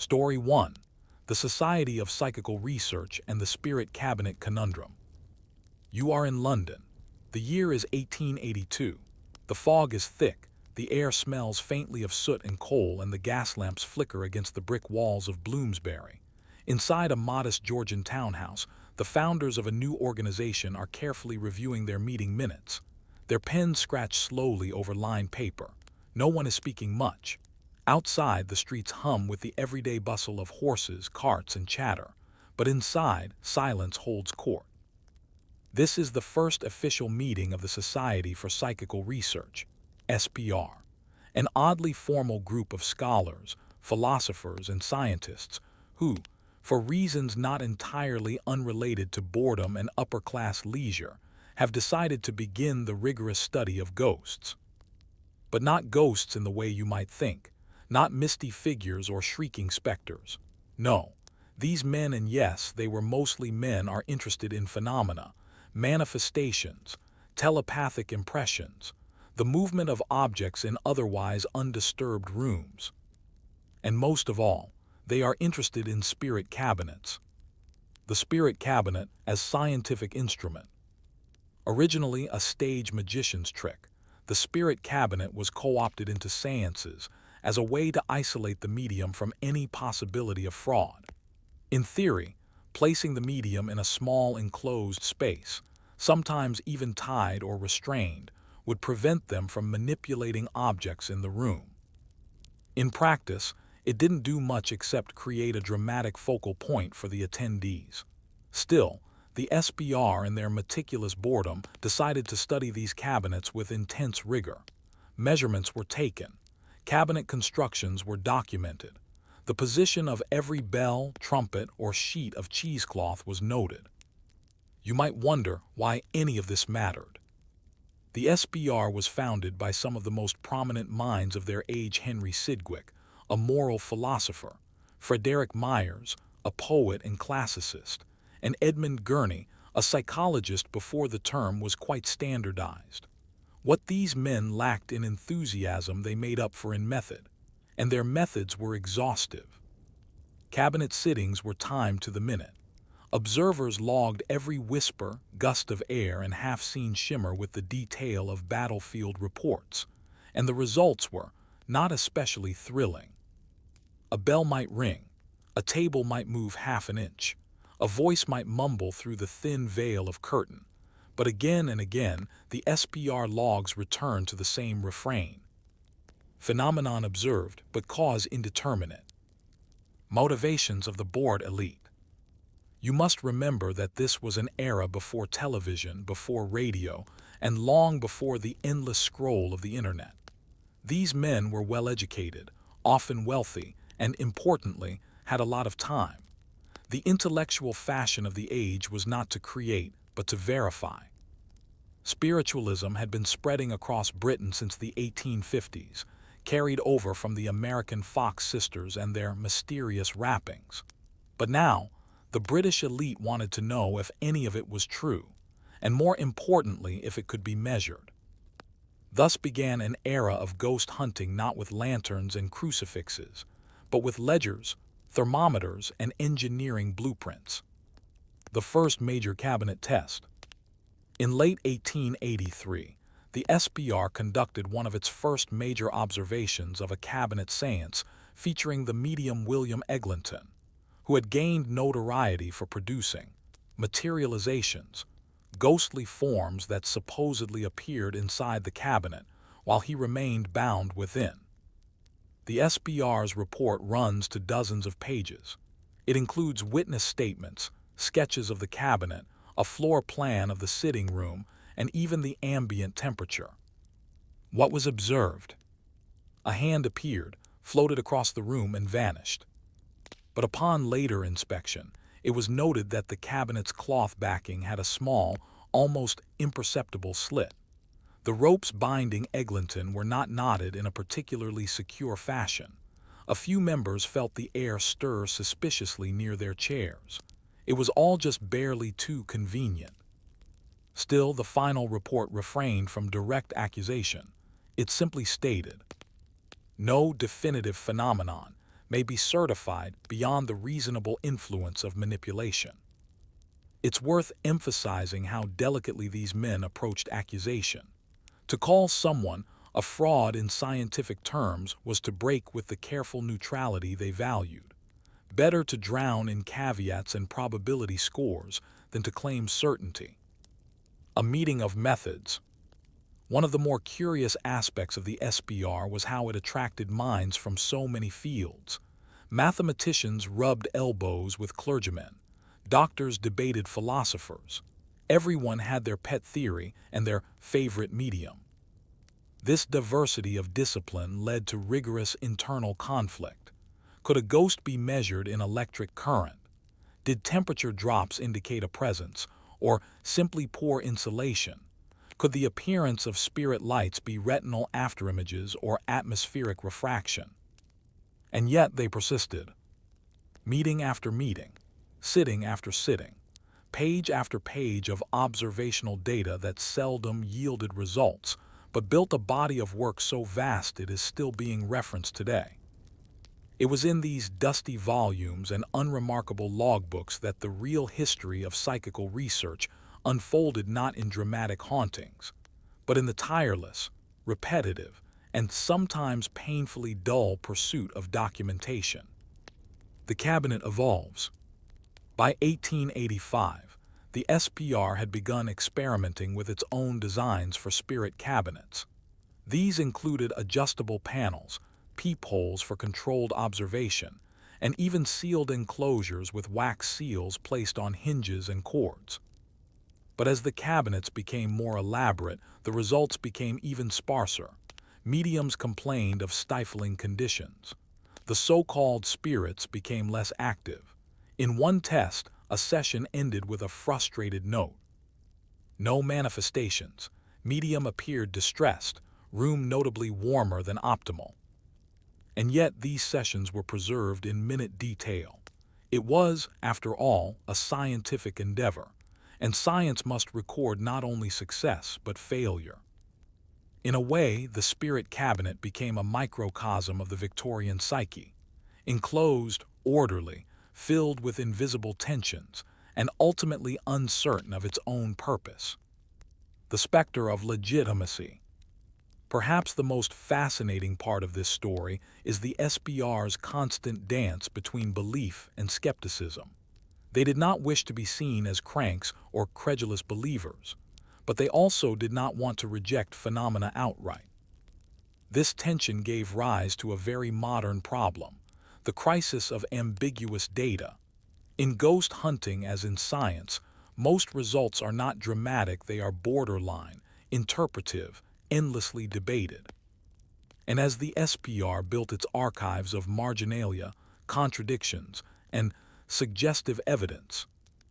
Story 1. The Society of Psychical Research and the Spirit Cabinet Conundrum. You are in London. The year is 1882. The fog is thick, the air smells faintly of soot and coal, and the gas lamps flicker against the brick walls of Bloomsbury. Inside a modest Georgian townhouse, the founders of a new organization are carefully reviewing their meeting minutes. Their pens scratch slowly over lined paper. No one is speaking much. Outside, the streets hum with the everyday bustle of horses, carts, and chatter, but inside, silence holds court. This is the first official meeting of the Society for Psychical Research, SPR, an oddly formal group of scholars, philosophers, and scientists who, for reasons not entirely unrelated to boredom and upper-class leisure, have decided to begin the rigorous study of ghosts. But not ghosts in the way you might think. Not misty figures or shrieking specters. No, these men, and yes, they were mostly men, are interested in phenomena, manifestations, telepathic impressions, the movement of objects in otherwise undisturbed rooms. And most of all, they are interested in spirit cabinets. The spirit cabinet as scientific instrument. Originally a stage magician's trick, the spirit cabinet was co-opted into seances as a way to isolate the medium from any possibility of fraud. In theory, placing the medium in a small enclosed space, sometimes even tied or restrained, would prevent them from manipulating objects in the room. In practice, it didn't do much except create a dramatic focal point for the attendees. Still, the SBR, in their meticulous boredom, decided to study these cabinets with intense rigor. Measurements were taken. Cabinet constructions were documented. The position of every bell, trumpet, or sheet of cheesecloth was noted. You might wonder why any of this mattered. The SBR was founded by some of the most prominent minds of their age: Henry Sidgwick, a moral philosopher, Frederick Myers, a poet and classicist, and Edmund Gurney, a psychologist before the term was quite standardized. What these men lacked in enthusiasm they made up for in method, and their methods were exhaustive. Cabinet sittings were timed to the minute. Observers logged every whisper, gust of air, and half-seen shimmer with the detail of battlefield reports, and the results were not especially thrilling. A bell might ring, a table might move half an inch, a voice might mumble through the thin veil of curtain, but again and again the SPR logs returned to the same refrain. Phenomenon observed, but cause indeterminate. Motivations of the bored elite. You must remember that this was an era before television, before radio, and long before the endless scroll of the internet. These men were well-educated, often wealthy, and importantly, had a lot of time. The intellectual fashion of the age was not to create, but to verify. Spiritualism had been spreading across Britain since the 1850s, carried over from the American Fox sisters and their mysterious rappings. But now, the British elite wanted to know if any of it was true, and more importantly, if it could be measured. Thus began an era of ghost hunting, not with lanterns and crucifixes, but with ledgers, thermometers, and engineering blueprints. The first major cabinet test. In late 1883, the SBR conducted one of its first major observations of a cabinet séance featuring the medium William Eglinton, who had gained notoriety for producing materializations, ghostly forms that supposedly appeared inside the cabinet while he remained bound within. The SBR's report runs to dozens of pages. It includes witness statements, sketches of the cabinet, a floor plan of the sitting room, and even the ambient temperature. What was observed? A hand appeared, floated across the room, and vanished. But upon later inspection, it was noted that the cabinet's cloth backing had a small, almost imperceptible slit. The ropes binding Eglinton were not knotted in a particularly secure fashion. A few members felt the air stir suspiciously near their chairs. It was all just barely too convenient. Still, the final report refrained from direct accusation. It simply stated, "No definitive phenomenon. may be certified beyond the reasonable influence of manipulation. It's worth emphasizing how delicately these men approached accusation. To call someone a fraud in scientific terms was to break with the careful neutrality they valued. Better to drown in caveats and probability scores than to claim certainty. A meeting of methods. One of the more curious aspects of the SPR was how it attracted minds from so many fields. Mathematicians rubbed elbows with clergymen. Doctors debated philosophers. Everyone had their pet theory and their favorite medium. This diversity of discipline led to rigorous internal conflict. Could a ghost be measured in electric current? Did temperature drops indicate a presence, or simply poor insulation? Could the appearance of spirit lights be retinal afterimages or atmospheric refraction? And yet they persisted. Meeting after meeting, sitting after sitting, page after page of observational data that seldom yielded results, but built a body of work so vast it is still being referenced today. It was in these dusty volumes and unremarkable logbooks that the real history of psychical research unfolded, not in dramatic hauntings, but in the tireless, repetitive, and sometimes painfully dull pursuit of documentation. The cabinet evolves. By 1885, the SPR had begun experimenting with its own designs for spirit cabinets. These included adjustable panels, peepholes for controlled observation, and even sealed enclosures with wax seals placed on hinges and cords. But as the cabinets became more elaborate, the results became even sparser. Mediums complained of stifling conditions. The so-called spirits became less active. In one test, a session ended with a frustrated note. No manifestations. Medium appeared distressed, room notably warmer than optimal. And yet these sessions were preserved in minute detail. It was, after all, a scientific endeavor, and science must record not only success but failure. In a way, the spirit cabinet became a microcosm of the Victorian psyche, enclosed, orderly, filled with invisible tensions, and ultimately uncertain of its own purpose. The specter of legitimacy. Perhaps the most fascinating part of this story is the SPR's constant dance between belief and skepticism. They did not wish to be seen as cranks or credulous believers, but they also did not want to reject phenomena outright. This tension gave rise to a very modern problem, the crisis of ambiguous data. In ghost hunting, as in science, most results are not dramatic, they are borderline, interpretive, endlessly debated. And as the SPR built its archives of marginalia, contradictions, and suggestive evidence,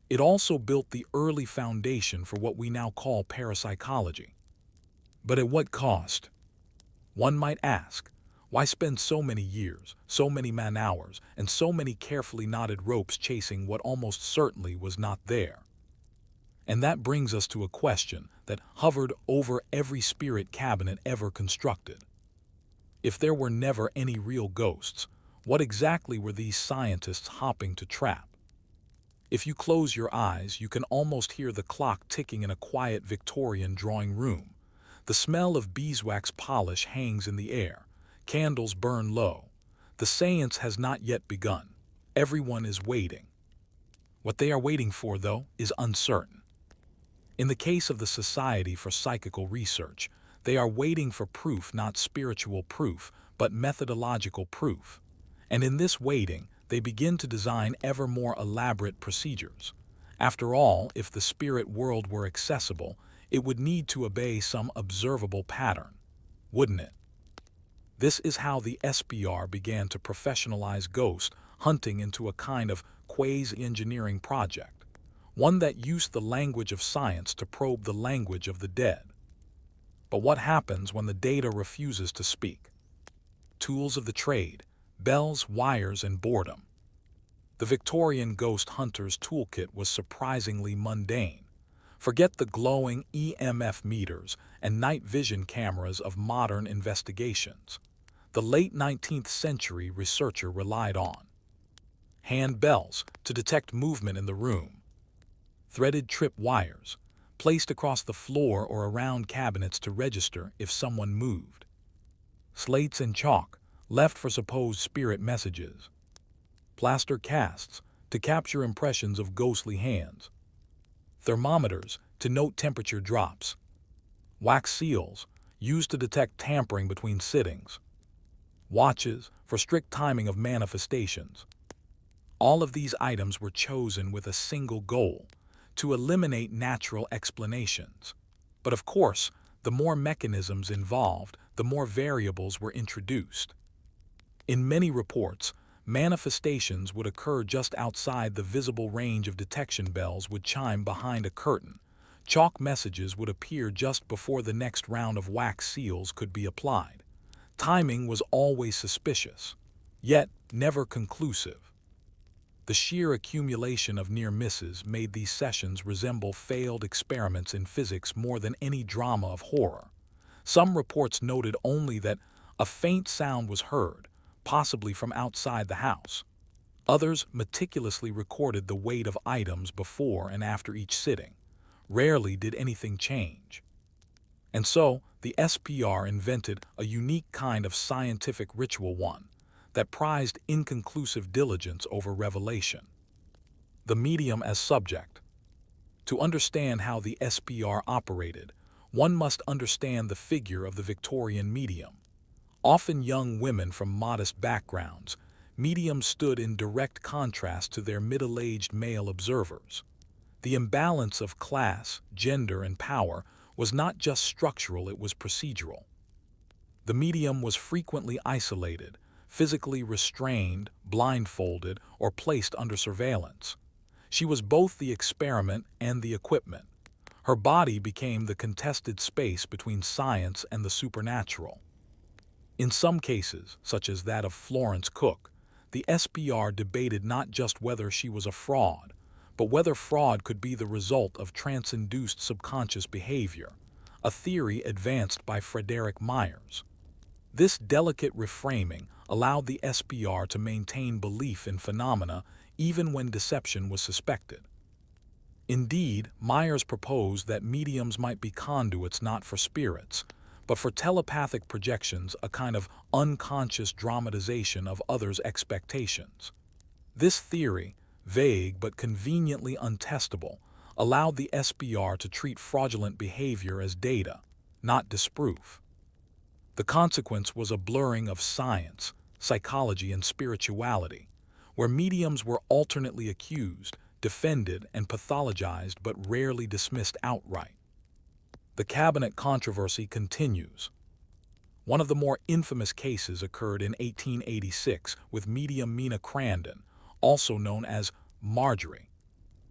it also built the early foundation for what we now call parapsychology. But at what cost? One might ask, why spend so many years, so many man-hours, and so many carefully knotted ropes chasing what almost certainly was not there? And that brings us to a question that hovered over every spirit cabinet ever constructed. If there were never any real ghosts, what exactly were these scientists hopping to trap? If you close your eyes, you can almost hear the clock ticking in a quiet Victorian drawing room. The smell of beeswax polish hangs in the air. Candles burn low. The séance has not yet begun. Everyone is waiting. What they are waiting for, though, is uncertain. In the case of the Society for Psychical Research, they are waiting for proof, not spiritual proof, but methodological proof. And in this waiting, they begin to design ever more elaborate procedures. After all, if the spirit world were accessible, it would need to obey some observable pattern, wouldn't it? This is how the SPR began to professionalize ghost hunting into a kind of quasi-engineering project, one that used the language of science to probe the language of the dead. But what happens when the data refuses to speak? Tools of the trade, bells, wires, and boredom. The Victorian ghost hunter's toolkit was surprisingly mundane. Forget the glowing EMF meters and night vision cameras of modern investigations. the late 19th century researcher relied on hand bells to detect movement in the room, threaded trip wires placed across the floor or around cabinets to register if someone moved, slates and chalk left for supposed spirit messages, plaster casts to capture impressions of ghostly hands, thermometers to note temperature drops, wax seals used to detect tampering between sittings, watches for strict timing of manifestations. All of these items were chosen with a single goal: to eliminate natural explanations. But of course, the more mechanisms involved, the more variables were introduced. In many reports, manifestations would occur just outside the visible range of detection. Bells would chime behind a curtain. Chalk messages would appear just before the next round of wax seals could be applied. Timing was always suspicious, yet never conclusive. The sheer accumulation of near misses made these sessions resemble failed experiments in physics more than any drama of horror. Some reports noted only that a faint sound was heard, possibly from outside the house. Others meticulously recorded the weight of items before and after each sitting. Rarely did anything change. And so, the SPR invented a unique kind of scientific ritual, one that prized inconclusive diligence over revelation. The medium as subject. To understand how the SPR operated, one must understand the figure of the Victorian medium. Often young women from modest backgrounds, mediums stood in direct contrast to their middle-aged male observers. The imbalance of class, gender, and power was not just structural, it was procedural. The medium was frequently isolated, physically restrained, blindfolded, or placed under surveillance. She was both the experiment and the equipment. Her body became the contested space between science and the supernatural. In some cases, such as that of Florence Cook, the SPR debated not just whether she was a fraud, but whether fraud could be the result of trance-induced subconscious behavior, a theory advanced by Frederick Myers. This delicate reframing allowed the SPR to maintain belief in phenomena even when deception was suspected. Indeed, Myers proposed that mediums might be conduits not for spirits, but for telepathic projections, a kind of unconscious dramatization of others' expectations. This theory, vague but conveniently untestable, allowed the SPR to treat fraudulent behavior as data, not disproof. The consequence was a blurring of science, psychology, and spirituality, where mediums were alternately accused, defended, and pathologized but rarely dismissed outright. The cabinet controversy continues. One of the more infamous cases occurred in 1886 with medium Mina Crandon, also known as Marjorie.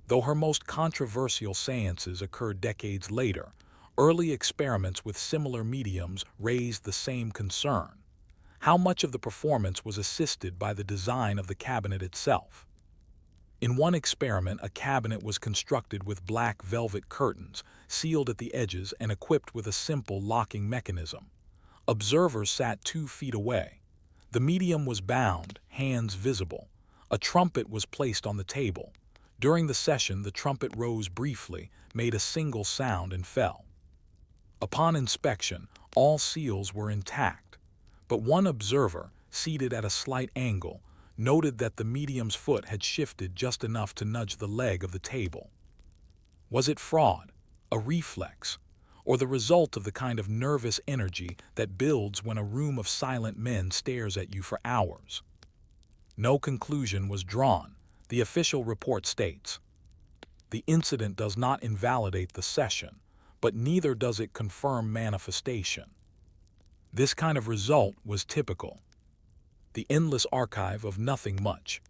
Though her most controversial seances occurred decades later, early experiments with similar mediums raised the same concern: how much of the performance was assisted by the design of the cabinet itself. In one experiment, a cabinet was constructed with black velvet curtains, sealed at the edges and equipped with a simple locking mechanism. Observers sat 2 feet away. The medium was bound, hands visible. A trumpet was placed on the table. During the session, the trumpet rose briefly, made a single sound, and fell. Upon inspection, all seals were intact, but one observer, seated at a slight angle, noted that the medium's foot had shifted just enough to nudge the leg of the table. Was it fraud, a reflex, or the result of the kind of nervous energy that builds when a room of silent men stares at you for hours? No conclusion was drawn. The official report states, "The incident does not invalidate the session, but neither does it confirm manifestation." This kind of result was typical. The endless archive of nothing much.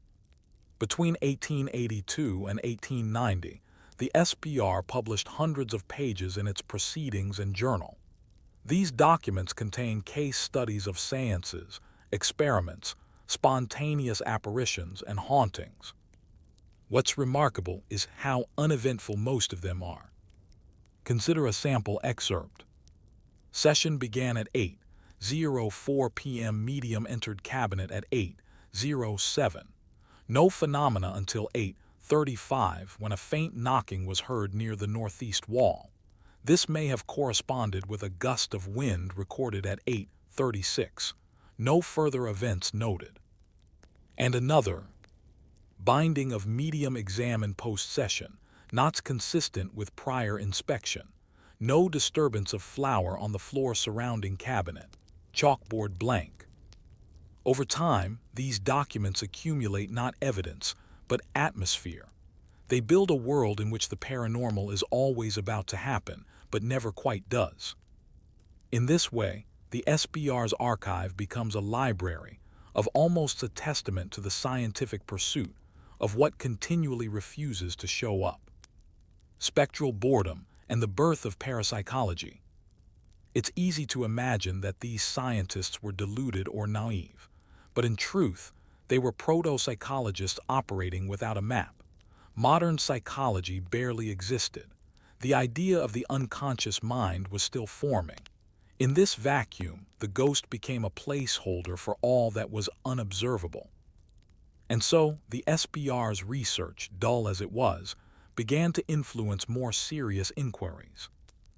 Between 1882 and 1890, the SPR published hundreds of pages in its Proceedings and Journal. These documents contain case studies of seances, experiments, spontaneous apparitions, and hauntings. What's remarkable is how uneventful most of them are. Consider a sample excerpt. Session began at 8. 8:04 p.m. Medium entered cabinet at 8:07. No phenomena until 8:35 when a faint knocking was heard near the northeast wall. This may have corresponded with a gust of wind recorded at 8:36. No further events noted. And another binding of medium examined post-session, not consistent with prior inspection. No disturbance of flour on the floor surrounding cabinet. Chalkboard blank. Over time, these documents accumulate not evidence, but atmosphere. They build a world in which the paranormal is always about to happen, but never quite does. In this way, the SBR's archive becomes a library of almost a testament to the scientific pursuit of what continually refuses to show up. Spectral boredom and the birth of parapsychology. It's easy to imagine that these scientists were deluded or naive, but in truth, they were proto-psychologists operating without a map. Modern psychology barely existed. The idea of the unconscious mind was still forming. In this vacuum, the ghost became a placeholder for all that was unobservable. And so, the SBR's research, dull as it was, began to influence more serious inquiries.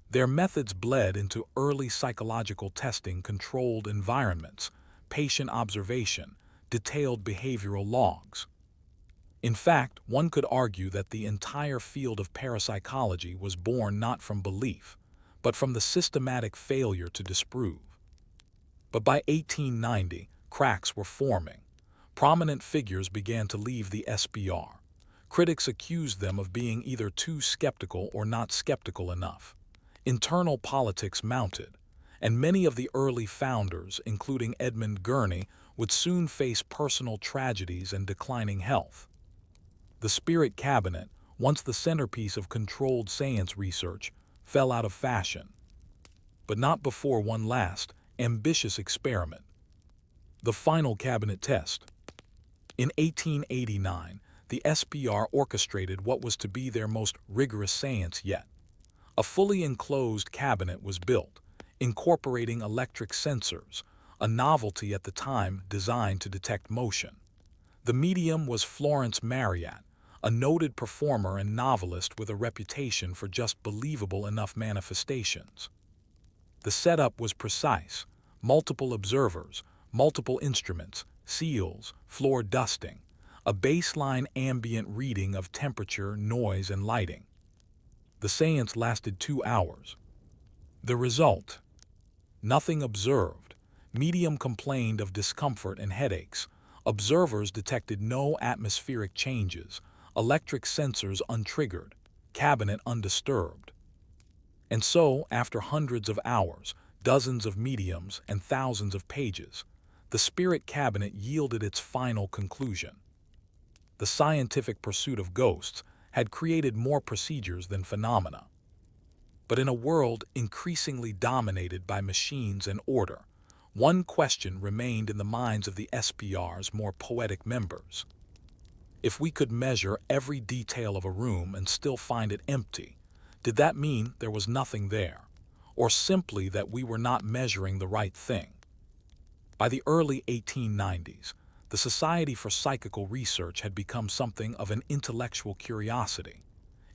Their methods bled into early psychological testing, controlled environments, patient observation, detailed behavioral logs. In fact, one could argue that the entire field of parapsychology was born not from belief, but from the systematic failure to disprove. But by 1890, cracks were forming. Prominent figures began to leave the SBR. Critics accused them of being either too skeptical or not skeptical enough. Internal politics mounted, and many of the early founders, including Edmund Gurney, would soon face personal tragedies and declining health. The spirit cabinet, once the centerpiece of controlled seance research, fell out of fashion. But not before one last, ambitious experiment. The final cabinet test. In 1889, the SBR orchestrated what was to be their most rigorous seance yet. A fully enclosed cabinet was built, incorporating electric sensors, a novelty at the time designed to detect motion. The medium was Florence Marryat, a noted performer and novelist with a reputation for just believable enough manifestations. The setup was precise: multiple observers, multiple instruments, seals, floor dusting, a baseline ambient reading of temperature, noise, and lighting. The seance lasted 2 hours. The result? Nothing observed. Medium complained of discomfort and headaches. Observers detected no atmospheric changes. Electric sensors untriggered. Cabinet undisturbed. And so, after hundreds of hours, dozens of mediums, and thousands of pages, the spirit cabinet yielded its final conclusion. The scientific pursuit of ghosts had created more procedures than phenomena. But in a world increasingly dominated by machines and order, one question remained in the minds of the SBR's more poetic members. If we could measure every detail of a room and still find it empty, did that mean there was nothing there, or simply that we were not measuring the right thing? By the early 1890s, the Society for Psychical Research had become something of an intellectual curiosity.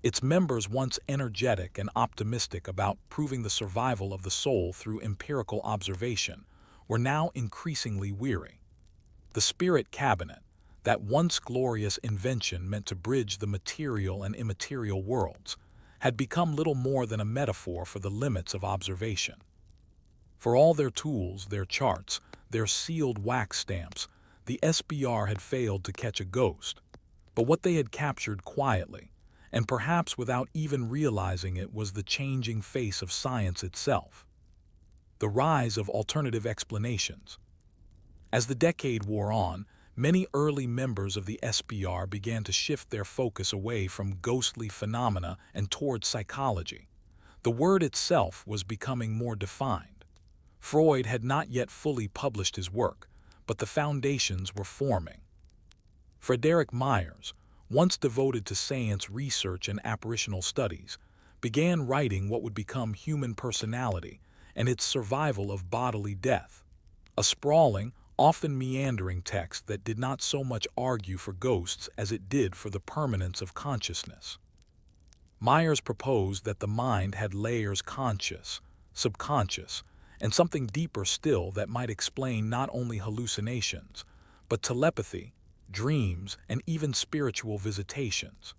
Its members, once energetic and optimistic about proving the survival of the soul through empirical observation, were now increasingly weary. The spirit cabinet, that once glorious invention meant to bridge the material and immaterial worlds, had become little more than a metaphor for the limits of observation. For all their tools, their charts, their sealed wax stamps, the SBR had failed to catch a ghost. But what they had captured quietly, and perhaps without even realizing it, was the changing face of science itself. The rise of alternative explanations. As the decade wore on, many early members of the SBR began to shift their focus away from ghostly phenomena and towards psychology. The word itself was becoming more defined. Freud had not yet fully published his work, but the foundations were forming. Frederick Myers, once devoted to seance research and apparitional studies, began writing what would become Human Personality, and its survival of bodily death. A sprawling, often meandering text that did not so much argue for ghosts as it did for the permanence of consciousness. Myers proposed that the mind had layers: conscious, subconscious, and something deeper still that might explain not only hallucinations, but telepathy, dreams, and even spiritual visitations.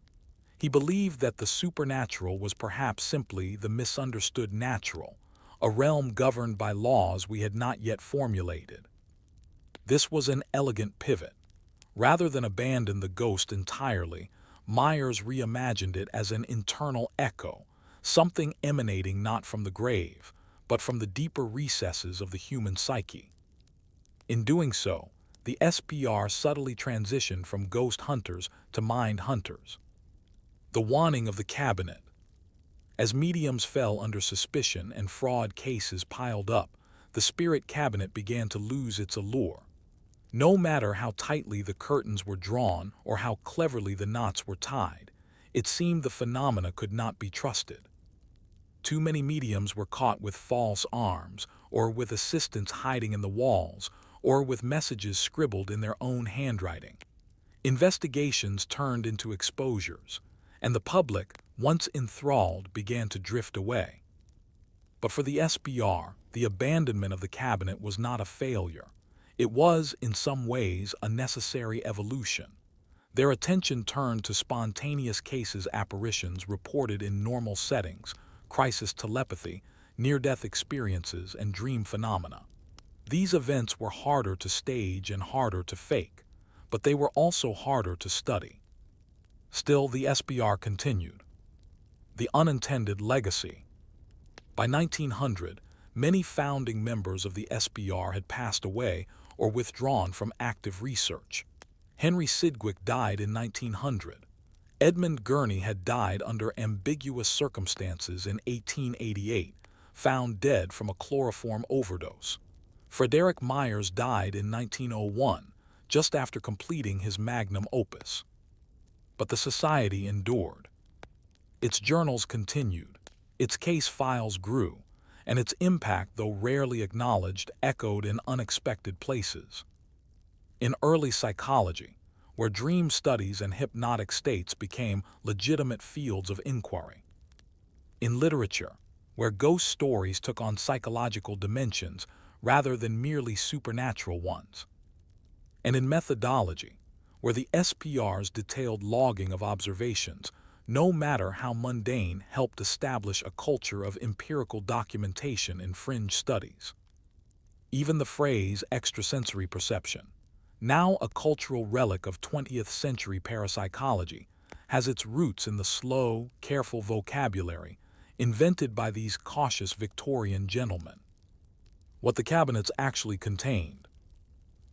He believed that the supernatural was perhaps simply the misunderstood natural, a realm governed by laws we had not yet formulated. This was an elegant pivot. Rather than abandon the ghost entirely, Myers reimagined it as an internal echo, something emanating not from the grave, but from the deeper recesses of the human psyche. In doing so, the SPR subtly transitioned from ghost hunters to mind hunters. The wanting of the cabinet. As mediums fell under suspicion and fraud cases piled up, the spirit cabinet began to lose its allure. No matter how tightly the curtains were drawn or how cleverly the knots were tied, it seemed the phenomena could not be trusted. Too many mediums were caught with false arms, or with assistants hiding in the walls, or with messages scribbled in their own handwriting. Investigations turned into exposures, and the public, once enthralled, began to drift away. But for the SBR, the abandonment of the cabinet was not a failure. It was, in some ways, a necessary evolution. Their attention turned to spontaneous cases, apparitions reported in normal settings, crisis telepathy, near-death experiences, and dream phenomena. These events were harder to stage and harder to fake, but they were also harder to study. Still, the SBR continued. The unintended legacy. By 1900, many founding members of the SBR had passed away or withdrawn from active research. Henry Sidgwick died in 1900. Edmund Gurney had died under ambiguous circumstances in 1888, found dead from a chloroform overdose. Frederick Myers died in 1901, just after completing his magnum opus. But the society endured. Its journals continued, its case files grew, and its impact, though rarely acknowledged, echoed in unexpected places. In early psychology, where dream studies and hypnotic states became legitimate fields of inquiry. In literature, where ghost stories took on psychological dimensions rather than merely supernatural ones. And in methodology, where the SPR's detailed logging of observations, no matter how mundane, helped establish a culture of empirical documentation in fringe studies. Even the phrase extrasensory perception, now a cultural relic of 20th century parapsychology, has its roots in the slow, careful vocabulary invented by these cautious Victorian gentlemen. What the cabinets actually contained.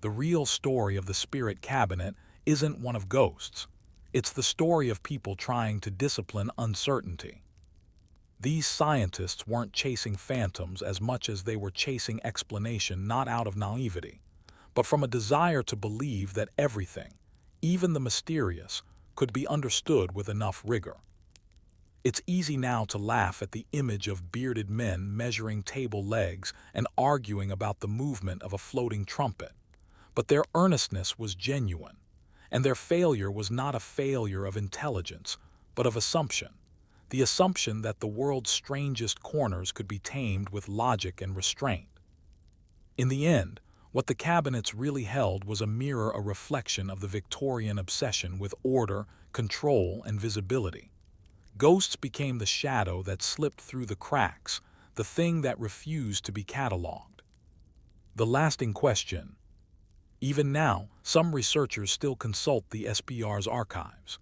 The real story of the spirit cabinet isn't one of ghosts. It's the story of people trying to discipline uncertainty. These scientists weren't chasing phantoms as much as they were chasing explanation, not out of naivety, but from a desire to believe that everything, even the mysterious, could be understood with enough rigor. It's easy now to laugh at the image of bearded men measuring table legs and arguing about the movement of a floating trumpet, but their earnestness was genuine. And their failure was not a failure of intelligence, but of assumption. The assumption that the world's strangest corners could be tamed with logic and restraint. In the end, what the cabinets really held was a mirror, a reflection of the Victorian obsession with order, control, and visibility. Ghosts became the shadow that slipped through the cracks, the thing that refused to be catalogued. The lasting question. Even now, some researchers still consult the SBR's archives.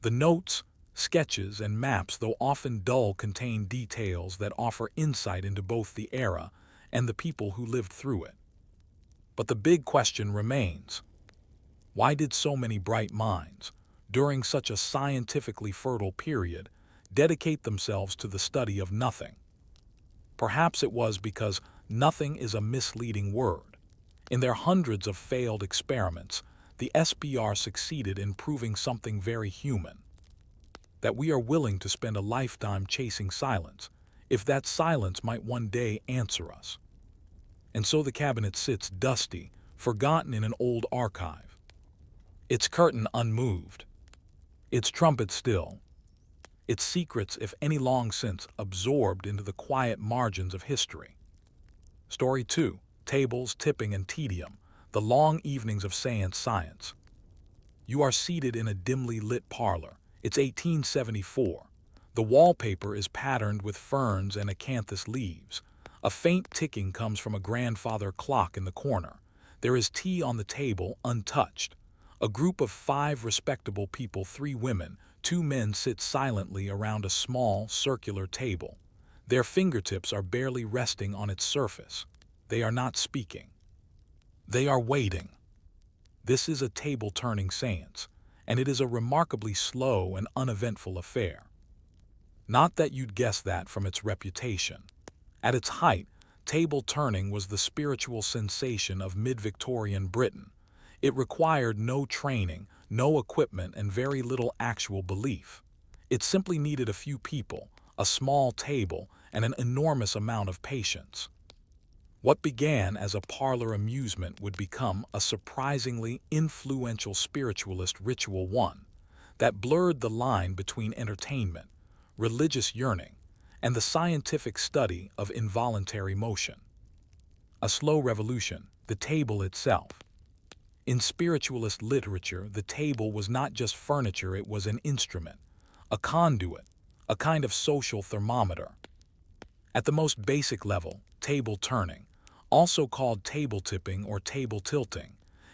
The notes, sketches, and maps, though often dull, contain details that offer insight into both the era and the people who lived through it. But the big question remains. Why did so many bright minds, during such a scientifically fertile period, dedicate themselves to the study of nothing? Perhaps it was because nothing is a misleading word. In their hundreds of failed experiments, the SBR succeeded in proving something very human. That we are willing to spend a lifetime chasing silence, if that silence might one day answer us. And so the cabinet sits dusty, forgotten in an old archive. Its curtain unmoved, its trumpet still, its secrets, if any, long since absorbed into the quiet margins of history. Story 2. Tables, Tipping, and Tedium, the Long Evenings of Science. You are seated in a dimly lit parlor. It's 1874. The wallpaper is patterned with ferns and acanthus leaves. A faint ticking comes from a grandfather clock in the corner. There is tea on the table, untouched. A group of 5 respectable people, 3 women, 2 men, sit silently around a small, circular table. Their fingertips are barely resting on its surface. They are not speaking. They are waiting. This is a table-turning séance, and it is a remarkably slow and uneventful affair. Not that you'd guess that from its reputation. At its height, table-turning was the spiritual sensation of mid-Victorian Britain. It required no training, no equipment, and very little actual belief. It simply needed a few people, a small table, and an enormous amount of patience. What began as a parlor amusement would become a surprisingly influential spiritualist ritual, one that blurred the line between entertainment, religious yearning, and the scientific study of involuntary motion. A slow revolution, the table itself. In spiritualist literature, the table was not just furniture, it was an instrument, a conduit, a kind of social thermometer. At the most basic level, table turning, also called table tipping or table tilting,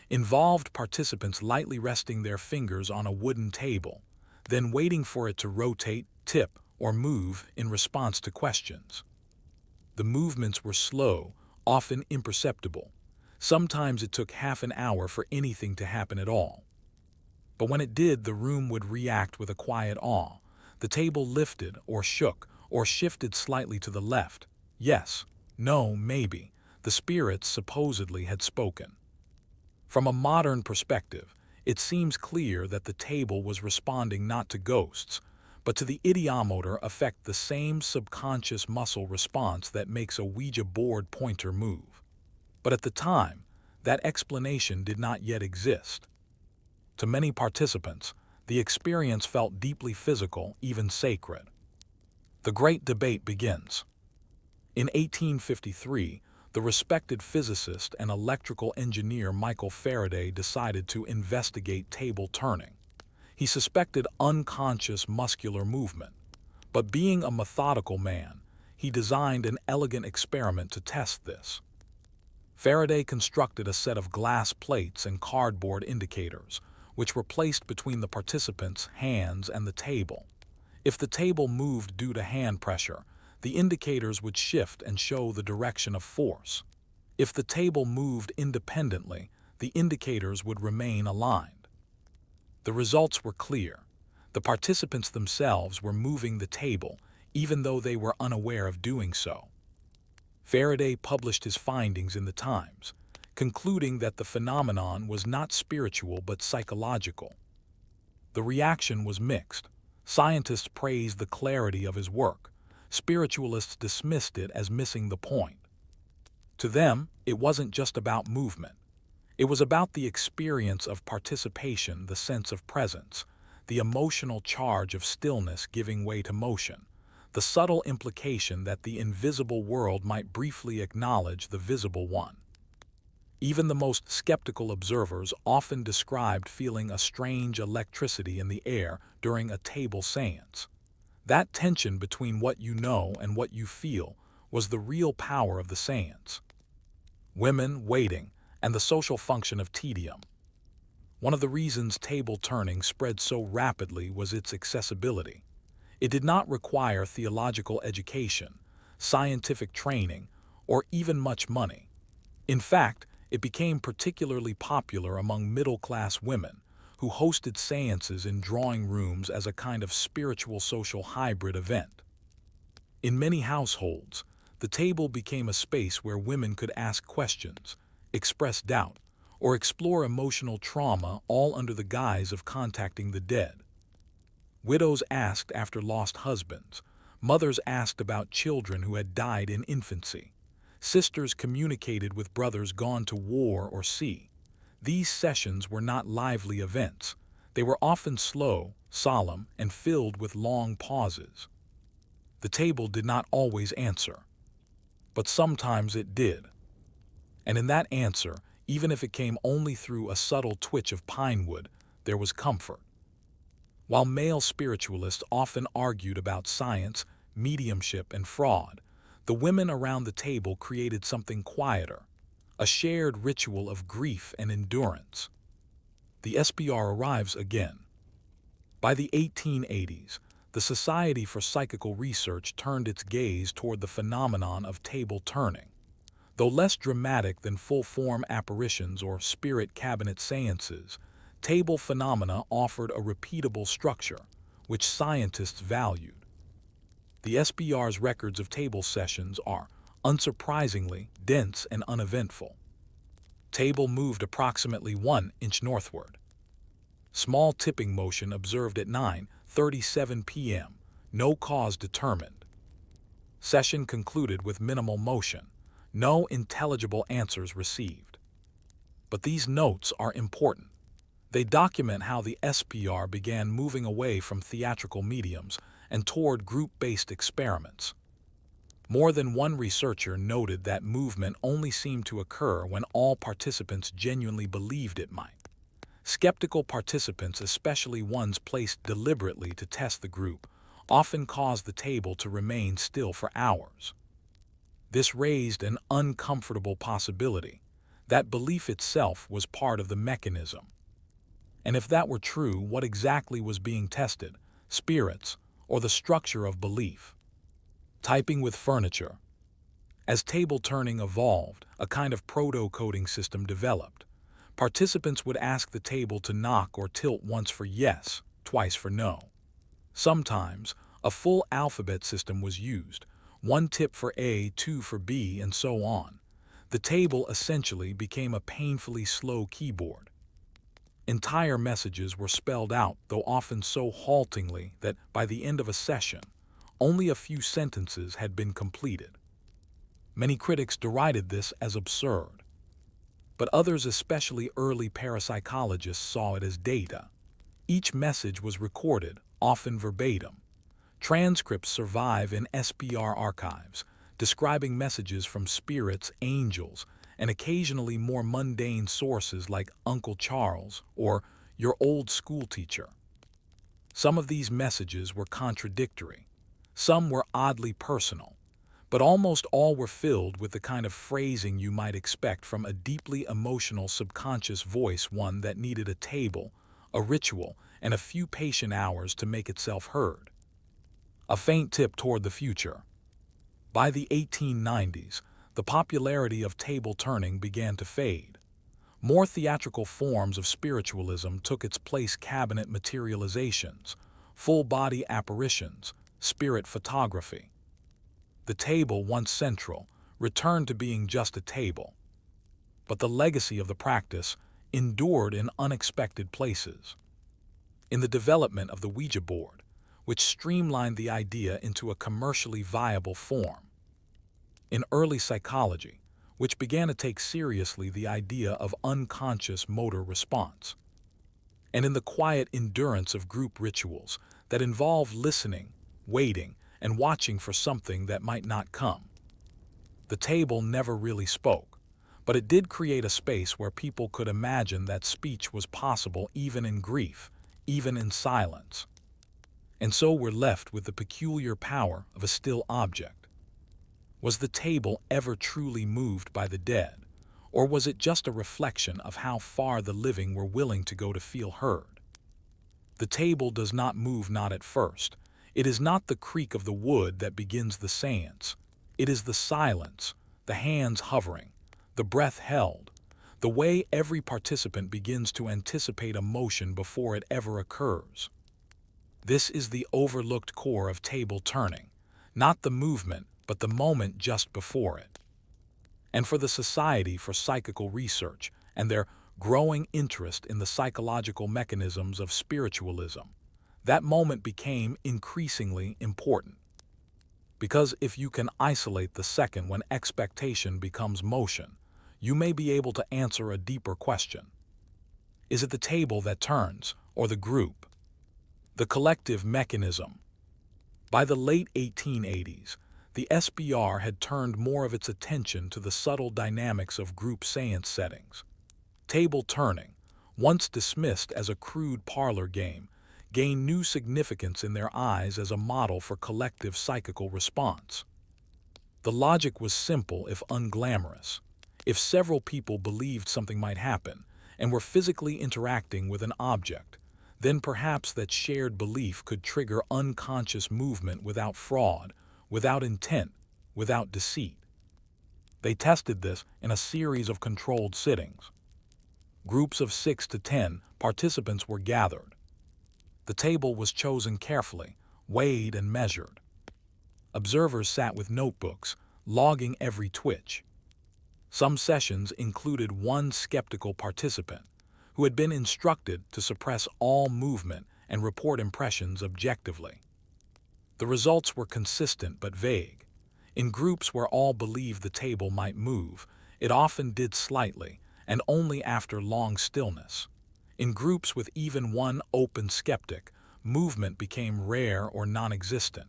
involved participants lightly resting their fingers on a wooden table, then waiting for it to rotate, tip, or move in response to questions. The movements were slow, often imperceptible. Sometimes it took half an hour for anything to happen at all. But when it did, the room would react with a quiet awe. The table lifted or shook or shifted slightly to the left. Yes, no, maybe. The spirits supposedly had spoken. From a modern perspective, it seems clear that the table was responding not to ghosts, but to the ideomotor effect, the same subconscious muscle response that makes a Ouija board pointer move. But at the time, that explanation did not yet exist. To many participants, the experience felt deeply physical, even sacred. The great debate begins. In 1853, the respected physicist and electrical engineer Michael Faraday decided to investigate table turning. He suspected unconscious muscular movement, but being a methodical man, he designed an elegant experiment to test this. Faraday constructed a set of glass plates and cardboard indicators, which were placed between the participants' hands and the table. If the table moved due to hand pressure, the indicators would shift and show the direction of force. If the table moved independently, the indicators would remain aligned. The results were clear. The participants themselves were moving the table, even though they were unaware of doing so. Faraday published his findings in the Times, concluding that the phenomenon was not spiritual but psychological. The reaction was mixed. Scientists praised the clarity of his work. Spiritualists dismissed it as missing the point. To them, it wasn't just about movement. It was about the experience of participation, the sense of presence, the emotional charge of stillness giving way to motion, the subtle implication that the invisible world might briefly acknowledge the visible one. Even the most skeptical observers often described feeling a strange electricity in the air during a table séance. That tension between what you know and what you feel was the real power of the séance. Women, waiting, and the social function of tedium. One of the reasons table turning spread so rapidly was its accessibility. It did not require theological education, scientific training, or even much money. In fact, it became particularly popular among middle-class women, who hosted séances in drawing rooms as a kind of spiritual social hybrid event. In many households, the table became a space where women could ask questions, express doubt, or explore emotional trauma, all under the guise of contacting the dead. Widows asked after lost husbands, Mothers asked about children who had died in infancy. Sisters communicated with brothers gone to war or sea. These sessions were not lively events. They were often slow, solemn, and filled with long pauses. The table did not always answer, but sometimes it did. And in that answer, even if it came only through a subtle twitch of pine wood, there was comfort. While male spiritualists often argued about science, mediumship, and fraud, the women around the table created something quieter, a shared ritual of grief and endurance. The SBR arrives again. By the 1880s, the Society for Psychical Research turned its gaze toward the phenomenon of table turning. Though less dramatic than full-form apparitions or spirit cabinet seances, table phenomena offered a repeatable structure, which scientists valued. The SBR's records of table sessions are, unsurprisingly, dense and uneventful. Table moved approximately 1 inch northward. Small tipping motion observed at 9:37 p.m., no cause determined. Session concluded with minimal motion, no intelligible answers received. But these notes are important. They document how the SPR began moving away from theatrical mediums and toward group-based experiments. More than one researcher noted that movement only seemed to occur when all participants genuinely believed it might. Skeptical participants, especially ones placed deliberately to test the group, often caused the table to remain still for hours. This raised an uncomfortable possibility that belief itself was part of the mechanism. And if that were true, what exactly was being tested, spirits or the structure of belief? Typing with furniture. As table turning evolved, a kind of proto-coding system developed. Participants would ask the table to knock or tilt once for yes, twice for no. Sometimes, a full alphabet system was used, 1 tip for A, 2 for B, and so on. The table essentially became a painfully slow keyboard. Entire messages were spelled out, though often so haltingly that by the end of a session, only a few sentences had been completed. Many critics derided this as absurd, but others, especially early parapsychologists, saw it as data. Each message was recorded, often verbatim. Transcripts survive in SPR archives, describing messages from spirits, angels, and occasionally more mundane sources like Uncle Charles or your old school teacher. Some of these messages were contradictory. Some were oddly personal, but almost all were filled with the kind of phrasing you might expect from a deeply emotional subconscious voice, one that needed a table, a ritual, and a few patient hours to make itself heard. A faint tip toward the future. By the 1890s, the popularity of table turning began to fade. More theatrical forms of spiritualism took its place: cabinet materializations, full-body apparitions, spirit photography. The table, once central, returned to being just a table. But the legacy of the practice endured in unexpected places. In the development of the Ouija board, which streamlined the idea into a commercially viable form. In early psychology, which began to take seriously the idea of unconscious motor response. And in the quiet endurance of group rituals that involve listening, waiting, and watching for something that might not come. The table never really spoke, but it did create a space where people could imagine that speech was possible even in grief, even in silence. And so we're left with the peculiar power of a still object. Was the table ever truly moved by the dead, or was it just a reflection of how far the living were willing to go to feel heard? The table does not move, not at first. It is not the creak of the wood that begins the seance. It is the silence, the hands hovering, the breath held, the way every participant begins to anticipate a motion before it ever occurs. This is the overlooked core of table turning, not the movement, but the moment just before it. And for the Society for Psychical Research and their growing interest in the psychological mechanisms of spiritualism, that moment became increasingly important. Because if you can isolate the second when expectation becomes motion, you may be able to answer a deeper question. Is it the table that turns, or the group? The collective mechanism. By the late 1880s, the SBR had turned more of its attention to the subtle dynamics of group seance settings. Table turning, once dismissed as a crude parlor game, gained new significance in their eyes as a model for collective psychical response. The logic was simple if unglamorous. If several people believed something might happen and were physically interacting with an object, then perhaps that shared belief could trigger unconscious movement without fraud, without intent, without deceit. They tested this in a series of controlled sittings. Groups of 6 to 10 participants were gathered. The table was chosen carefully, weighed and measured. Observers sat with notebooks, logging every twitch. Some sessions included one skeptical participant who had been instructed to suppress all movement and report impressions objectively. The results were consistent but vague. In groups where all believed the table might move, it often did slightly, and only after long stillness. In groups with even one open skeptic, movement became rare or non-existent.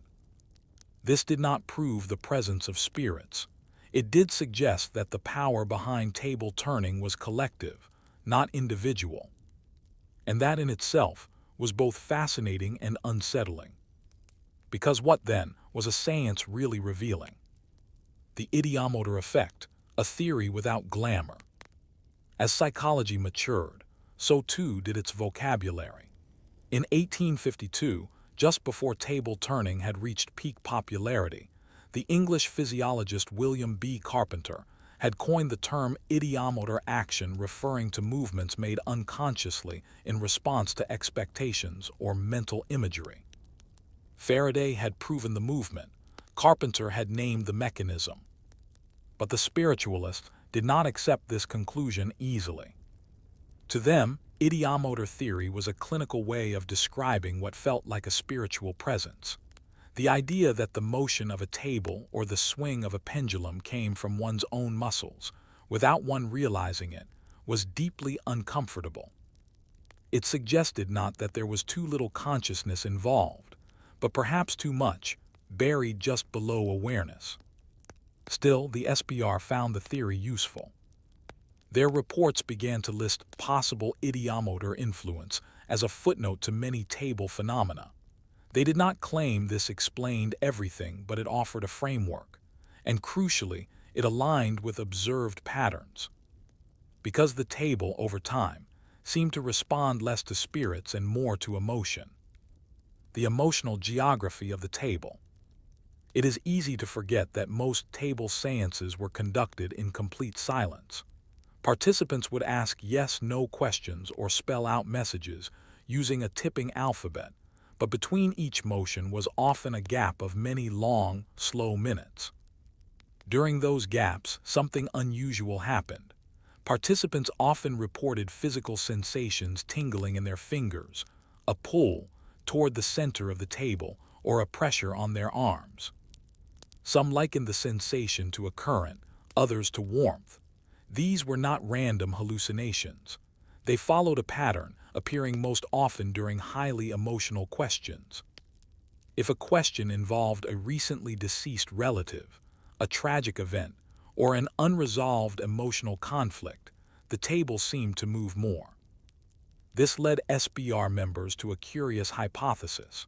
This did not prove the presence of spirits. It did suggest that the power behind table turning was collective, not individual. And that in itself was both fascinating and unsettling. Because what then was a seance really revealing? The ideomotor effect, a theory without glamour. As psychology matured, so too did its vocabulary. In 1852, just before table turning had reached peak popularity, the English physiologist William B. Carpenter had coined the term ideomotor action, referring to movements made unconsciously in response to expectations or mental imagery. Faraday had proven the movement. Carpenter had named the mechanism. But the spiritualists did not accept this conclusion easily. To them, ideomotor theory was a clinical way of describing what felt like a spiritual presence. The idea that the motion of a table or the swing of a pendulum came from one's own muscles, without one realizing it, was deeply uncomfortable. It suggested not that there was too little consciousness involved, but perhaps too much, buried just below awareness. Still, the SBR found the theory useful. Their reports began to list possible ideomotor influence as a footnote to many table phenomena. They did not claim this explained everything, but it offered a framework, and crucially, it aligned with observed patterns. Because the table, over time, seemed to respond less to spirits and more to emotion. The emotional geography of the table. It is easy to forget that most table seances were conducted in complete silence. Participants would ask yes/no questions or spell out messages using a tipping alphabet, but between each motion was often a gap of many long, slow minutes. During those gaps, something unusual happened. Participants often reported physical sensations tingling in their fingers, a pull toward the center of the table, or a pressure on their arms. Some likened the sensation to a current, others to warmth. These were not random hallucinations. They followed a pattern, appearing most often during highly emotional questions. If a question involved a recently deceased relative, a tragic event, or an unresolved emotional conflict, the table seemed to move more. This led SBR members to a curious hypothesis,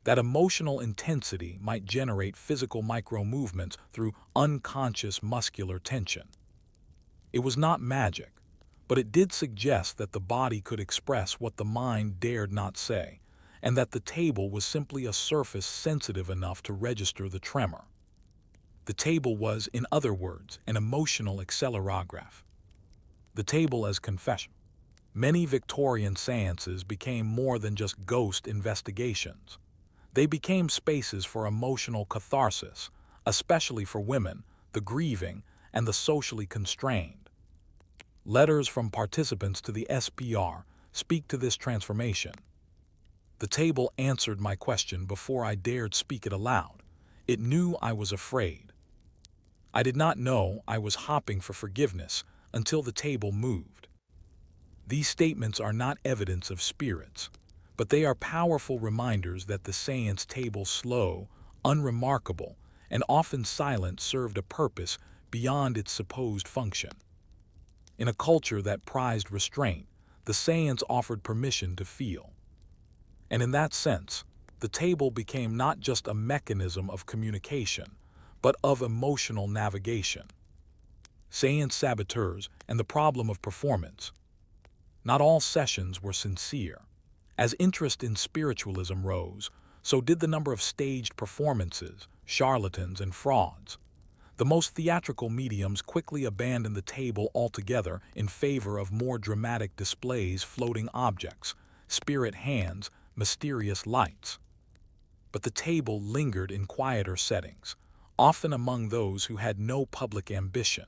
that emotional intensity might generate physical micro-movements through unconscious muscular tension. It was not magic, but it did suggest that the body could express what the mind dared not say, and that the table was simply a surface sensitive enough to register the tremor. The table was, in other words, an emotional acceleratograph. The table as confession. Many Victorian seances became more than just ghost investigations. They became spaces for emotional catharsis, especially for women, the grieving, and the socially constrained. Letters from participants to the SBR speak to this transformation. The table answered my question before I dared speak it aloud. It knew I was afraid. I did not know I was hopping for forgiveness until the table moved. These statements are not evidence of spirits, but they are powerful reminders that the seance table's slow, unremarkable, and often silent served a purpose beyond its supposed function. In a culture that prized restraint, the seance offered permission to feel. And in that sense, the table became not just a mechanism of communication, but of emotional navigation. Seance saboteurs and the problem of performance. Not all sessions were sincere. As interest in spiritualism rose, so did the number of staged performances, charlatans, and frauds. The most theatrical mediums quickly abandoned the table altogether in favor of more dramatic displays, floating objects, spirit hands, mysterious lights. But the table lingered in quieter settings, often among those who had no public ambition.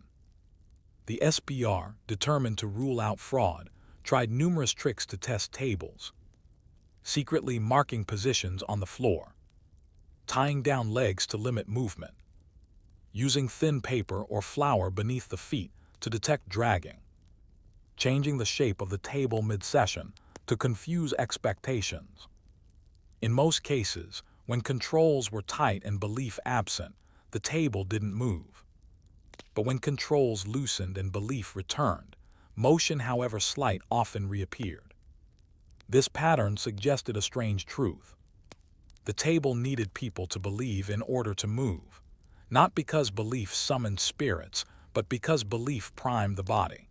The SBR, determined to rule out fraud, tried numerous tricks to test tables. Secretly marking positions on the floor, tying down legs to limit movement, using thin paper or flour beneath the feet to detect dragging, changing the shape of the table mid-session to confuse expectations. In most cases, when controls were tight and belief absent, the table didn't move. But when controls loosened and belief returned, motion, however slight, often reappeared. This pattern suggested a strange truth. The table needed people to believe in order to move, not because belief summoned spirits, but because belief primed the body.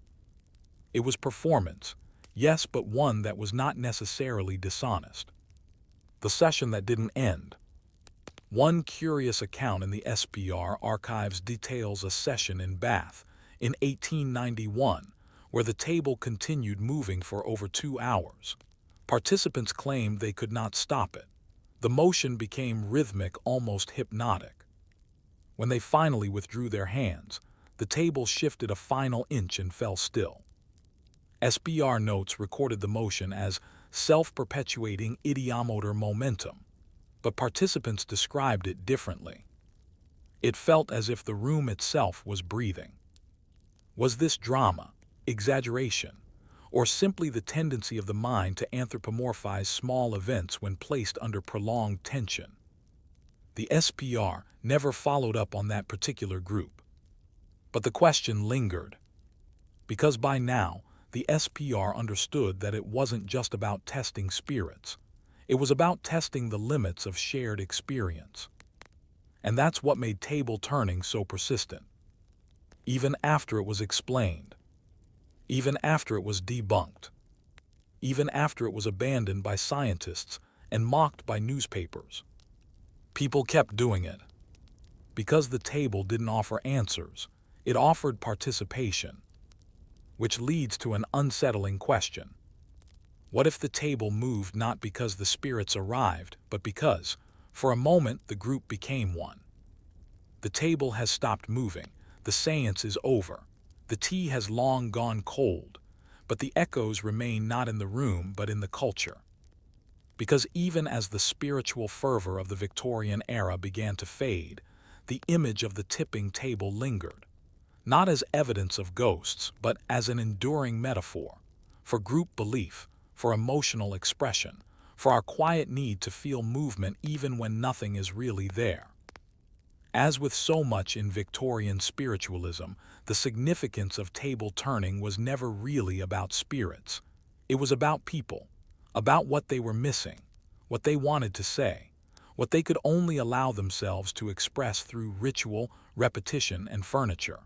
It was performance, yes, but one that was not necessarily dishonest. The session that didn't end. One curious account in the SPR archives details a session in Bath in 1891 where the table continued moving for over 2 hours. Participants claimed they could not stop it. The motion became rhythmic, almost hypnotic. When they finally withdrew their hands, the table shifted a final inch and fell still. SBR notes recorded the motion as self-perpetuating ideomotor momentum, but participants described it differently. It felt as if the room itself was breathing. Was this drama, exaggeration, or simply the tendency of the mind to anthropomorphize small events when placed under prolonged tension? The SPR never followed up on that particular group. But the question lingered, because by now, the SPR understood that it wasn't just about testing spirits. It was about testing the limits of shared experience. And that's what made table turning so persistent. Even after it was explained, even after it was debunked, even after it was abandoned by scientists and mocked by newspapers, people kept doing it. Because the table didn't offer answers, it offered participation, which leads to an unsettling question. What if the table moved not because the spirits arrived, but because, for a moment, the group became one? The table has stopped moving, the seance is over, the tea has long gone cold, but the echoes remain not in the room but in the culture. Because even as the spiritual fervor of the Victorian era began to fade, the image of the tipping table lingered, not as evidence of ghosts, but as an enduring metaphor for group belief, for emotional expression, for our quiet need to feel movement even when nothing is really there. As with so much in Victorian spiritualism, the significance of table turning was never really about spirits. It was about people, about what they were missing, what they wanted to say, what they could only allow themselves to express through ritual, repetition, and furniture.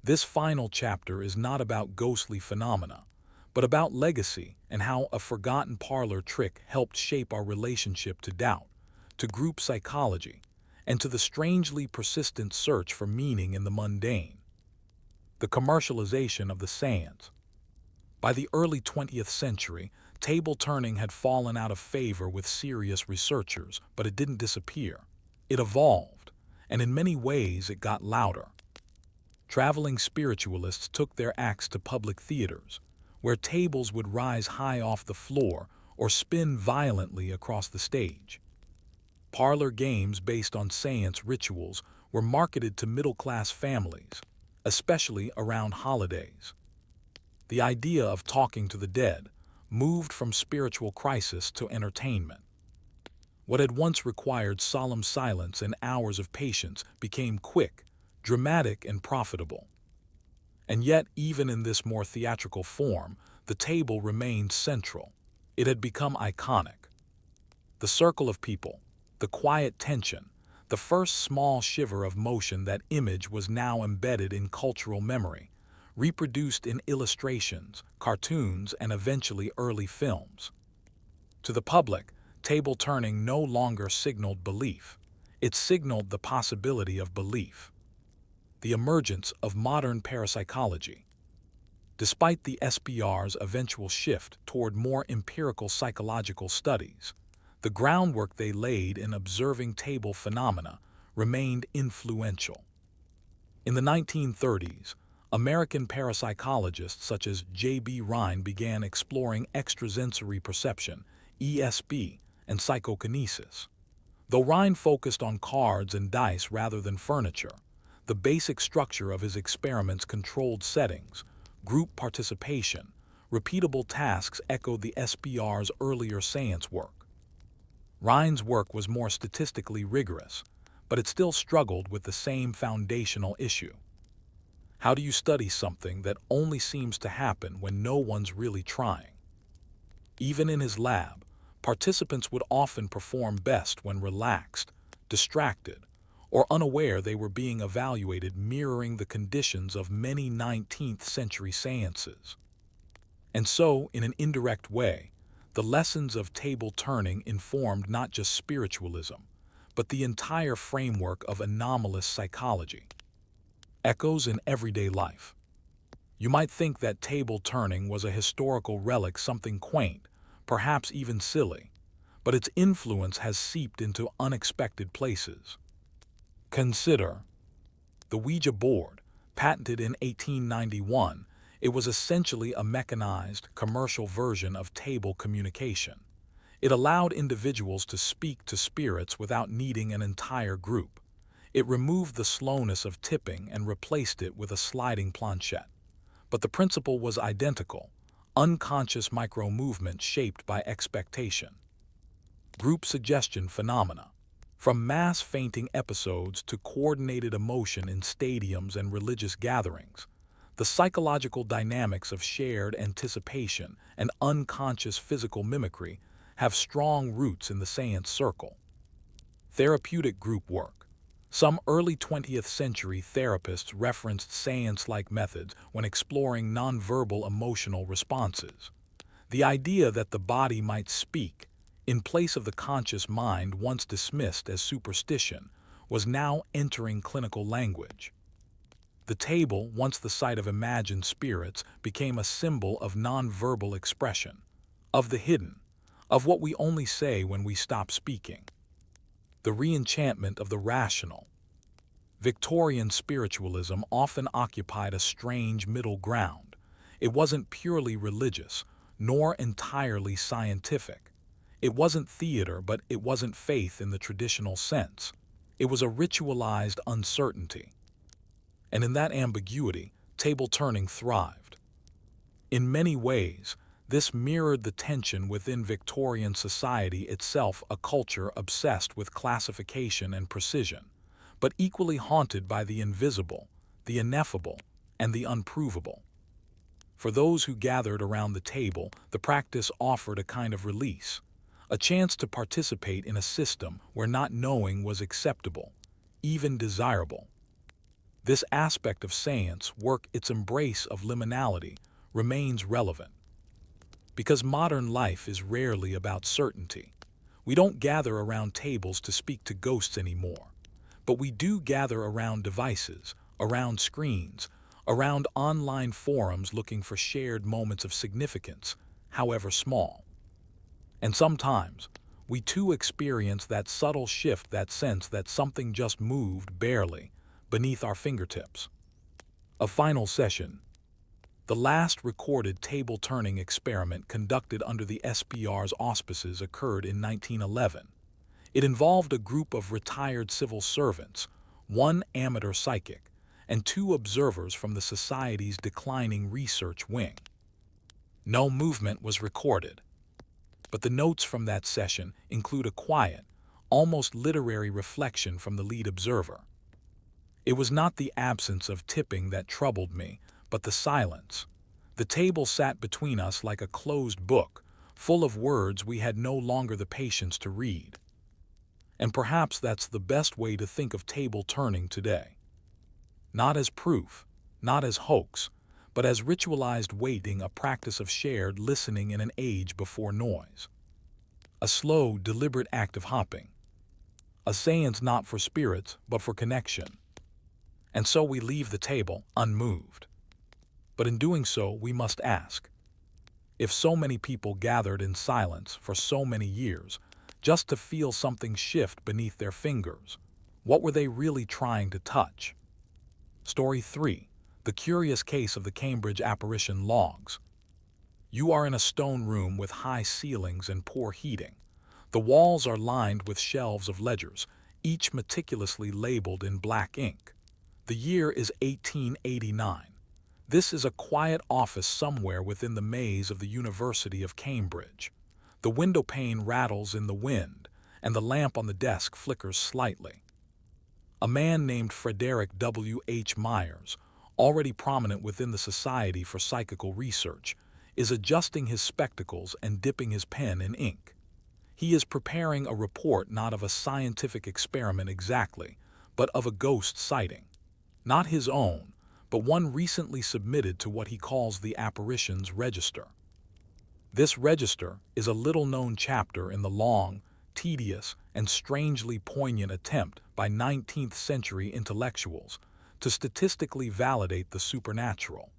This final chapter is not about ghostly phenomena, but about legacy and how a forgotten parlor trick helped shape our relationship to doubt, to group psychology, and to the strangely persistent search for meaning in the mundane. The commercialization of the seance. By the early 20th century, table turning had fallen out of favor with serious researchers, but it didn't disappear. It evolved, and in many ways it got louder. Traveling spiritualists took their acts to public theaters, where tables would rise high off the floor or spin violently across the stage. Parlor games based on seance rituals were marketed to middle-class families, especially around holidays. The idea of talking to the dead moved from spiritual crisis to entertainment. What had once required solemn silence and hours of patience became quick, dramatic, and profitable. And yet, even in this more theatrical form, the table remained central. It had become iconic. The circle of people, the quiet tension, the first small shiver of motion, that image was now embedded in cultural memory, reproduced in illustrations, cartoons, and eventually early films. To the public, table turning no longer signaled belief. It signaled the possibility of belief. The emergence of modern parapsychology. Despite the SPR's eventual shift toward more empirical psychological studies, the groundwork they laid in observing table phenomena remained influential. In the 1930s, American parapsychologists such as J.B. Rhine began exploring extrasensory perception, ESP, and psychokinesis. Though Rhine focused on cards and dice rather than furniture, the basic structure of his experiments, controlled settings, group participation, repeatable tasks, echoed the SPR's earlier seance work. Rhine's work was more statistically rigorous, but it still struggled with the same foundational issue. How do you study something that only seems to happen when no one's really trying? Even in his lab, participants would often perform best when relaxed, distracted, or unaware they were being evaluated, mirroring the conditions of many 19th century seances. And so, in an indirect way, the lessons of table turning informed not just spiritualism, but the entire framework of anomalous psychology. Echoes in everyday life. You might think that table turning was a historical relic, something quaint, perhaps even silly, but its influence has seeped into unexpected places. Consider the Ouija board, patented in 1891. It was essentially a mechanized, commercial version of table communication. It allowed individuals to speak to spirits without needing an entire group. It removed the slowness of tipping and replaced it with a sliding planchette. But the principle was identical: unconscious micro-movement shaped by expectation. Group suggestion phenomena. From mass fainting episodes to coordinated emotion in stadiums and religious gatherings, the psychological dynamics of shared anticipation and unconscious physical mimicry have strong roots in the seance circle. Therapeutic group work. Some early 20th century therapists referenced seance-like methods when exploring nonverbal emotional responses. The idea that the body might speak, in place of the conscious mind once dismissed as superstition, was now entering clinical language. The table, once the site of imagined spirits, became a symbol of nonverbal expression, of the hidden, of what we only say when we stop speaking. The re-enchantment of the rational. Victorian spiritualism often occupied a strange middle ground. It wasn't purely religious, nor entirely scientific. It wasn't theater, but it wasn't faith in the traditional sense. It was a ritualized uncertainty. And in that ambiguity, table turning thrived. In many ways, this mirrored the tension within Victorian society itself, a culture obsessed with classification and precision, but equally haunted by the invisible, the ineffable, and the unprovable. For those who gathered around the table, the practice offered a kind of release, a chance to participate in a system where not knowing was acceptable, even desirable. This aspect of seance work, its embrace of liminality, remains relevant. Because modern life is rarely about certainty. We don't gather around tables to speak to ghosts anymore, but we do gather around devices, around screens, around online forums, looking for shared moments of significance, however small. And sometimes, we too experience that subtle shift, that sense that something just moved barely beneath our fingertips. A final session. The last recorded table-turning experiment conducted under the SPR's auspices occurred in 1911. It involved a group of retired civil servants, one amateur psychic, and two observers from the Society's declining research wing. No movement was recorded, but the notes from that session include a quiet, almost literary reflection from the lead observer. It was not the absence of tipping that troubled me, but the silence. The table sat between us like a closed book, full of words we had no longer the patience to read. And perhaps that's the best way to think of table turning today. Not as proof, not as hoax, but as ritualized waiting, a practice of shared listening in an age before noise. A slow, deliberate act of hopping. A seance not for spirits, but for connection. And so we leave the table unmoved. But in doing so, we must ask, if so many people gathered in silence for so many years, just to feel something shift beneath their fingers, what were they really trying to touch? Story 3. The Curious Case of the Cambridge Apparition Logs. You are in a stone room with high ceilings and poor heating. The walls are lined with shelves of ledgers, each meticulously labeled in black ink. The year is 1889. This is a quiet office somewhere within the maze of the University of Cambridge. The window pane rattles in the wind, and the lamp on the desk flickers slightly. A man named Frederick W. H. Myers, already prominent within the Society for Psychical Research, is adjusting his spectacles and dipping his pen in ink. He is preparing a report not of a scientific experiment exactly, but of a ghost sighting. Not his own, but one recently submitted to what he calls the Apparitions Register. This register is a little-known chapter in the long, tedious, and strangely poignant attempt by 19th-century intellectuals to statistically validate the supernatural.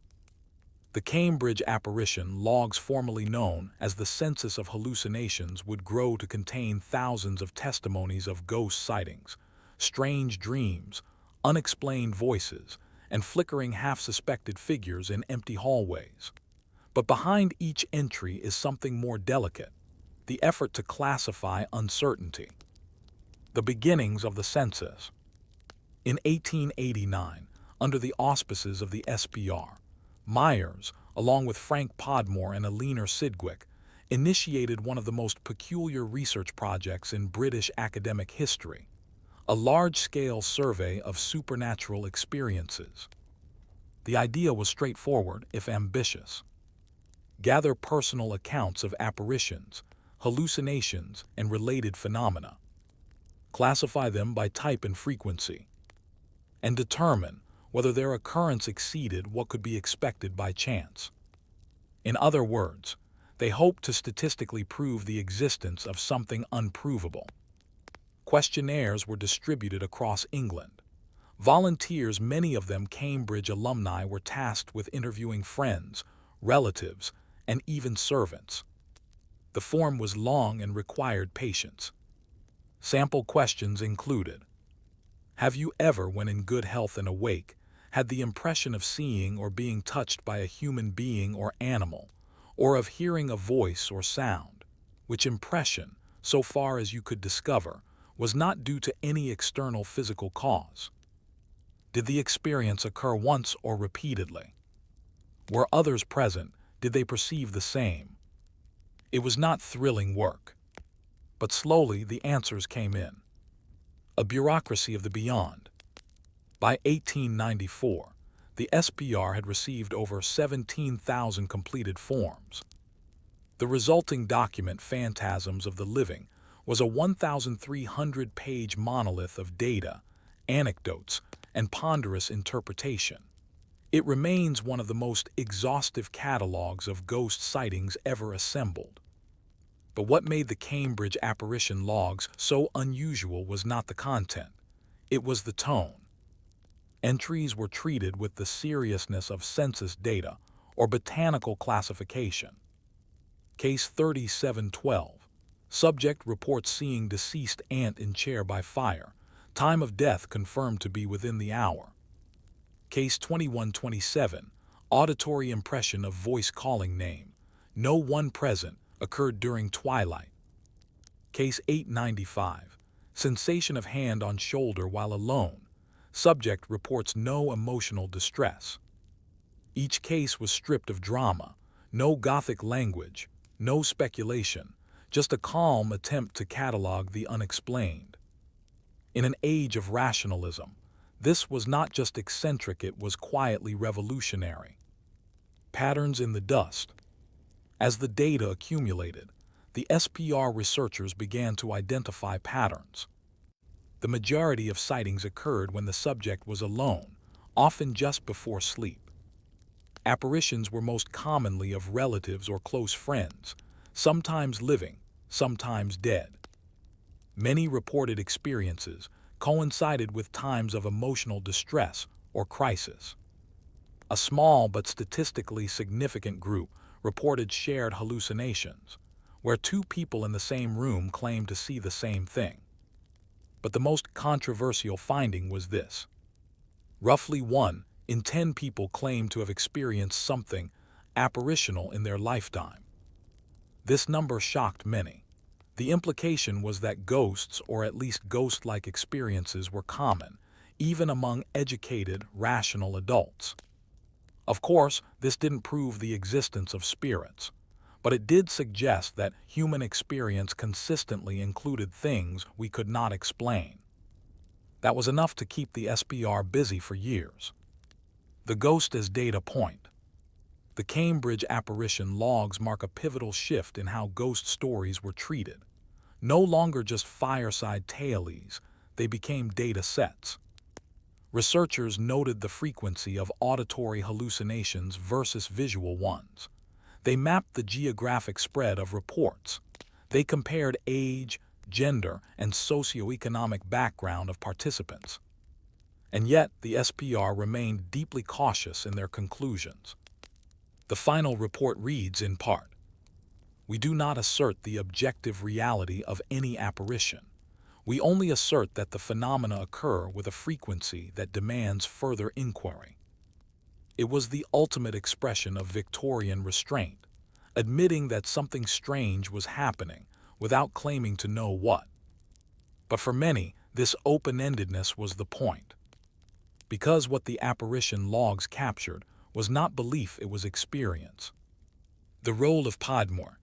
The Cambridge Apparition Logs, formerly known as the Census of Hallucinations, would grow to contain thousands of testimonies of ghost sightings, strange dreams, unexplained voices, and flickering half-suspected figures in empty hallways. But behind each entry is something more delicate, the effort to classify uncertainty. The beginnings of the census. In 1889, under the auspices of the SPR, Myers, along with Frank Podmore and Eleanor Sidgwick, initiated one of the most peculiar research projects in British academic history, a large-scale survey of supernatural experiences. The idea was straightforward, if ambitious. Gather personal accounts of apparitions, hallucinations, and related phenomena. Classify them by type and frequency, and determine whether their occurrence exceeded what could be expected by chance. In other words, they hoped to statistically prove the existence of something unprovable. Questionnaires were distributed across England. Volunteers, many of them Cambridge alumni, were tasked with interviewing friends, relatives, and even servants. The form was long and required patience. Sample questions included: have you ever, when in good health and awake, had the impression of seeing or being touched by a human being or animal, or of hearing a voice or sound, which impression, so far as you could discover, was not due to any external physical cause? Did the experience occur once or repeatedly? Were others present? Did they perceive the same? It was not thrilling work. But slowly the answers came in. A bureaucracy of the beyond. By 1894, the SPR had received over 17,000 completed forms. The resulting document, Phantasms of the Living, was a 1,300-page monolith of data, anecdotes, and ponderous interpretation. It remains one of the most exhaustive catalogs of ghost sightings ever assembled. But what made the Cambridge Apparition Logs so unusual was not the content. It was the tone. Entries were treated with the seriousness of census data or botanical classification. Case 3712. Subject reports seeing deceased aunt in chair by fire. Time of death confirmed to be within the hour. Case 2127. Auditory impression of voice calling name. No one present. Occurred during twilight. Case 895. Sensation of hand on shoulder while alone. Subject reports no emotional distress. Each case was stripped of drama, no Gothic language, no speculation, just a calm attempt to catalog the unexplained. In an age of rationalism, this was not just eccentric, it was quietly revolutionary. Patterns in the dust. As the data accumulated, the SPR researchers began to identify patterns. The majority of sightings occurred when the subject was alone, often just before sleep. Apparitions were most commonly of relatives or close friends, sometimes living, sometimes dead. Many reported experiences coincided with times of emotional distress or crisis. A small but statistically significant group reported shared hallucinations, where two people in the same room claimed to see the same thing. But the most controversial finding was this. Roughly 1 in 10 people claimed to have experienced something apparitional in their lifetime. This number shocked many. The implication was that ghosts, or at least ghost-like experiences, were common, even among educated, rational adults. Of course, this didn't prove the existence of spirits, but it did suggest that human experience consistently included things we could not explain. That was enough to keep the SPR busy for years. The ghost as data point. The Cambridge apparition logs mark a pivotal shift in how ghost stories were treated. No longer just fireside tales, they became data sets. Researchers noted the frequency of auditory hallucinations versus visual ones. They mapped the geographic spread of reports. They compared age, gender, and socioeconomic background of participants. And yet, the SPR remained deeply cautious in their conclusions. The final report reads in part, "We do not assert the objective reality of any apparition. We only assert that the phenomena occur with a frequency that demands further inquiry." It was the ultimate expression of Victorian restraint, admitting that something strange was happening without claiming to know what. But for many, this open-endedness was the point. Because what the apparition logs captured was not belief, it was experience. The role of Podmore.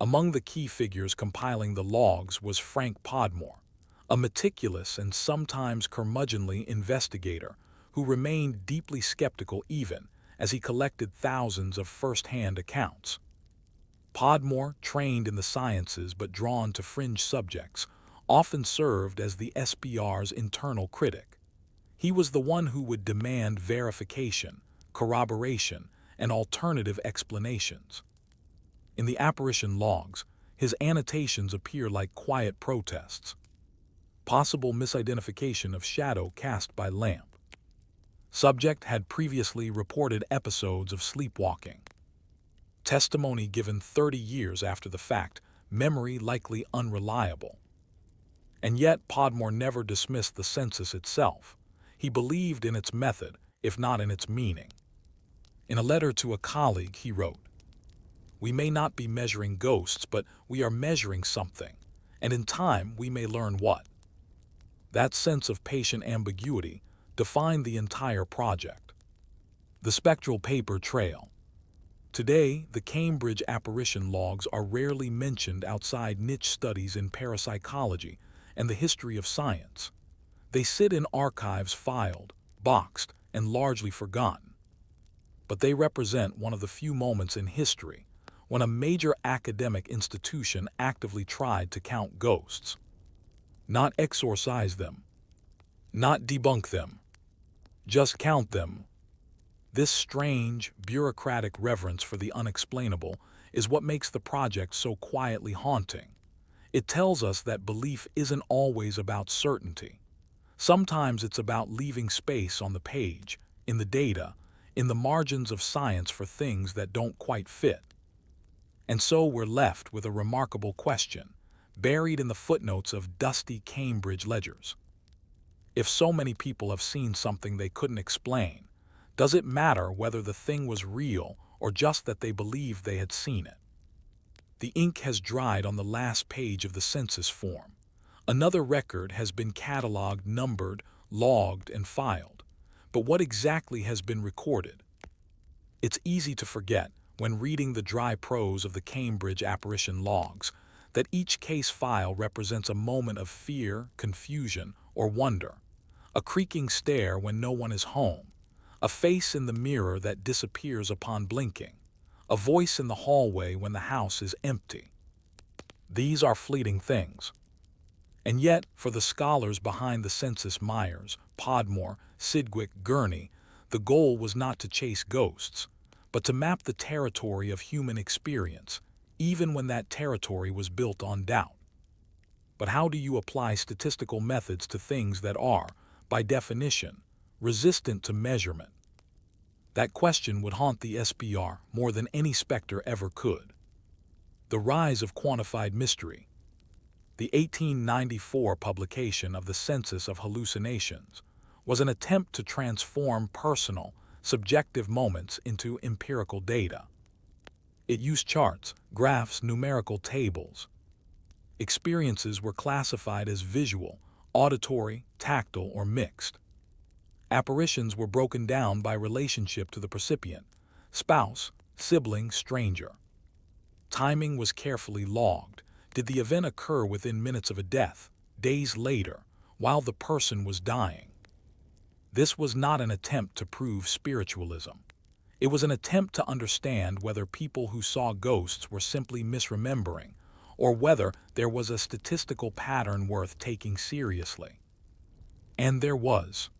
Among the key figures compiling the logs was Frank Podmore, a meticulous and sometimes curmudgeonly investigator who remained deeply skeptical even as he collected thousands of first-hand accounts. Podmore, trained in the sciences but drawn to fringe subjects, often served as the SPR's internal critic. He was the one who would demand verification, corroboration, and alternative explanations. In the apparition logs, his annotations appear like quiet protests. Possible misidentification of shadow cast by lamp. Subject had previously reported episodes of sleepwalking. Testimony given 30 years after the fact, memory likely unreliable. And yet Podmore never dismissed the census itself. He believed in its method, if not in its meaning. In a letter to a colleague, he wrote, "We may not be measuring ghosts, but we are measuring something, and in time we may learn what." That sense of patient ambiguity defined the entire project. The spectral paper trail. Today, the Cambridge apparition logs are rarely mentioned outside niche studies in parapsychology and the history of science. They sit in archives filed, boxed, and largely forgotten. But they represent one of the few moments in history when a major academic institution actively tried to count ghosts. Not exorcise them, not debunk them, just count them. This strange, bureaucratic reverence for the unexplainable is what makes the project so quietly haunting. It tells us that belief isn't always about certainty. Sometimes it's about leaving space on the page, in the data, in the margins of science for things that don't quite fit. And so we're left with a remarkable question, buried in the footnotes of dusty Cambridge ledgers. If so many people have seen something they couldn't explain, does it matter whether the thing was real or just that they believed they had seen it? The ink has dried on the last page of the census form. Another record has been catalogued, numbered, logged, and filed. But what exactly has been recorded? It's easy to forget, when reading the dry prose of the Cambridge apparition logs, that each case file represents a moment of fear, confusion, or wonder. A creaking stair when no one is home, a face in the mirror that disappears upon blinking, a voice in the hallway when the house is empty. These are fleeting things. And yet, for the scholars behind the census Myers, Podmore, Sidgwick, Gurney, the goal was not to chase ghosts, but to map the territory of human experience, even when that territory was built on doubt. But how do you apply statistical methods to things that are, by definition, resistant to measurement? That question would haunt the SPR more than any specter ever could. The rise of quantified mystery. The 1894 publication of the Census of Hallucinations was an attempt to transform personal, subjective moments into empirical data. It used charts, graphs, numerical tables. Experiences were classified as visual, auditory, tactile, or mixed. Apparitions were broken down by relationship to the percipient: spouse, sibling, stranger. Timing was carefully logged. Did the event occur within minutes of a death, days later, while the person was dying? This was not an attempt to prove spiritualism. It was an attempt to understand whether people who saw ghosts were simply misremembering, or whether there was a statistical pattern worth taking seriously. And there was.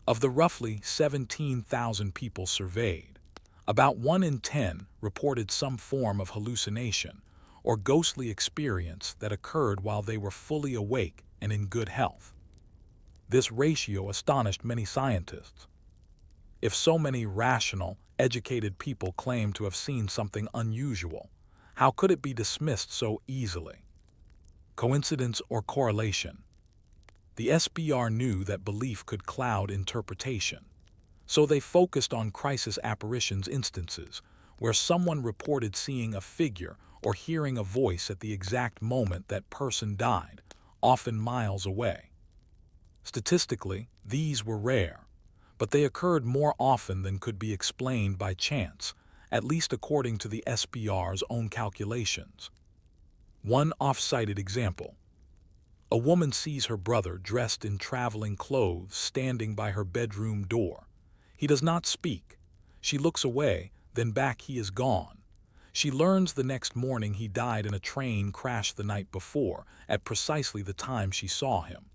Of the roughly 17,000 people surveyed, about 1 in 10 reported some form of hallucination or ghostly experience that occurred while they were fully awake and in good health. This ratio astonished many scientists. If so many rational, educated people claimed to have seen something unusual, how could it be dismissed so easily? Coincidence or correlation? The SBR knew that belief could cloud interpretation, so they focused on crisis apparitions instances where someone reported seeing a figure or hearing a voice at the exact moment that person died, often miles away. Statistically, these were rare, but they occurred more often than could be explained by chance, at least according to the SBR's own calculations. One off-cited example. A woman sees her brother dressed in traveling clothes standing by her bedroom door. He does not speak. She looks away, then back he is gone. She learns the next morning he died in a train crash the night before, at precisely the time she saw him.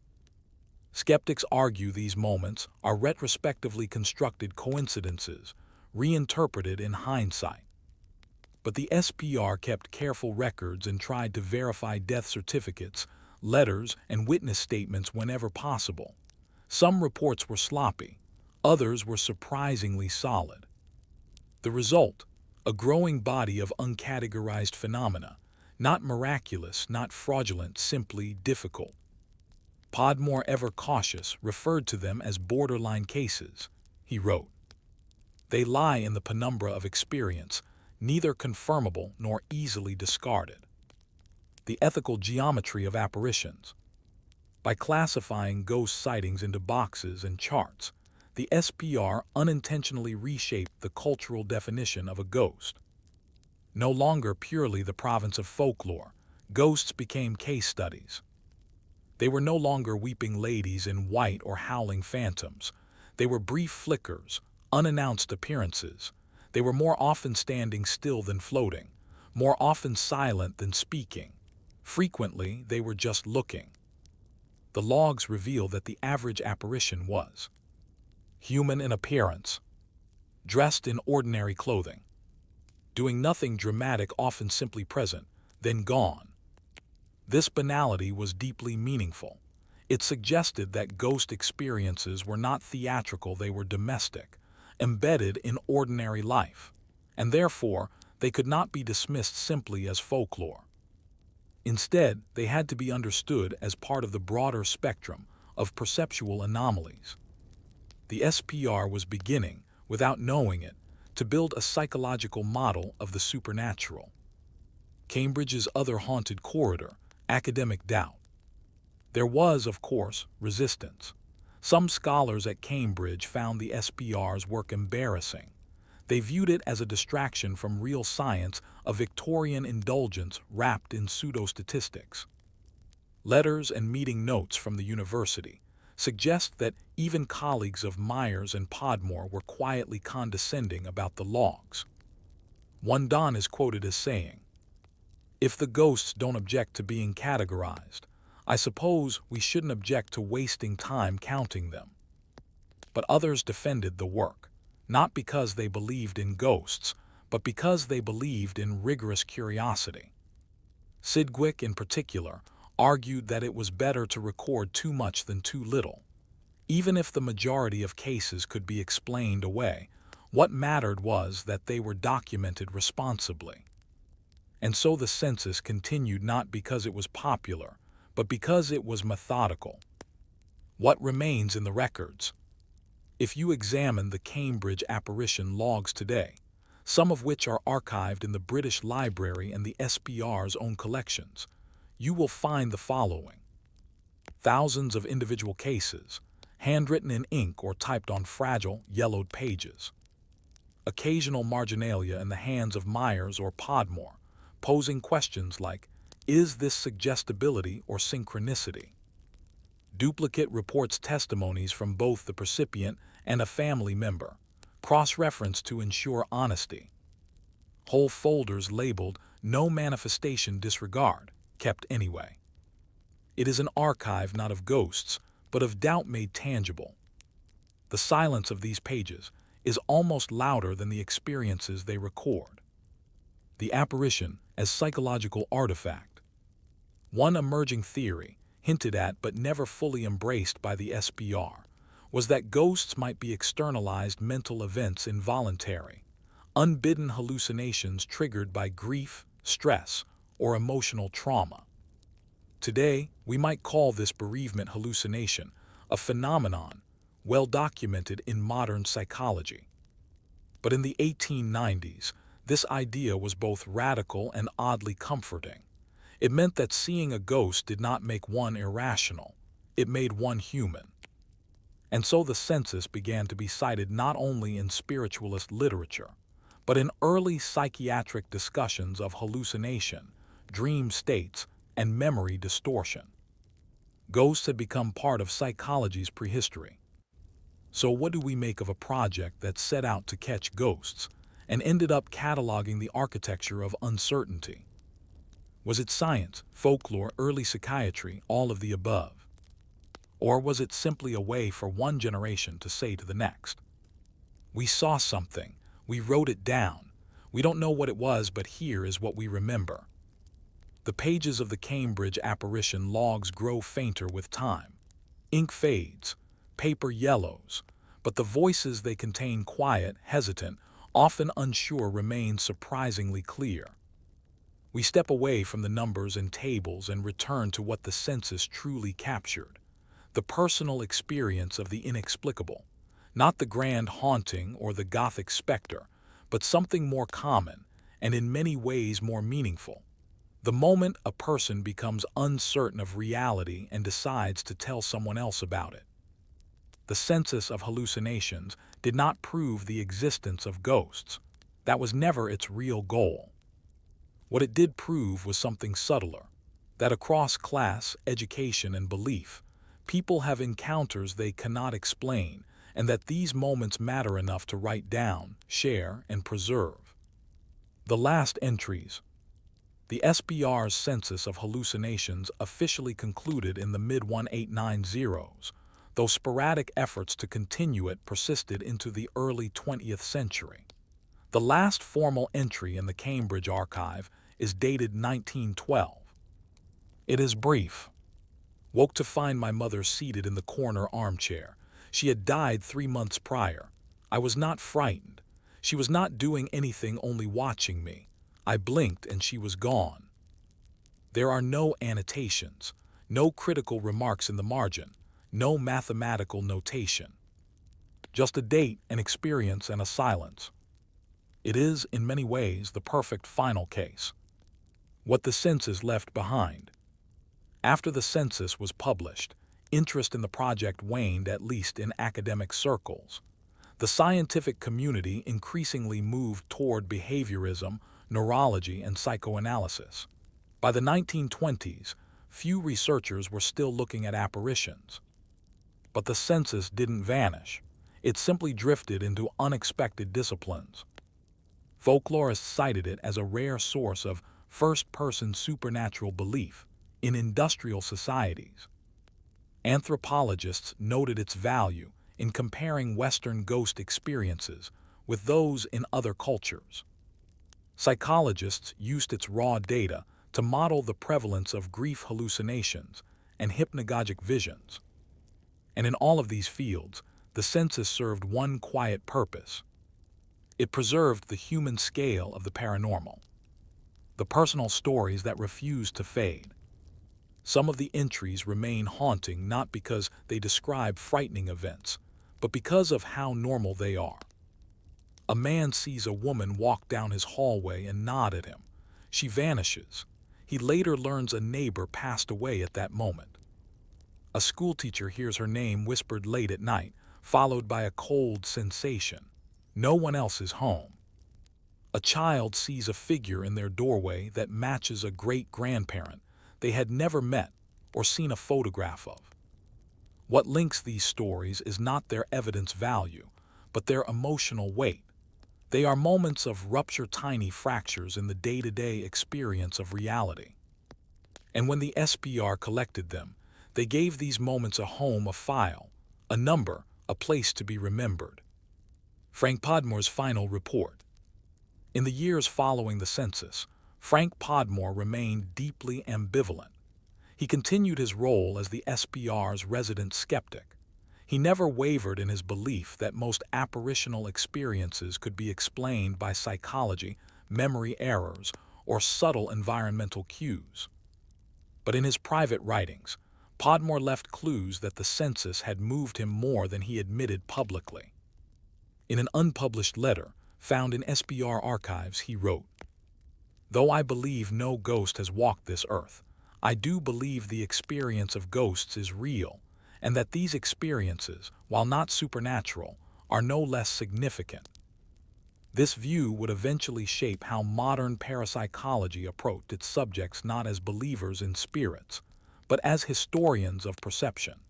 Skeptics argue these moments are retrospectively constructed coincidences, reinterpreted in hindsight. But the SPR kept careful records and tried to verify death certificates, letters, and witness statements whenever possible. Some reports were sloppy, others were surprisingly solid. The result: a growing body of uncategorized phenomena, not miraculous, not fraudulent, simply difficult. Podmore, ever cautious, referred to them as borderline cases. He wrote, "They lie in the penumbra of experience, neither confirmable nor easily discarded." The ethical geometry of apparitions. By classifying ghost sightings into boxes and charts, the SPR unintentionally reshaped the cultural definition of a ghost. No longer purely the province of folklore, ghosts became case studies. They were no longer weeping ladies in white or howling phantoms. They were brief flickers, unannounced appearances. They were more often standing still than floating, more often silent than speaking. Frequently, they were just looking. The logs reveal that the average apparition was human in appearance, dressed in ordinary clothing, doing nothing dramatic, often simply present, then gone. This banality was deeply meaningful. It suggested that ghost experiences were not theatrical, they were domestic, embedded in ordinary life, and therefore they could not be dismissed simply as folklore. Instead, they had to be understood as part of the broader spectrum of perceptual anomalies. The SPR was beginning, without knowing it, to build a psychological model of the supernatural. Cambridge's other haunted corridor, academic doubt. There was, of course, resistance. Some scholars at Cambridge found the SBR's work embarrassing. They viewed it as a distraction from real science, a Victorian indulgence wrapped in pseudostatistics. Letters and meeting notes from the university suggest that even colleagues of Myers and Podmore were quietly condescending about the logs. One Don is quoted as saying, "If the ghosts don't object to being categorized, I suppose we shouldn't object to wasting time counting them." But others defended the work, not because they believed in ghosts, but because they believed in rigorous curiosity. Sidgwick, in particular, argued that it was better to record too much than too little. Even if the majority of cases could be explained away, what mattered was that they were documented responsibly. And so the census continued not because it was popular, but because it was methodical. What remains in the records? If you examine the Cambridge apparition logs today, some of which are archived in the British Library and the SBR's own collections, you will find the following. Thousands of individual cases, handwritten in ink or typed on fragile, yellowed pages. Occasional marginalia in the hands of Myers or Podmore, posing questions like, is this suggestibility or synchronicity? Duplicate reports testimonies from both the recipient and a family member, cross-referenced to ensure honesty. Whole folders labeled "No Manifestation Disregard," kept anyway. It is an archive not of ghosts, but of doubt made tangible. The silence of these pages is almost louder than the experiences they record. The apparition as psychological artifact. One emerging theory, hinted at but never fully embraced by the SBR, was that ghosts might be externalized mental events, involuntary, unbidden hallucinations triggered by grief, stress, or emotional trauma. Today, we might call this bereavement hallucination a phenomenon well documented in modern psychology. But in the 1890s, this idea was both radical and oddly comforting. It meant that seeing a ghost did not make one irrational, it made one human. And so the census began to be cited not only in spiritualist literature, but in early psychiatric discussions of hallucination, dream states, and memory distortion. Ghosts had become part of psychology's prehistory. So what do we make of a project that set out to catch ghosts and ended up cataloging the architecture of uncertainty? Was it science, folklore, early psychiatry, all of the above? Or was it simply a way for one generation to say to the next, "We saw something, we wrote it down, we don't know what it was, but here is what we remember"? The pages of the Cambridge apparition logs grow fainter with time. Ink fades, paper yellows, but the voices they contain, quiet, hesitant, often unsure, remain surprisingly clear. We step away from the numbers and tables and return to what the census truly captured, the personal experience of the inexplicable, not the grand haunting or the Gothic specter, but something more common and in many ways more meaningful. The moment a person becomes uncertain of reality and decides to tell someone else about it. The census of hallucinations did not prove the existence of ghosts. That was never its real goal. What it did prove was something subtler, that across class, education, and belief, people have encounters they cannot explain, and that these moments matter enough to write down, share, and preserve. The last entries. The SBR's census of hallucinations officially concluded in the mid-1890s, though sporadic efforts to continue it persisted into the early 20th century. The last formal entry in the Cambridge archive is dated 1912. It is brief. Woke to find my mother seated in the corner armchair. She had died 3 months prior. I was not frightened. She was not doing anything, only watching me. I blinked and she was gone. There are no annotations, no critical remarks in the margin, no mathematical notation. Just a date, an experience, and a silence. It is, in many ways, the perfect final case. What the census left behind. After the census was published, interest in the project waned, at least in academic circles. The scientific community increasingly moved toward behaviorism, neurology, and psychoanalysis. By the 1920s, few researchers were still looking at apparitions. But the census didn't vanish. It simply drifted into unexpected disciplines. Folklorists cited it as a rare source of first-person supernatural belief in industrial societies. Anthropologists noted its value in comparing Western ghost experiences with those in other cultures. Psychologists used its raw data to model the prevalence of grief hallucinations and hypnagogic visions. And in all of these fields, the census served one quiet purpose. It preserved the human scale of the paranormal, the personal stories that refused to fade. Some of the entries remain haunting not because they describe frightening events, but because of how normal they are. A man sees a woman walk down his hallway and nod at him. She vanishes. He later learns a neighbor passed away at that moment. A schoolteacher hears her name whispered late at night, followed by a cold sensation. No one else is home. A child sees a figure in their doorway that matches a great-grandparent they had never met or seen a photograph of. What links these stories is not their evidence value, but their emotional weight. They are moments of rupture, tiny fractures in the day-to-day experience of reality. And when the SPR collected them, they gave these moments a home, a file, a number, a place to be remembered. Frank Podmore's final report. In the years following the census, Frank Podmore remained deeply ambivalent. He continued his role as the SPR's resident skeptic. He never wavered in his belief that most apparitional experiences could be explained by psychology, memory errors, or subtle environmental cues. But in his private writings, Podmore left clues that the census had moved him more than he admitted publicly. In an unpublished letter found in SPR archives, he wrote, "Though I believe no ghost has walked this earth, I do believe the experience of ghosts is real, and that these experiences, while not supernatural, are no less significant." This view would eventually shape how modern parapsychology approached its subjects, not as believers in spirits, but as historians of perception.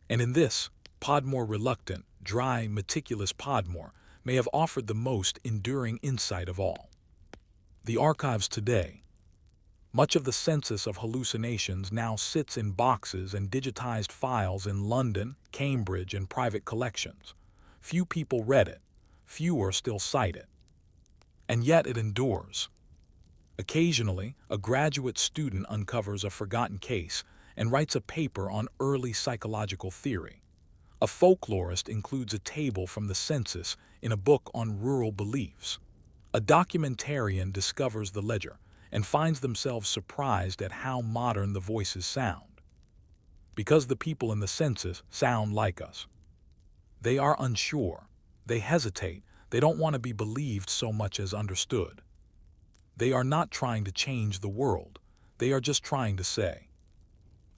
And in this, Podmore, reluctant, dry, meticulous Podmore, may have offered the most enduring insight of all. The archives today. Much of the census of hallucinations now sits in boxes and digitized files in London, Cambridge, and private collections. Few people read it. Fewer still cite it. And yet it endures. Occasionally, a graduate student uncovers a forgotten case and writes a paper on early psychological theory. A folklorist includes a table from the census in a book on rural beliefs. A documentarian discovers the ledger and finds themselves surprised at how modern the voices sound. Because the people in the census sound like us. They are unsure. They hesitate. They don't want to be believed so much as understood. They are not trying to change the world. They are just trying to say,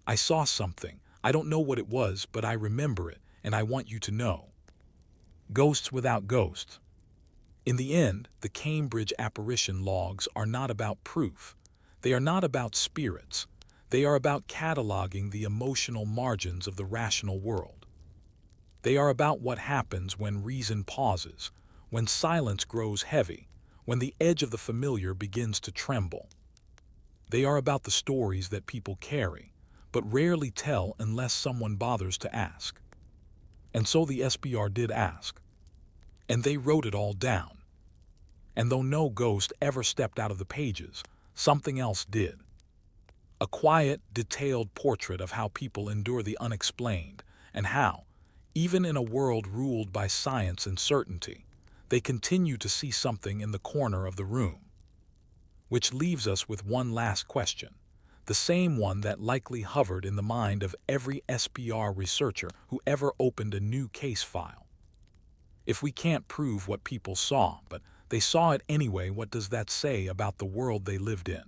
"I saw something. I don't know what it was, but I remember it, and I want you to know." Ghosts without ghosts. In the end, the Cambridge apparition logs are not about proof. They are not about spirits. They are about cataloging the emotional margins of the rational world. They are about what happens when reason pauses, when silence grows heavy, when the edge of the familiar begins to tremble. They are about the stories that people carry, but rarely tell unless someone bothers to ask. And so the SPR did ask. And they wrote it all down. And though no ghost ever stepped out of the pages, something else did. A quiet, detailed portrait of how people endure the unexplained, and how, even in a world ruled by science and certainty, they continue to see something in the corner of the room. Which leaves us with one last question, the same one that likely hovered in the mind of every SPR researcher who ever opened a new case file. If we can't prove what people saw, but they saw it anyway, what does that say about the world they lived in?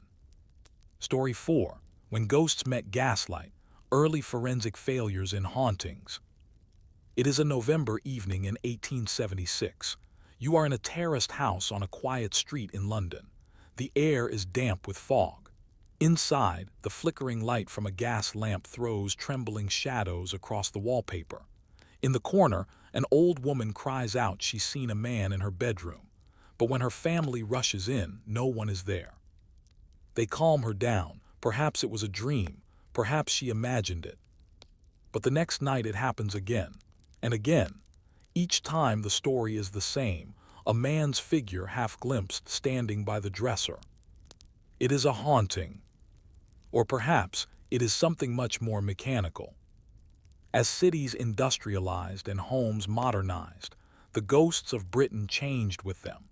Story 4. When Ghosts Met Gaslight, Early Forensic Failures in Hauntings. It is a November evening in 1876. You are in a terraced house on a quiet street in London. The air is damp with fog. Inside, the flickering light from a gas lamp throws trembling shadows across the wallpaper. In the corner, an old woman cries out she's seen a man in her bedroom. But when her family rushes in, no one is there. They calm her down. Perhaps it was a dream. Perhaps she imagined it. But the next night it happens again. And again. Each time the story is the same. A man's figure half glimpsed standing by the dresser. It is a haunting. Or perhaps it is something much more mechanical. As cities industrialized and homes modernized, the ghosts of Britain changed with them.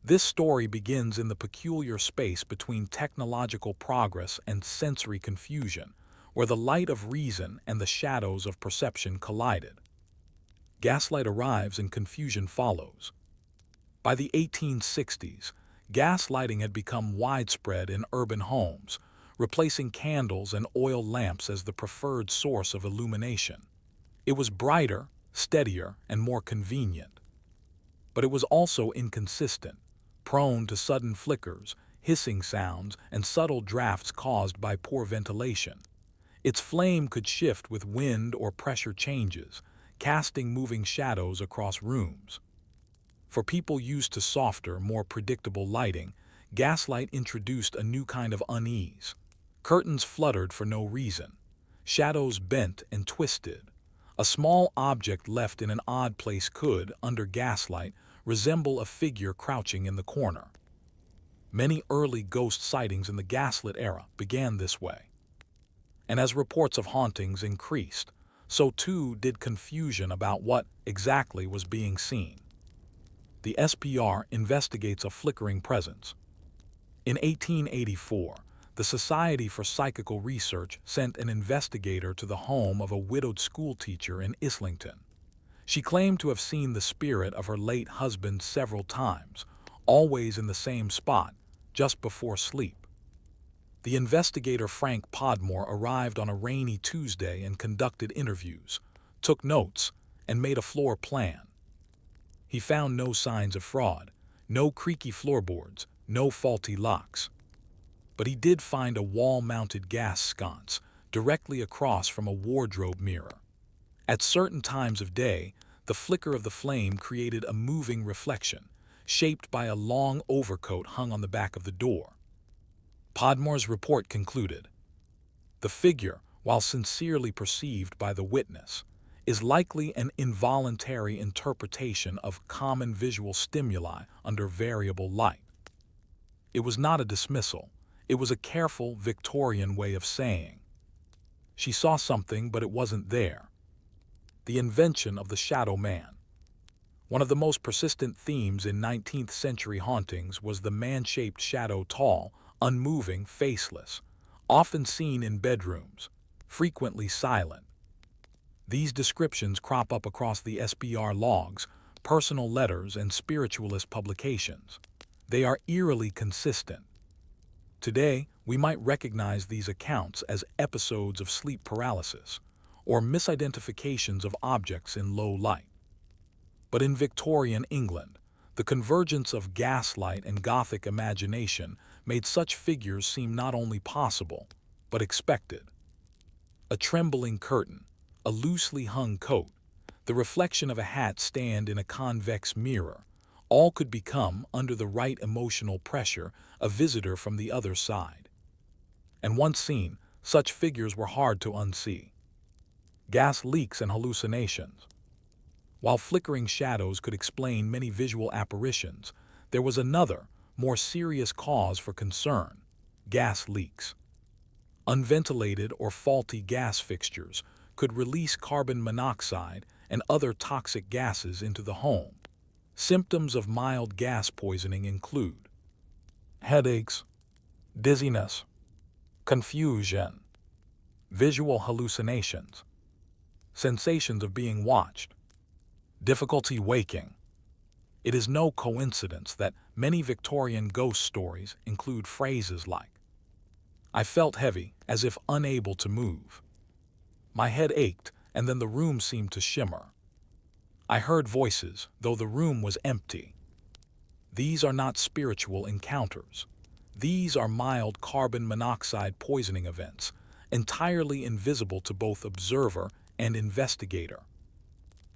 This story begins in the peculiar space between technological progress and sensory confusion, where the light of reason and the shadows of perception collided. Gaslight arrives and confusion follows. By the 1860s, gas lighting had become widespread in urban homes, replacing candles and oil lamps as the preferred source of illumination. It was brighter, steadier, and more convenient. But it was also inconsistent, prone to sudden flickers, hissing sounds, and subtle drafts caused by poor ventilation. Its flame could shift with wind or pressure changes, casting moving shadows across rooms. For people used to softer, more predictable lighting, gaslight introduced a new kind of unease. Curtains fluttered for no reason. Shadows bent and twisted. A small object left in an odd place could, under gaslight, resemble a figure crouching in the corner. Many early ghost sightings in the gaslit era began this way. And as reports of hauntings increased, so too did confusion about what exactly was being seen. The SPR investigates a flickering presence. In 1884, the Society for Psychical Research sent an investigator to the home of a widowed schoolteacher in Islington. She claimed to have seen the spirit of her late husband several times, always in the same spot, just before sleep. The investigator Frank Podmore arrived on a rainy Tuesday and conducted interviews, took notes, and made a floor plan. He found no signs of fraud, no creaky floorboards, no faulty locks. But he did find a wall-mounted gas sconce directly across from a wardrobe mirror. At certain times of day, the flicker of the flame created a moving reflection, shaped by a long overcoat hung on the back of the door. Podmore's report concluded, the figure, while sincerely perceived by the witness, is likely an involuntary interpretation of common visual stimuli under variable light. It was not a dismissal. It was a careful Victorian way of saying, she saw something, but it wasn't there. The invention of the shadow man. One of the most persistent themes in 19th century hauntings was the man-shaped shadow, tall, unmoving, faceless, often seen in bedrooms, frequently silent. These descriptions crop up across the SPR logs, personal letters, and spiritualist publications. They are eerily consistent. Today, we might recognize these accounts as episodes of sleep paralysis or misidentifications of objects in low light. But in Victorian England, the convergence of gaslight and Gothic imagination made such figures seem not only possible, but expected. A trembling curtain, a loosely hung coat, the reflection of a hat stand in a convex mirror, all could become, under the right emotional pressure, a visitor from the other side. And once seen, such figures were hard to unsee. Gas leaks and hallucinations. While flickering shadows could explain many visual apparitions, there was another, more serious cause for concern: gas leaks. Unventilated or faulty gas fixtures could release carbon monoxide and other toxic gases into the home. Symptoms of mild gas poisoning include headaches, dizziness, confusion, visual hallucinations, sensations of being watched, difficulty waking. It is no coincidence that many Victorian ghost stories include phrases like, I felt heavy, as if unable to move. My head ached, and then the room seemed to shimmer. I heard voices, though the room was empty. These are not spiritual encounters. These are mild carbon monoxide poisoning events, entirely invisible to both observer and investigator.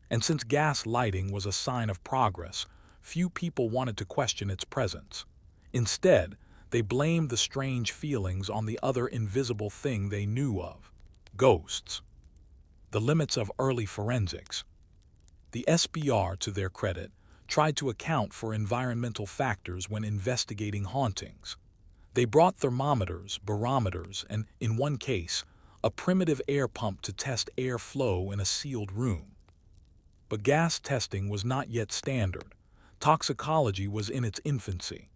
And since gas lighting was a sign of progress, few people wanted to question its presence. Instead, they blamed the strange feelings on the other invisible thing they knew of: ghosts. The limits of early forensics. The SBR, to their credit, tried to account for environmental factors when investigating hauntings. They brought thermometers, barometers, and, in one case, a primitive air pump to test air flow in a sealed room. But gas testing was not yet standard. Toxicology was in its infancy.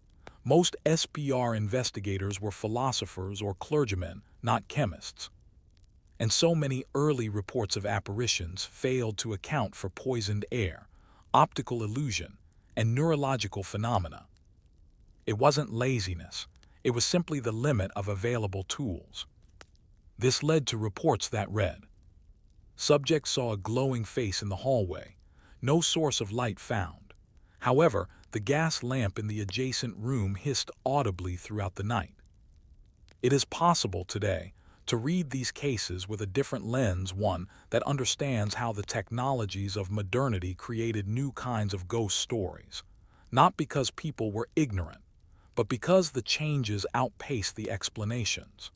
Most SBR investigators were philosophers or clergymen, not chemists. And so many early reports of apparitions failed to account for poisoned air, optical illusion, and neurological phenomena. It wasn't laziness. It was simply the limit of available tools. This led to reports that read: subject saw a glowing face in the hallway. No source of light found. However, the gas lamp in the adjacent room hissed audibly throughout the night. It is possible today to read these cases with a different lens, one that understands how the technologies of modernity created new kinds of ghost stories, not because people were ignorant, but because the changes outpaced the explanations.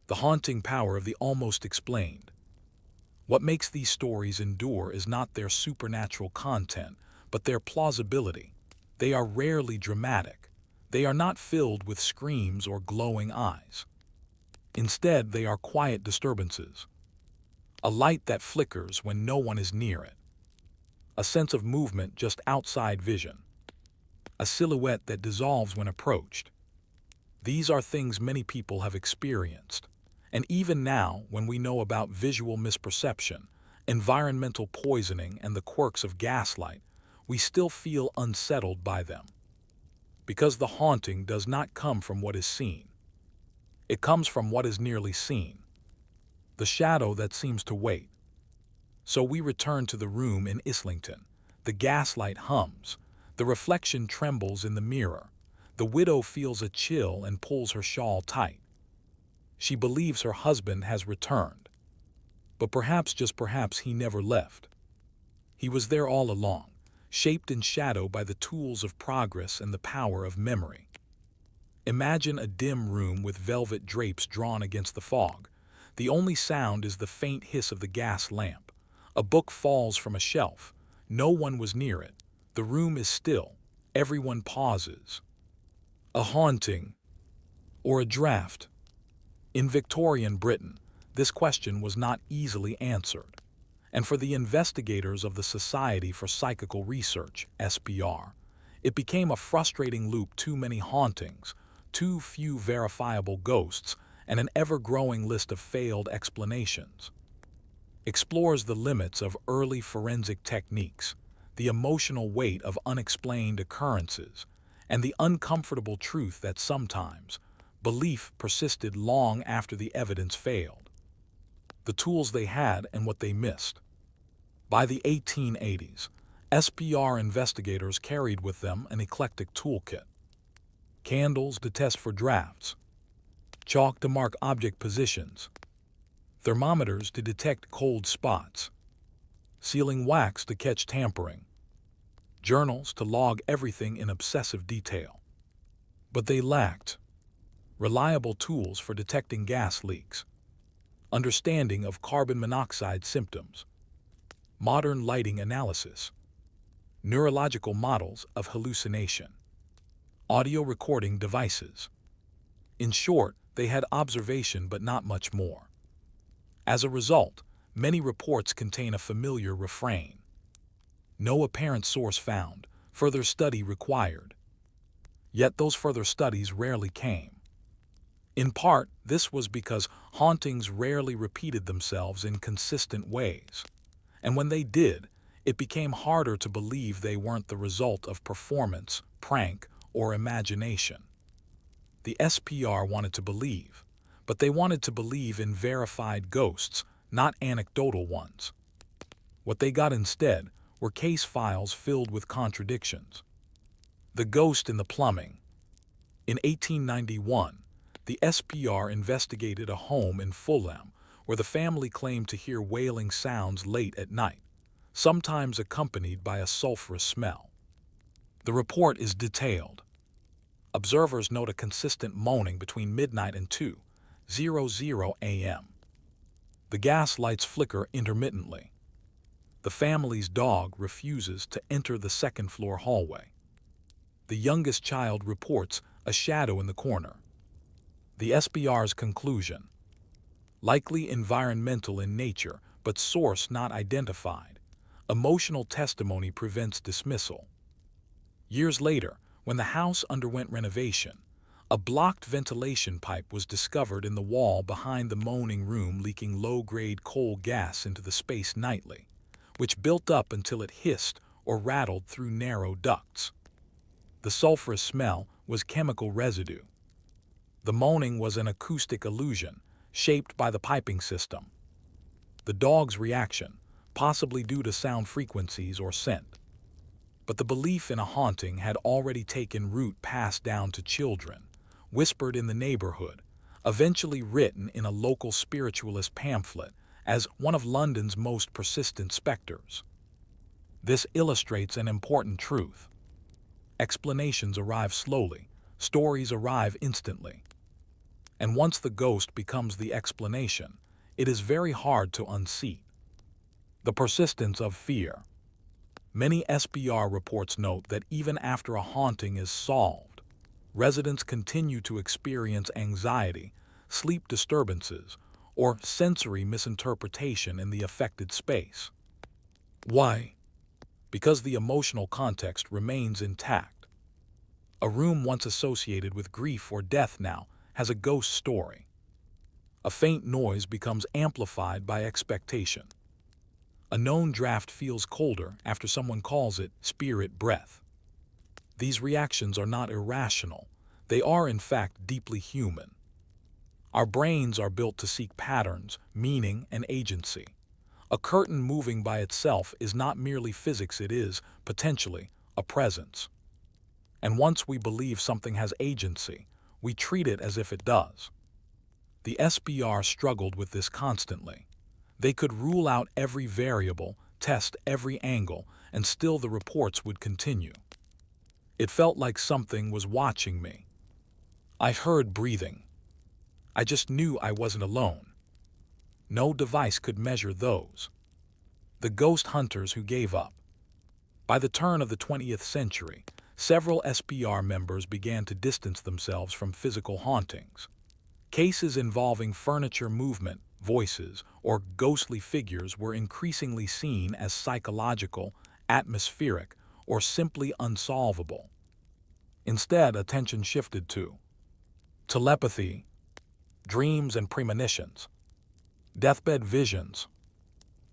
The haunting power of the almost explained. What makes these stories endure is not their supernatural content, but their plausibility. They are rarely dramatic. They are not filled with screams or glowing eyes. Instead, they are quiet disturbances. A light that flickers when no one is near it. A sense of movement just outside vision. A silhouette that dissolves when approached. These are things many people have experienced. And even now, when we know about visual misperception, environmental poisoning, and the quirks of gaslight, we still feel unsettled by them. Because the haunting does not come from what is seen. It comes from what is nearly seen. The shadow that seems to wait. So we return to the room in Islington. The gaslight hums. The reflection trembles in the mirror. The widow feels a chill and pulls her shawl tight. She believes her husband has returned. But perhaps, just perhaps, he never left. He was there all along, shaped in shadow by the tools of progress and the power of memory. Imagine a dim room with velvet drapes drawn against the fog. The only sound is the faint hiss of the gas lamp. A book falls from a shelf. No one was near it. The room is still. Everyone pauses. A haunting, or a draft? In Victorian Britain, this question was not easily answered. And for the investigators of the Society for Psychical Research, SPR, it became a frustrating loop: too many hauntings, too few verifiable ghosts, and an ever-growing list of failed explanations. Explores the limits of early forensic techniques, the emotional weight of unexplained occurrences, and the uncomfortable truth that sometimes belief persisted long after the evidence failed. The tools they had and what they missed. By the 1880s, SPR investigators carried with them an eclectic toolkit. Candles to test for drafts. Chalk to mark object positions. Thermometers to detect cold spots. Sealing wax to catch tampering. Journals to log everything in obsessive detail. But they lacked reliable tools for detecting gas leaks, understanding of carbon monoxide symptoms, modern lighting analysis, neurological models of hallucination, audio recording devices. In short, they had observation but not much more. As a result, many reports contain a familiar refrain. No apparent source found, further study required. Yet those further studies rarely came. In part, this was because hauntings rarely repeated themselves in consistent ways. And when they did, it became harder to believe they weren't the result of performance, prank, or imagination. The SPR wanted to believe. but they wanted to believe in verified ghosts, not anecdotal ones. What they got instead were case files filled with contradictions. The ghost in the plumbing. In 1891, the SPR investigated a home in Fulham where the family claimed to hear wailing sounds late at night, sometimes accompanied by a sulfurous smell. The report is detailed. Observers note a consistent moaning between midnight and 2:00 a.m. The gas lights flicker intermittently. The family's dog refuses to enter the second-floor hallway. The youngest child reports a shadow in the corner. The SPR's conclusion: likely environmental in nature, but source not identified. Emotional testimony prevents dismissal. Years later, when the house underwent renovation, a blocked ventilation pipe was discovered in the wall behind the moaning room, leaking low-grade coal gas into the space nightly, which built up until it hissed or rattled through narrow ducts. The sulfurous smell was chemical residue. The moaning was an acoustic illusion, shaped by the piping system. The dog's reaction, possibly due to sound frequencies or scent. But the belief in a haunting had already taken root, passed down to children, whispered in the neighborhood, eventually written in a local spiritualist pamphlet as one of London's most persistent specters. This illustrates an important truth. Explanations arrive slowly, stories arrive instantly. And once the ghost becomes the explanation, it is very hard to unseat. The persistence of fear. Many SPR reports note that even after a haunting is solved, residents continue to experience anxiety, sleep disturbances, or sensory misinterpretation in the affected space. Why? Because the emotional context remains intact. A room once associated with grief or death now has a ghost story. A faint noise becomes amplified by expectation. A known draft feels colder after someone calls it spirit breath. These reactions are not irrational. They are, in fact, deeply human. Our brains are built to seek patterns, meaning, and agency. A curtain moving by itself is not merely physics, it is, potentially, a presence. And once we believe something has agency, we treat it as if it does. The SPR struggled with this constantly. They could rule out every variable, test every angle, and still the reports would continue. It felt like something was watching me. I heard breathing. I just knew I wasn't alone. No device could measure those. The ghost hunters who gave up. By the turn of the 20th century, several SPR members began to distance themselves from physical hauntings. Cases involving furniture movement, voices, or ghostly figures were increasingly seen as psychological, atmospheric, or simply unsolvable. Instead, attention shifted to telepathy, dreams and premonitions, deathbed visions,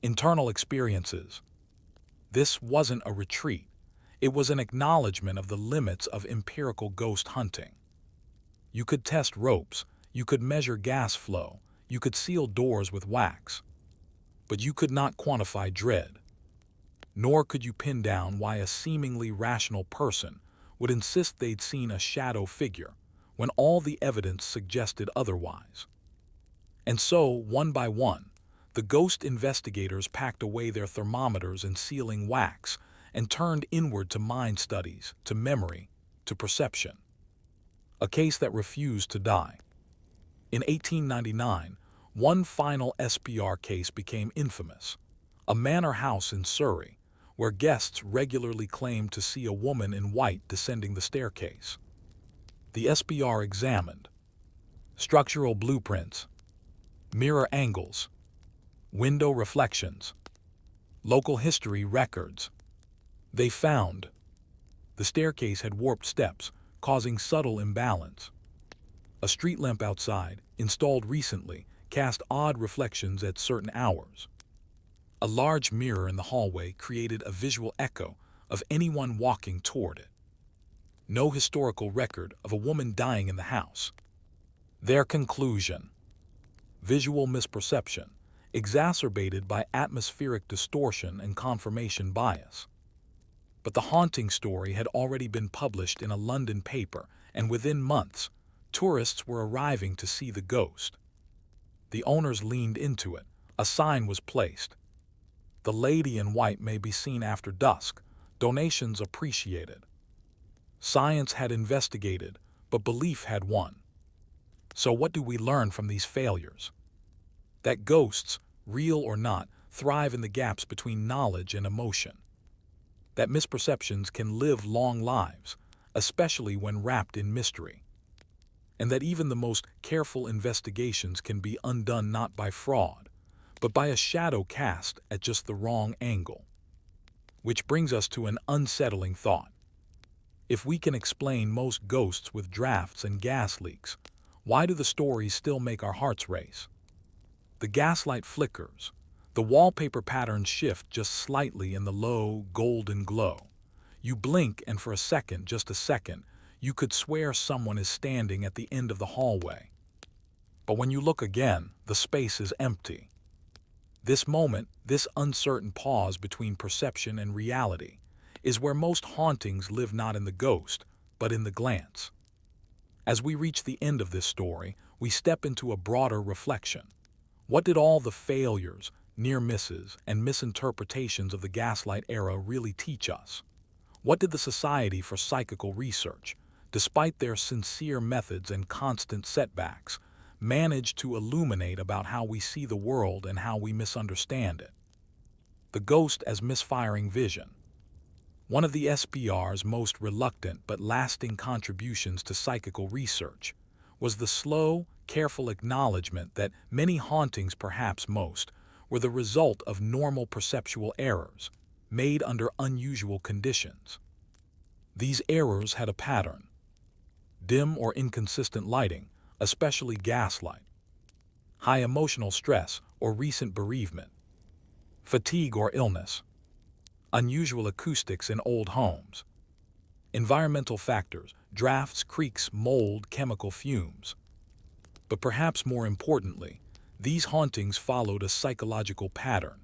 internal experiences. This wasn't a retreat. It was an acknowledgement of the limits of empirical ghost hunting. You could test ropes, you could measure gas flow, you could seal doors with wax. But you could not quantify dread. Nor could you pin down why a seemingly rational person would insist they'd seen a shadow figure when all the evidence suggested otherwise. And so, one by one, the ghost investigators packed away their thermometers and sealing wax and turned inward to mind studies, to memory, to perception. A case that refused to die. In 1899, one final SPR case became infamous. A manor house in Surrey, where guests regularly claimed to see a woman in white descending the staircase. The SPR examined structural blueprints, mirror angles, window reflections, local history records. They found the staircase had warped steps, causing subtle imbalance. A street lamp outside, installed recently, cast odd reflections at certain hours. A large mirror in the hallway created a visual echo of anyone walking toward it. No historical record of a woman dying in the house. Their conclusion: visual misperception, exacerbated by atmospheric distortion and confirmation bias. But the haunting story had already been published in a London paper, and within months, tourists were arriving to see the ghost. The owners leaned into it. A sign was placed. The lady in white may be seen after dusk. Donations appreciated. Science had investigated, but belief had won. So what do we learn from these failures? That ghosts, real or not, thrive in the gaps between knowledge and emotion. That misperceptions can live long lives, especially when wrapped in mystery. And that even the most careful investigations can be undone not by fraud, but by a shadow cast at just the wrong angle. Which brings us to an unsettling thought. If we can explain most ghosts with drafts and gas leaks, why do the stories still make our hearts race? The gaslight flickers. The wallpaper patterns shift just slightly in the low, golden glow. You blink and for a second, just a second, you could swear someone is standing at the end of the hallway. But when you look again, the space is empty. This moment, this uncertain pause between perception and reality, is where most hauntings live not in the ghost, but in the glance. As we reach the end of this story, we step into a broader reflection. What did all the failures, near misses, and misinterpretations of the gaslight era really teach us? What did the Society for Psychical Research, despite their sincere methods and constant setbacks, manage to illuminate about how we see the world and how we misunderstand it? The ghost as misfiring vision. One of the SPR's most reluctant but lasting contributions to psychical research was the slow, careful acknowledgement that many hauntings, perhaps most, were the result of normal perceptual errors, made under unusual conditions. These errors had a pattern: dim or inconsistent lighting, especially gaslight; high emotional stress or recent bereavement; fatigue or illness; unusual acoustics in old homes; environmental factors, drafts, creaks, mold, chemical fumes. But perhaps more importantly, these hauntings followed a psychological pattern.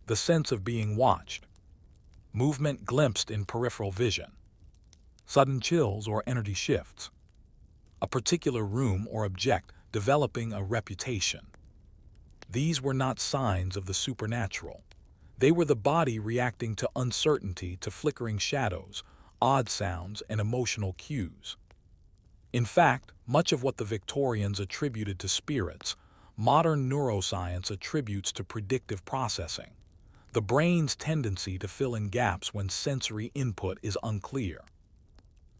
The sense of being watched, movement glimpsed in peripheral vision, sudden chills or energy shifts, a particular room or object developing a reputation. These were not signs of the supernatural. They were the body reacting to uncertainty, to flickering shadows, odd sounds, and emotional cues. In fact, much of what the Victorians attributed to spirits, modern neuroscience attributes to predictive processing, the brain's tendency to fill in gaps when sensory input is unclear.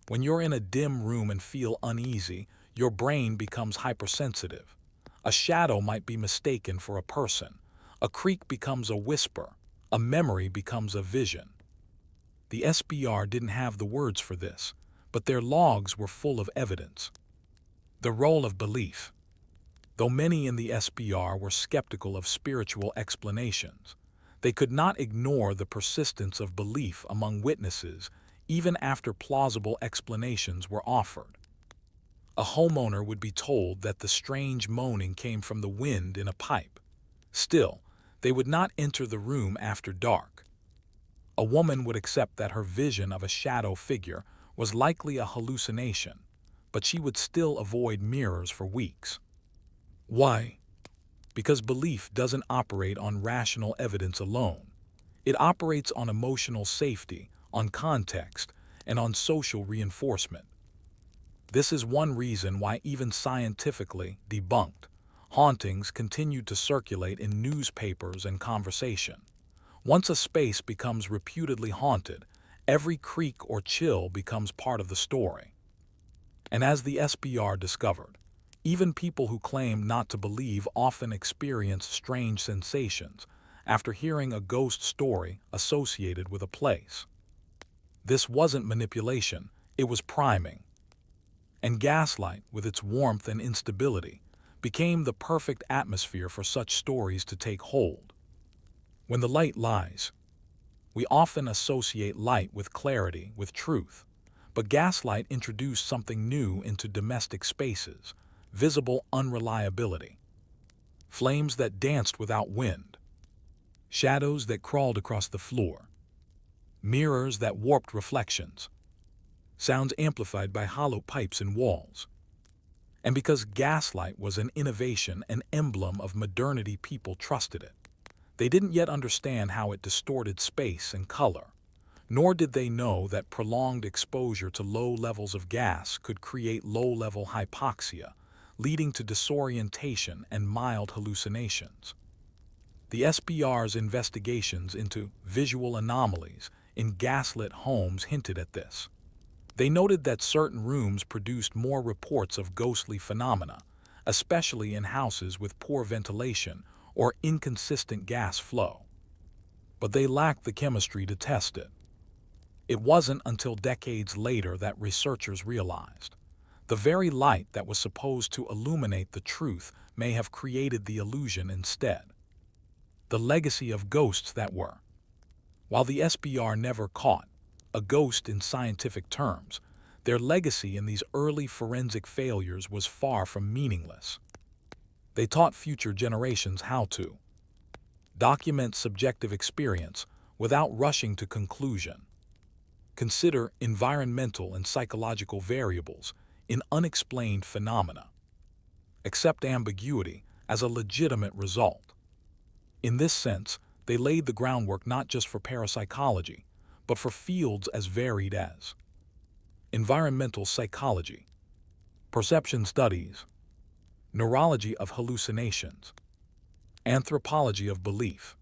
When you're in a dim room and feel uneasy, your brain becomes hypersensitive. A shadow might be mistaken for a person. A creak becomes a whisper. A memory becomes a vision. The SBR didn't have the words for this, but their logs were full of evidence. The role of belief. Though many in the SBR were skeptical of spiritual explanations, they could not ignore the persistence of belief among witnesses even after plausible explanations were offered. A homeowner would be told that the strange moaning came from the wind in a pipe. Still, they would not enter the room after dark. A woman would accept that her vision of a shadow figure was likely a hallucination, but she would still avoid mirrors for weeks. Why? Because belief doesn't operate on rational evidence alone. It operates on emotional safety, on context, and on social reinforcement. This is one reason why even scientifically debunked hauntings continued to circulate in newspapers and conversation. Once a space becomes reputedly haunted, every creak or chill becomes part of the story. And as the SBR discovered, even people who claim not to believe often experience strange sensations after hearing a ghost story associated with a place. This wasn't manipulation, it was priming. And gaslight, with its warmth and instability, became the perfect atmosphere for such stories to take hold. When the light lies, we often associate light with clarity, with truth. But gaslight introduced something new into domestic spaces: visible unreliability. flames that danced without wind, shadows that crawled across the floor, mirrors that warped reflections, sounds amplified by hollow pipes in walls. And because gaslight was an innovation, an emblem of modernity, people trusted it. They didn't yet understand how it distorted space and color, nor did they know that prolonged exposure to low levels of gas could create low-level hypoxia, leading to disorientation and mild hallucinations. The SBR's investigations into visual anomalies in gaslit homes hinted at this. They noted that certain rooms produced more reports of ghostly phenomena, especially in houses with poor ventilation or inconsistent gas flow. But they lacked the chemistry to test it. It wasn't until decades later that researchers realized the very light that was supposed to illuminate the truth may have created the illusion instead. The legacy of ghosts that were. While the SBR never caught a ghost in scientific terms, their legacy in these early forensic failures was far from meaningless. They taught future generations how to document subjective experience without rushing to conclusion, consider environmental and psychological variables in unexplained phenomena, accept ambiguity as a legitimate result. In this sense, they laid the groundwork not just for parapsychology, but for fields as varied as environmental psychology, perception studies, neurology of hallucinations, anthropology of belief.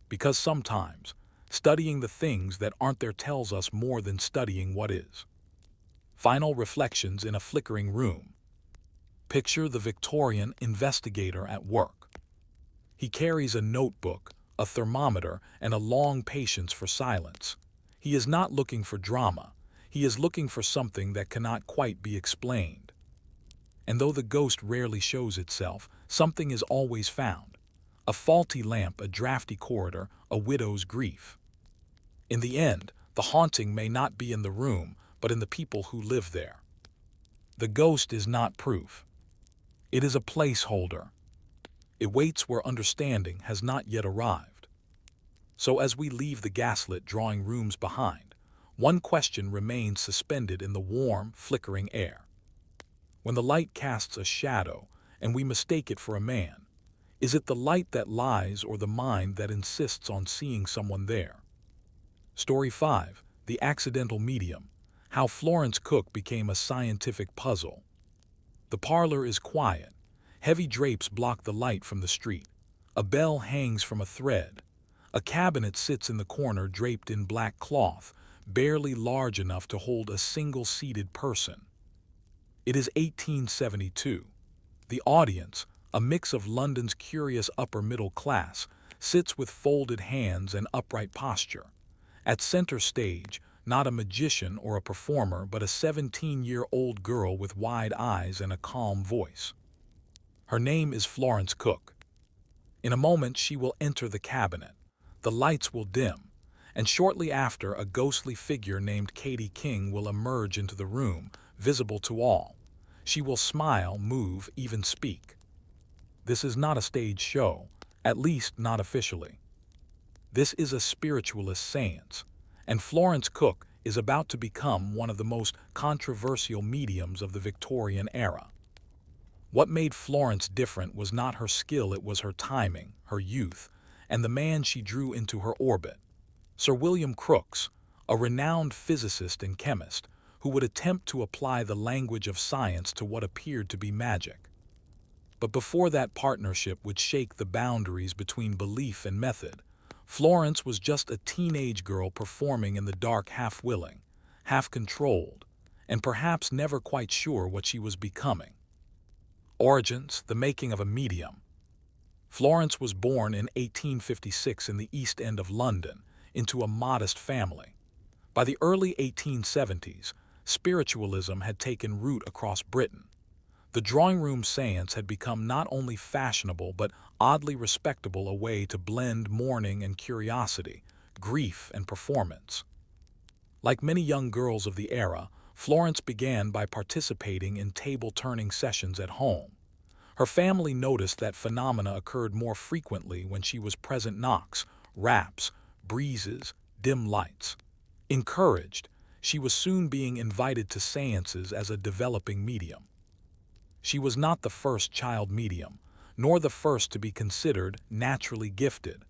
Because sometimes, studying the things that aren't there tells us more than studying what is. Final reflections in a flickering room. Picture the Victorian investigator at work. He carries a notebook, a thermometer, and a long patience for silence. He is not looking for drama. He is looking for something that cannot quite be explained. And though the ghost rarely shows itself, something is always found. A faulty lamp, a drafty corridor, a widow's grief. In the end, the haunting may not be in the room, but in the people who live there. The ghost is not proof. It is a placeholder. It waits where understanding has not yet arrived. So as we leave the gaslit drawing rooms behind, one question remains suspended in the warm, flickering air. When the light casts a shadow and we mistake it for a man, is it the light that lies or the mind that insists on seeing someone there? Story 5, The Accidental Medium, How Florence Cook Became a Scientific Puzzle. The parlor is quiet. Heavy drapes block the light from the street. A bell hangs from a thread. A cabinet sits in the corner draped in black cloth, barely large enough to hold a single-seated person. It is 1872. The audience, a mix of London's curious upper-middle class, sits with folded hands and upright posture. At center stage, not a magician or a performer, but a 17-year-old girl with wide eyes and a calm voice. Her name is Florence Cook. In a moment she will enter the cabinet. The lights will dim, and shortly after a ghostly figure named Katie King will emerge into the room, visible to all. She will smile, move, even speak. This is not a stage show, at least not officially. This is a spiritualist seance, and Florence Cook is about to become one of the most controversial mediums of the Victorian era. What made Florence different was not her skill, it was her timing, her youth, and the man she drew into her orbit. Sir William Crookes, a renowned physicist and chemist, who would attempt to apply the language of science to what appeared to be magic. But before that partnership would shake the boundaries between belief and method, Florence was just a teenage girl performing in the dark, half willing, half controlled, and perhaps never quite sure what she was becoming. Origins, the making of a medium. Florence was born in 1856 in the East End of London, into a modest family. By the early 1870s, spiritualism had taken root across Britain. The drawing room seance had become not only fashionable but oddly respectable, a way to blend mourning and curiosity, grief and performance. Like many young girls of the era, Florence began by participating in table-turning sessions at home. Her family noticed that phenomena occurred more frequently when she was present: knocks, raps, breezes, dim lights. Encouraged, she was soon being invited to seances as a developing medium. She was not the first child medium, nor the first to be considered naturally gifted,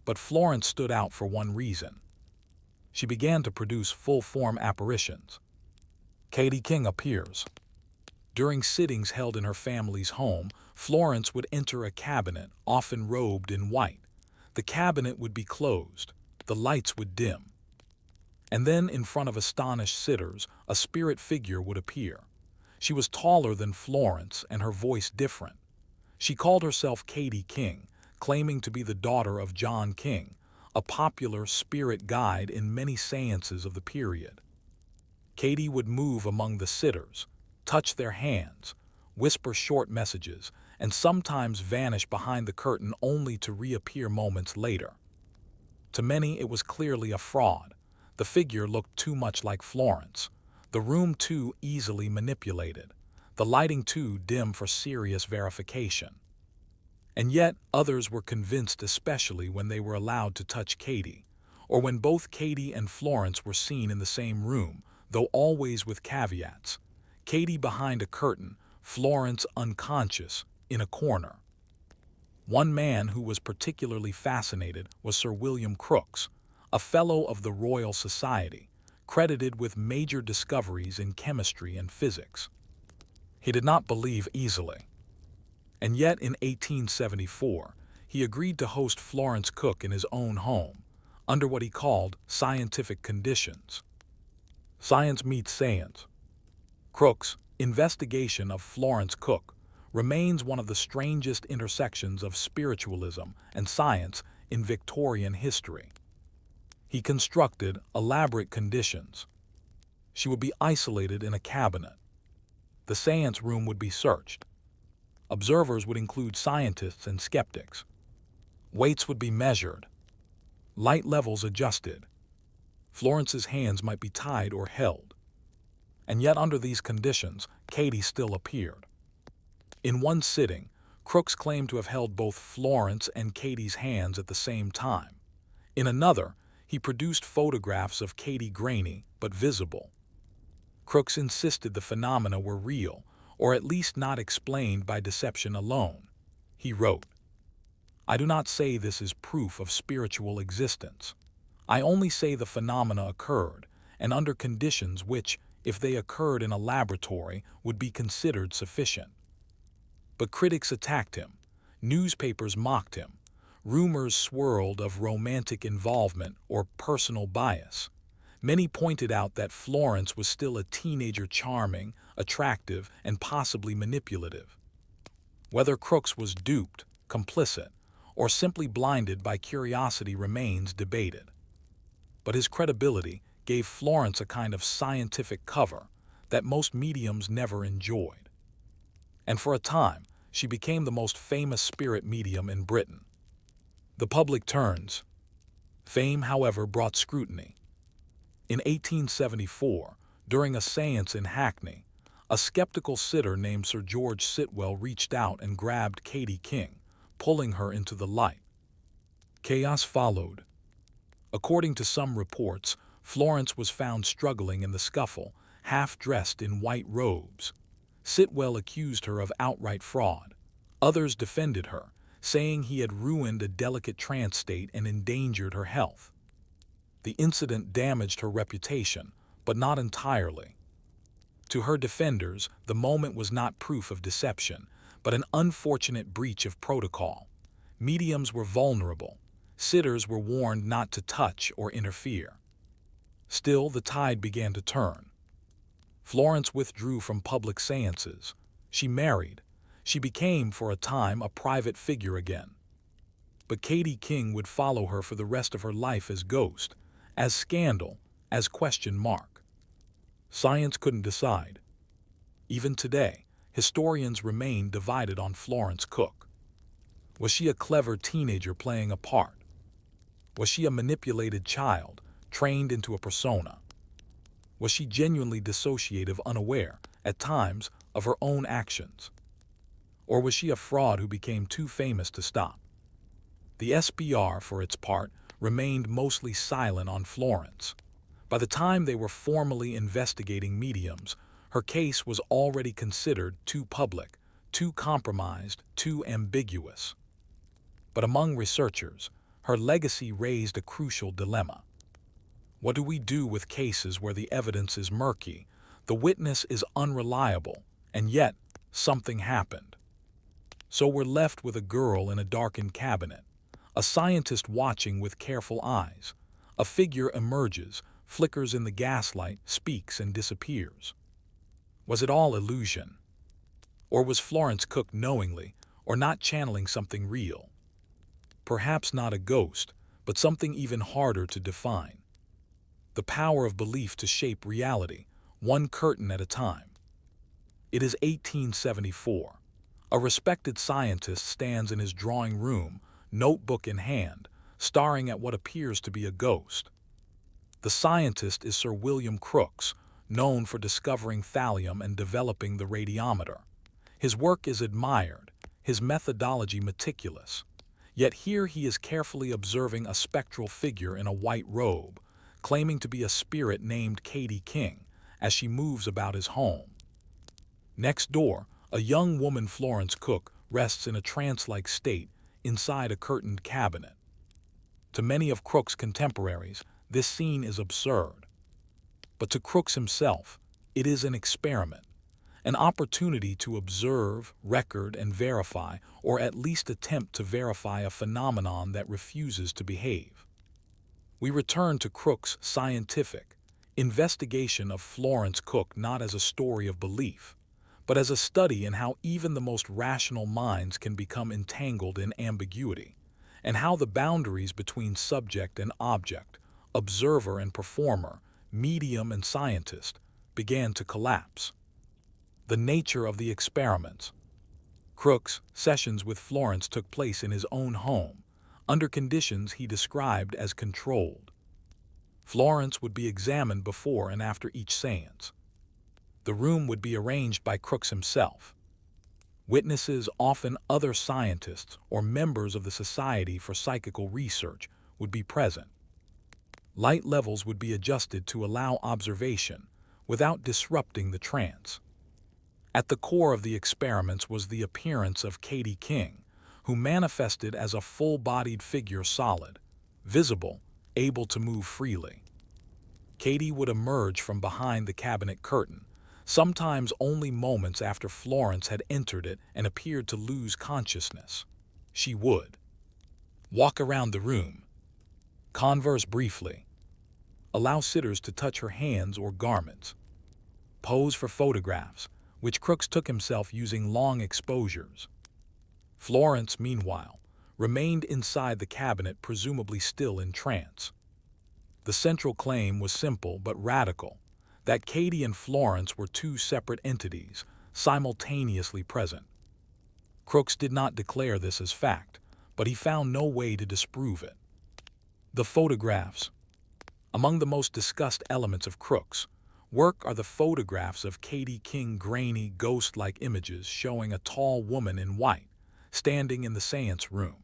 but Florence stood out for one reason. She began to produce full-form apparitions. Katie King appears. During sittings held in her family's home, Florence would enter a cabinet, often robed in white. The cabinet would be closed, the lights would dim. And then, in front of astonished sitters, a spirit figure would appear. She was taller than Florence and her voice different. She called herself Katie King, claiming to be the daughter of John King, a popular spirit guide in many seances of the period. Katie would move among the sitters, touch their hands, whisper short messages, and sometimes vanish behind the curtain only to reappear moments later. To many, it was clearly a fraud. The figure looked too much like Florence, the room too easily manipulated, the lighting too dim for serious verification. And yet, others were convinced, especially when they were allowed to touch Katie, or when both Katie and Florence were seen in the same room, though always with caveats. Katie behind a curtain, Florence unconscious, in a corner. One man who was particularly fascinated was Sir William Crookes, a Fellow of the Royal Society, credited with major discoveries in chemistry and physics. He did not believe easily. And yet, in 1874, he agreed to host Florence Cook in his own home, under what he called scientific conditions. Science meets science. Crookes' investigation of Florence Cook remains one of the strangest intersections of spiritualism and science in Victorian history. He constructed elaborate conditions. She would be isolated in a cabinet. The seance room would be searched. Observers would include scientists and skeptics. Weights would be measured. Light levels adjusted. Florence's hands might be tied or held. And yet, under these conditions, Katie still appeared. In one sitting, Crookes claimed to have held both Florence and Katie's hands at the same time. In another, he produced photographs of Katie grainy but visible. Crookes insisted the phenomena were real, or at least not explained by deception alone. He wrote, "I do not say this is proof of spiritual existence. I only say the phenomena occurred, and under conditions which, if they occurred in a laboratory, would be considered sufficient." But critics attacked him. Newspapers mocked him. Rumors swirled of romantic involvement or personal bias. Many pointed out that Florence was still a teenager, charming, attractive, and possibly manipulative. Whether Crookes was duped, complicit, or simply blinded by curiosity remains debated. But his credibility gave Florence a kind of scientific cover that most mediums never enjoyed. And for a time, she became the most famous spirit medium in Britain. The public turns. Fame, however, brought scrutiny. In 1874, during a seance in Hackney, a skeptical sitter named Sir George Sitwell reached out and grabbed Katie King, pulling her into the light. Chaos followed. According to some reports, Florence was found struggling in the scuffle, half-dressed in white robes. Sitwell accused her of outright fraud. Others defended her, saying he had ruined a delicate trance state and endangered her health. The incident damaged her reputation, but not entirely. To her defenders, the moment was not proof of deception, but an unfortunate breach of protocol. Mediums were vulnerable. Sitters were warned not to touch or interfere. Still, the tide began to turn. Florence withdrew from public seances. She married. She became, for a time, a private figure again. But Katie King would follow her for the rest of her life as ghost, as scandal, as question mark. Science couldn't decide. Even today, historians remain divided on Florence Cook. Was she a clever teenager playing a part? Was she a manipulated child, trained into a persona? Was she genuinely dissociative, unaware, at times, of her own actions? Or was she a fraud who became too famous to stop? The SBR, for its part, remained mostly silent on Florence. By the time they were formally investigating mediums, her case was already considered too public, too compromised, too ambiguous. But among researchers, her legacy raised a crucial dilemma. What do we do with cases where the evidence is murky, the witness is unreliable, and yet something happened? So we're left with a girl in a darkened cabinet, a scientist watching with careful eyes. A figure emerges, flickers in the gaslight, speaks and disappears. Was it all illusion? Or was Florence Cook knowingly, or not channeling something real? Perhaps not a ghost, but something even harder to define. The power of belief to shape reality, one curtain at a time. It is 1874. A respected scientist stands in his drawing room, notebook in hand, staring at what appears to be a ghost. The scientist is Sir William Crookes, known for discovering thallium and developing the radiometer. His work is admired, his methodology meticulous. Yet here he is carefully observing a spectral figure in a white robe, claiming to be a spirit named Katie King, as she moves about his home. Next door, a young woman, Florence Cook, rests in a trance-like state inside a curtained cabinet. To many of Crookes' contemporaries, this scene is absurd. But to Crookes himself, it is an experiment, an opportunity to observe, record, and verify, or at least attempt to verify a phenomenon that refuses to behave. We return to Crookes' scientific investigation of Florence Cook not as a story of belief, but as a study in how even the most rational minds can become entangled in ambiguity, and how the boundaries between subject and object, observer and performer, medium and scientist, began to collapse. The nature of the experiments. Crookes' sessions with Florence took place in his own home, under conditions he described as controlled. Florence would be examined before and after each séance. The room would be arranged by Crookes himself. Witnesses, often other scientists or members of the Society for Psychical Research, would be present. Light levels would be adjusted to allow observation without disrupting the trance. At the core of the experiments was the appearance of Katie King, who manifested as a full-bodied figure, solid, visible, able to move freely. Katie would emerge from behind the cabinet curtain, sometimes only moments after Florence had entered it and appeared to lose consciousness. She would walk around the room, converse briefly, allow sitters to touch her hands or garments, pose for photographs, which Crookes took himself using long exposures. Florence, meanwhile, remained inside the cabinet, presumably still in trance. The central claim was simple but radical, that Katie and Florence were two separate entities, simultaneously present. Crookes did not declare this as fact, but he found no way to disprove it. The photographs. Among the most discussed elements of Crookes' work are the photographs of Katie King, grainy, ghost-like images showing a tall woman in white, standing in the séance room.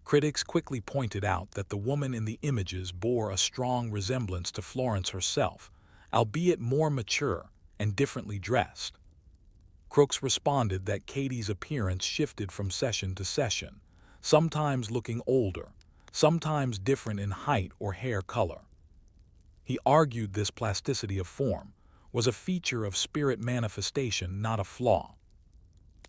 Critics quickly pointed out that the woman in the images bore a strong resemblance to Florence herself, albeit more mature and differently dressed. Crookes responded that Katie's appearance shifted from session to session, sometimes looking older, sometimes different in height or hair color. He argued this plasticity of form was a feature of spirit manifestation, not a flaw.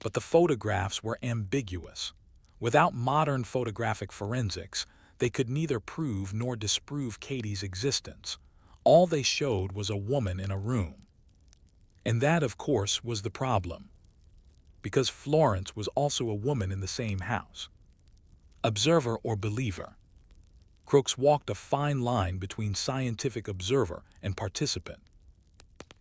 But the photographs were ambiguous. Without modern photographic forensics, they could neither prove nor disprove Katie's existence. All they showed was a woman in a room. And that, of course, was the problem, because Florence was also a woman in the same house. Observer or believer. Crookes walked a fine line between scientific observer and participant.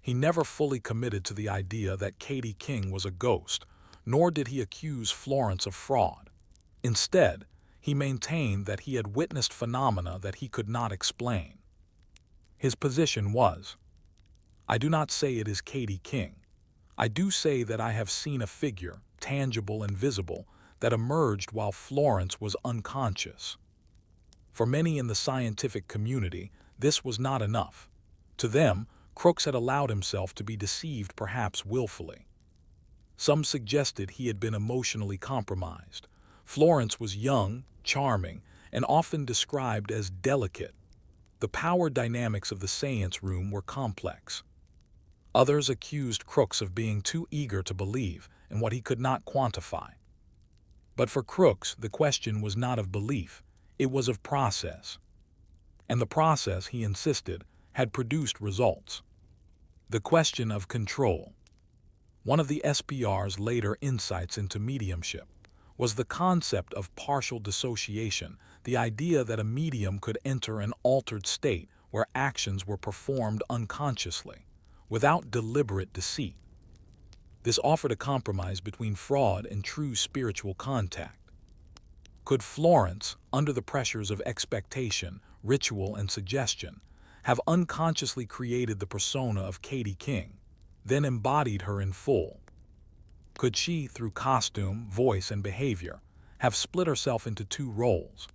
He never fully committed to the idea that Katie King was a ghost, nor did he accuse Florence of fraud. Instead, he maintained that he had witnessed phenomena that he could not explain. His position was, "I do not say it is Katie King. I do say that I have seen a figure, tangible and visible, that emerged while Florence was unconscious. For many in the scientific community, this was not enough. To them, Crookes had allowed himself to be deceived, perhaps willfully. Some suggested he had been emotionally compromised. Florence was young, charming, and often described as delicate. The power dynamics of the seance room were complex. Others accused Crookes of being too eager to believe in what he could not quantify. But for Crookes, the question was not of belief, it was of process. And the process, he insisted, had produced results. The question of control. One of the SPR's later insights into mediumship was the concept of partial dissociation, the idea that a medium could enter an altered state where actions were performed unconsciously, without deliberate deceit. This offered a compromise between fraud and true spiritual contact. Could Florence, under the pressures of expectation, ritual, and suggestion, have unconsciously created the persona of Katie King, then embodied her in full? Could she, through costume, voice, and behavior, have split herself into two roles?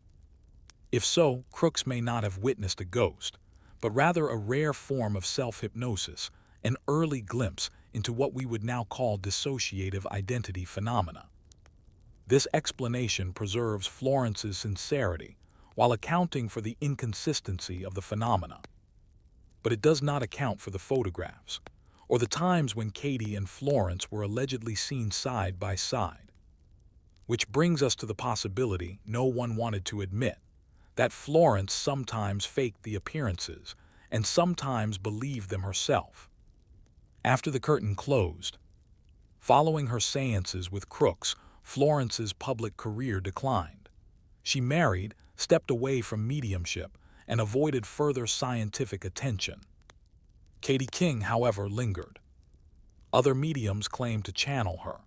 If so, Crookes may not have witnessed a ghost, but rather a rare form of self-hypnosis, an early glimpse into what we would now call dissociative identity phenomena. This explanation preserves Florence's sincerity while accounting for the inconsistency of the phenomena. But it does not account for the photographs, or the times when Katie and Florence were allegedly seen side by side. Which brings us to the possibility no one wanted to admit, that Florence sometimes faked the appearances and sometimes believed them herself. After the curtain closed, following her seances with Crookes, Florence's public career declined. She married, stepped away from mediumship, and avoided further scientific attention. Katie King, however, lingered. Other mediums claimed to channel her.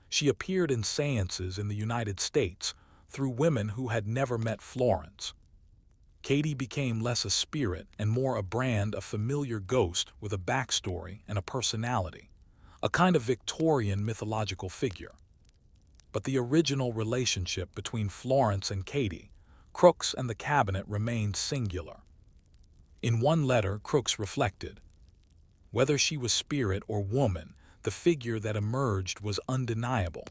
She appeared in seances in the United States through women who had never met Florence. Katie became less a spirit and more a brand, a familiar ghost with a backstory and a personality, a kind of Victorian mythological figure. But the original relationship between Florence and Katie, Crookes and the cabinet, remained singular. In one letter, Crookes reflected, "Whether she was spirit or woman, the figure that emerged was undeniable.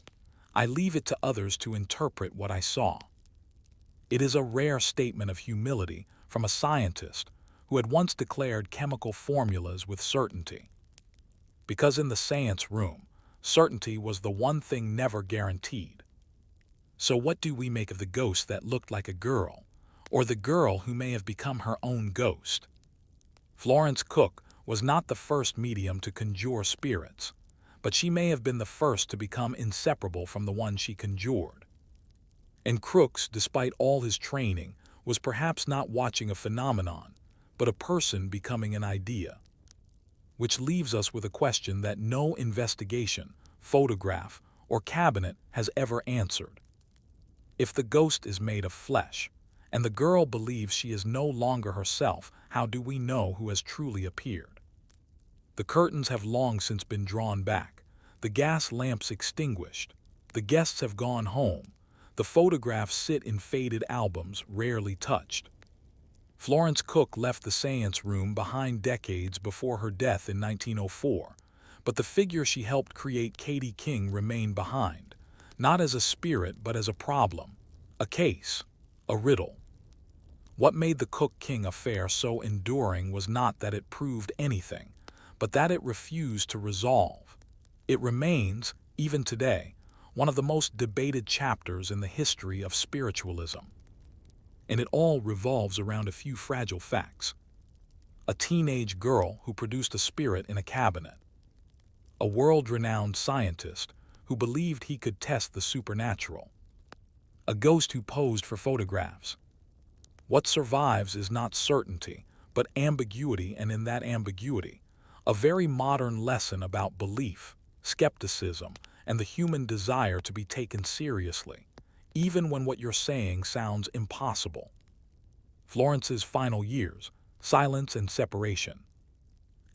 I leave it to others to interpret what I saw." It is a rare statement of humility from a scientist who had once declared chemical formulas with certainty. Because in the seance room, certainty was the one thing never guaranteed. So what do we make of the ghost that looked like a girl, or the girl who may have become her own ghost? Florence Cook was not the first medium to conjure spirits, but she may have been the first to become inseparable from the one she conjured. And Crookes, despite all his training, was perhaps not watching a phenomenon, but a person becoming an idea. Which leaves us with a question that no investigation, photograph, or cabinet has ever answered. If the ghost is made of flesh, and the girl believes she is no longer herself, how do we know who has truly appeared? The curtains have long since been drawn back, the gas lamps extinguished, the guests have gone home, the photographs sit in faded albums, rarely touched. Florence Cook left the seance room behind decades before her death in 1904, but the figure she helped create, Katie King, remained behind, not as a spirit but as a problem, a case, a riddle. What made the Cook-King affair so enduring was not that it proved anything, but that it refused to resolve. It remains, even today, one of the most debated chapters in the history of spiritualism. And it all revolves around a few fragile facts. A teenage girl who produced a spirit in a cabinet. A world-renowned scientist who believed he could test the supernatural. A ghost who posed for photographs. What survives is not certainty, but ambiguity, and in that ambiguity, a very modern lesson about belief, skepticism, and the human desire to be taken seriously, even when what you're saying sounds impossible. Florence's final years, silence and separation.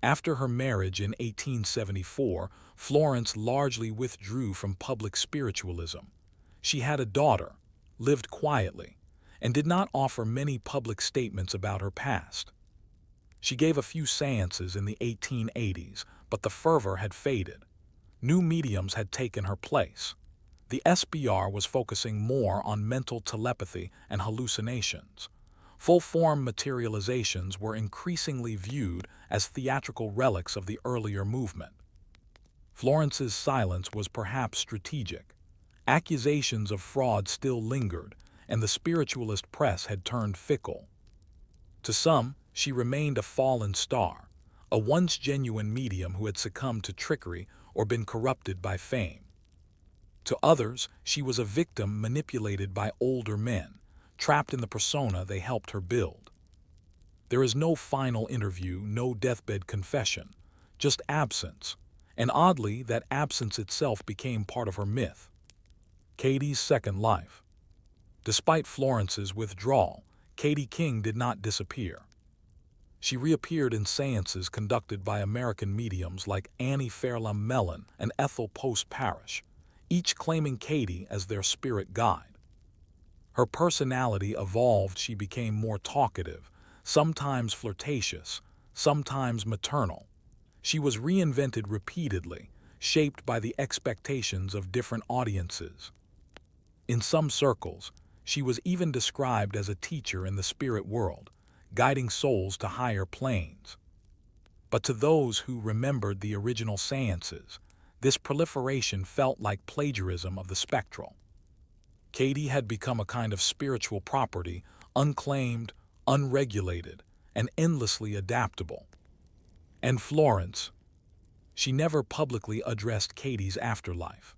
After her marriage in 1874, Florence largely withdrew from public spiritualism. She had a daughter, lived quietly, and did not offer many public statements about her past. She gave a few seances in the 1880s, but the fervor had faded. New mediums had taken her place. The SBR was focusing more on mental telepathy and hallucinations. Full-form materializations were increasingly viewed as theatrical relics of the earlier movement. Florence's silence was perhaps strategic. Accusations of fraud still lingered, and the spiritualist press had turned fickle. To some, she remained a fallen star, a once genuine medium who had succumbed to trickery or been corrupted by fame. To others, she was a victim manipulated by older men, trapped in the persona they helped her build. There is no final interview, no deathbed confession, just absence, and oddly, that absence itself became part of her myth. Katie's second life. Despite Florence's withdrawal, Katie King did not disappear. She reappeared in seances conducted by American mediums like Annie Fairlam Mellon and Ethel Post Parrish, each claiming Katie as their spirit guide. Her personality evolved. She became more talkative, sometimes flirtatious, sometimes maternal. She was reinvented repeatedly, shaped by the expectations of different audiences. In some circles, she was even described as a teacher in the spirit world, guiding souls to higher planes. But to those who remembered the original seances, this proliferation felt like plagiarism of the spectral. Katie had become a kind of spiritual property, unclaimed, unregulated, and endlessly adaptable. And Florence, she never publicly addressed Katie's afterlife.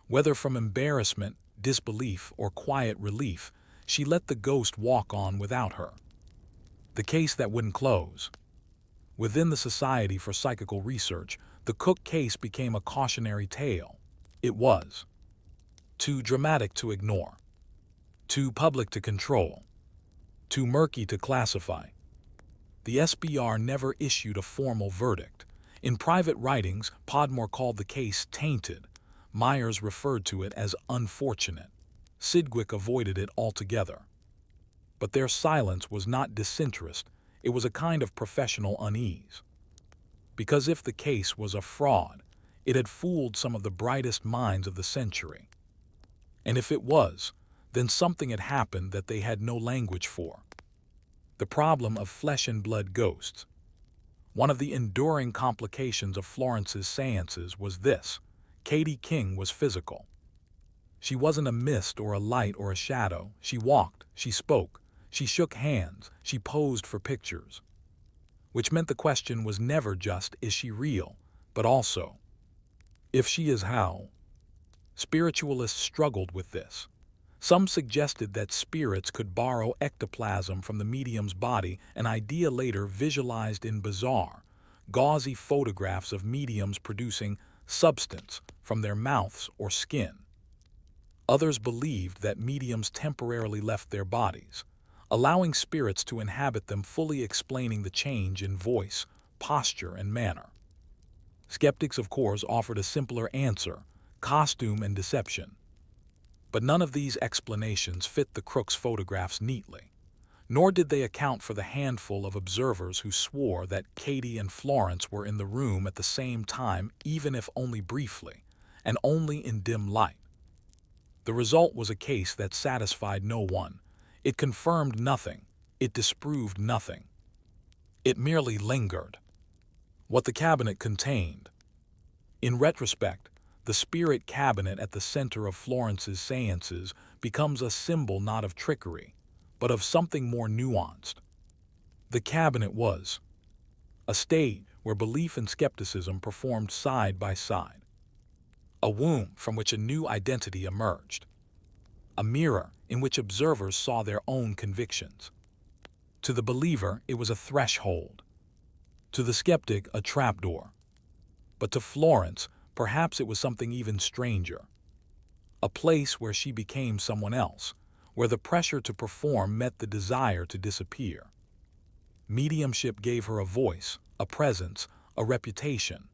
Whether from embarrassment, disbelief, or quiet relief, she let the ghost walk on without her. The case that wouldn't close. Within the Society for Psychical Research, the Cook case became a cautionary tale. It was too dramatic to ignore, too public to control, too murky to classify. The SBR never issued a formal verdict. In private writings, Podmore called the case tainted. Myers referred to it as unfortunate. Sidgwick avoided it altogether. But their silence was not disinterest, it was a kind of professional unease. Because if the case was a fraud, it had fooled some of the brightest minds of the century. And if it was, then something had happened that they had no language for. The problem of flesh and blood ghosts. One of the enduring complications of Florence's seances was this: Katie King was physical. She wasn't a mist or a light or a shadow. She walked, she spoke, she shook hands, she posed for pictures. Which meant the question was never just, is she real, but also, if she is, how? Spiritualists struggled with this. Some suggested that spirits could borrow ectoplasm from the medium's body, an idea later visualized in bizarre, gauzy photographs of mediums producing substance from their mouths or skin. Others believed that mediums temporarily left their bodies, allowing spirits to inhabit them, fully explaining the change in voice, posture, and manner. Skeptics, of course, offered a simpler answer: costume and deception. But none of these explanations fit the Crookes photographs neatly, nor did they account for the handful of observers who swore that Katie and Florence were in the room at the same time, even if only briefly, and only in dim light. The result was a case that satisfied no one. It confirmed nothing. It disproved nothing. It merely lingered. What the cabinet contained. In retrospect, the spirit cabinet at the center of Florence's seances becomes a symbol not of trickery, but of something more nuanced. The cabinet was a stage where belief and skepticism performed side by side, a womb from which a new identity emerged, a mirror in which observers saw their own convictions. To the believer, it was a threshold. To the skeptic, a trapdoor. But to Florence, perhaps it was something even stranger. A place where she became someone else, where the pressure to perform met the desire to disappear. Mediumship gave her a voice, a presence, a reputation,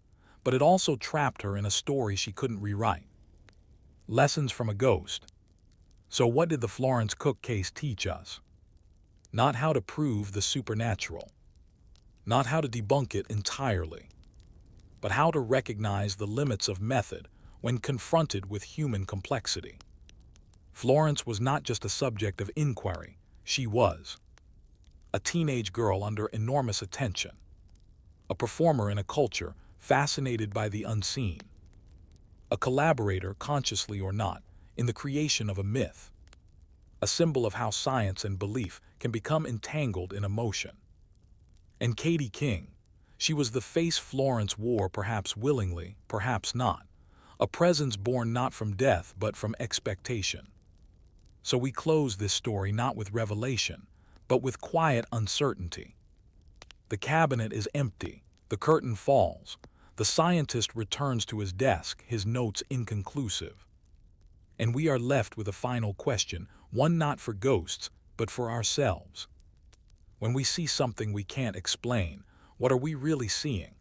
but it also trapped her in a story she couldn't rewrite. Lessons from a ghost. So what did the Florence Cook case teach us? Not how to prove the supernatural, not how to debunk it entirely, but how to recognize the limits of method when confronted with human complexity. Florence was not just a subject of inquiry, she was a teenage girl under enormous attention, a performer in a culture fascinated by the unseen, a collaborator, consciously or not, in the creation of a myth, a symbol of how science and belief can become entangled in emotion. And Katie King, she was the face Florence wore, perhaps willingly, perhaps not, a presence born not from death but from expectation. So we close this story not with revelation, but with quiet uncertainty. The cabinet is empty, the curtain falls, the scientist returns to his desk, his notes inconclusive. And we are left with a final question, one not for ghosts, but for ourselves. When we see something we can't explain, what are we really seeing?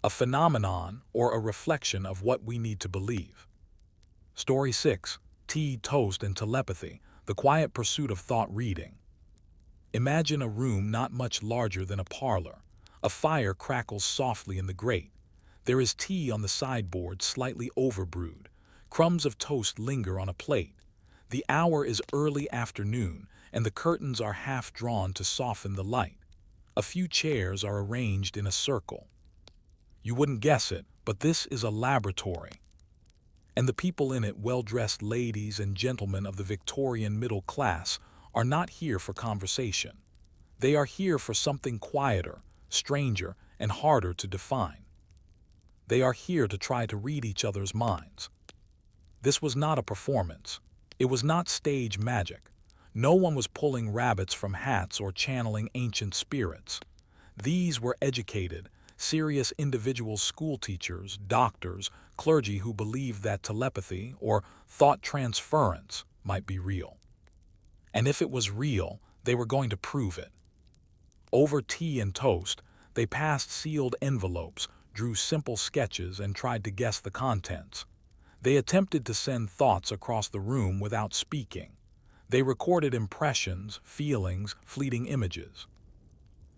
A phenomenon or a reflection of what we need to believe? Story 6. Tea, Toast, and Telepathy, the Quiet Pursuit of Thought Reading. Imagine a room not much larger than a parlor. A fire crackles softly in the grate. There is tea on the sideboard, slightly overbrewed. Crumbs of toast linger on a plate. The hour is early afternoon, and the curtains are half drawn to soften the light. A few chairs are arranged in a circle. You wouldn't guess it, but this is a laboratory. And the people in it, well-dressed ladies and gentlemen of the Victorian middle class, are not here for conversation. They are here for something quieter, stranger, and harder to define. They are here to try to read each other's minds. This was not a performance. It was not stage magic. No one was pulling rabbits from hats or channeling ancient spirits. These were educated, serious individuals, school teachers, doctors, clergy who believed that telepathy or thought transference might be real. And if it was real, they were going to prove it. Over tea and toast, they passed sealed envelopes, drew simple sketches, and tried to guess the contents. They attempted to send thoughts across the room without speaking. They recorded impressions, feelings, fleeting images.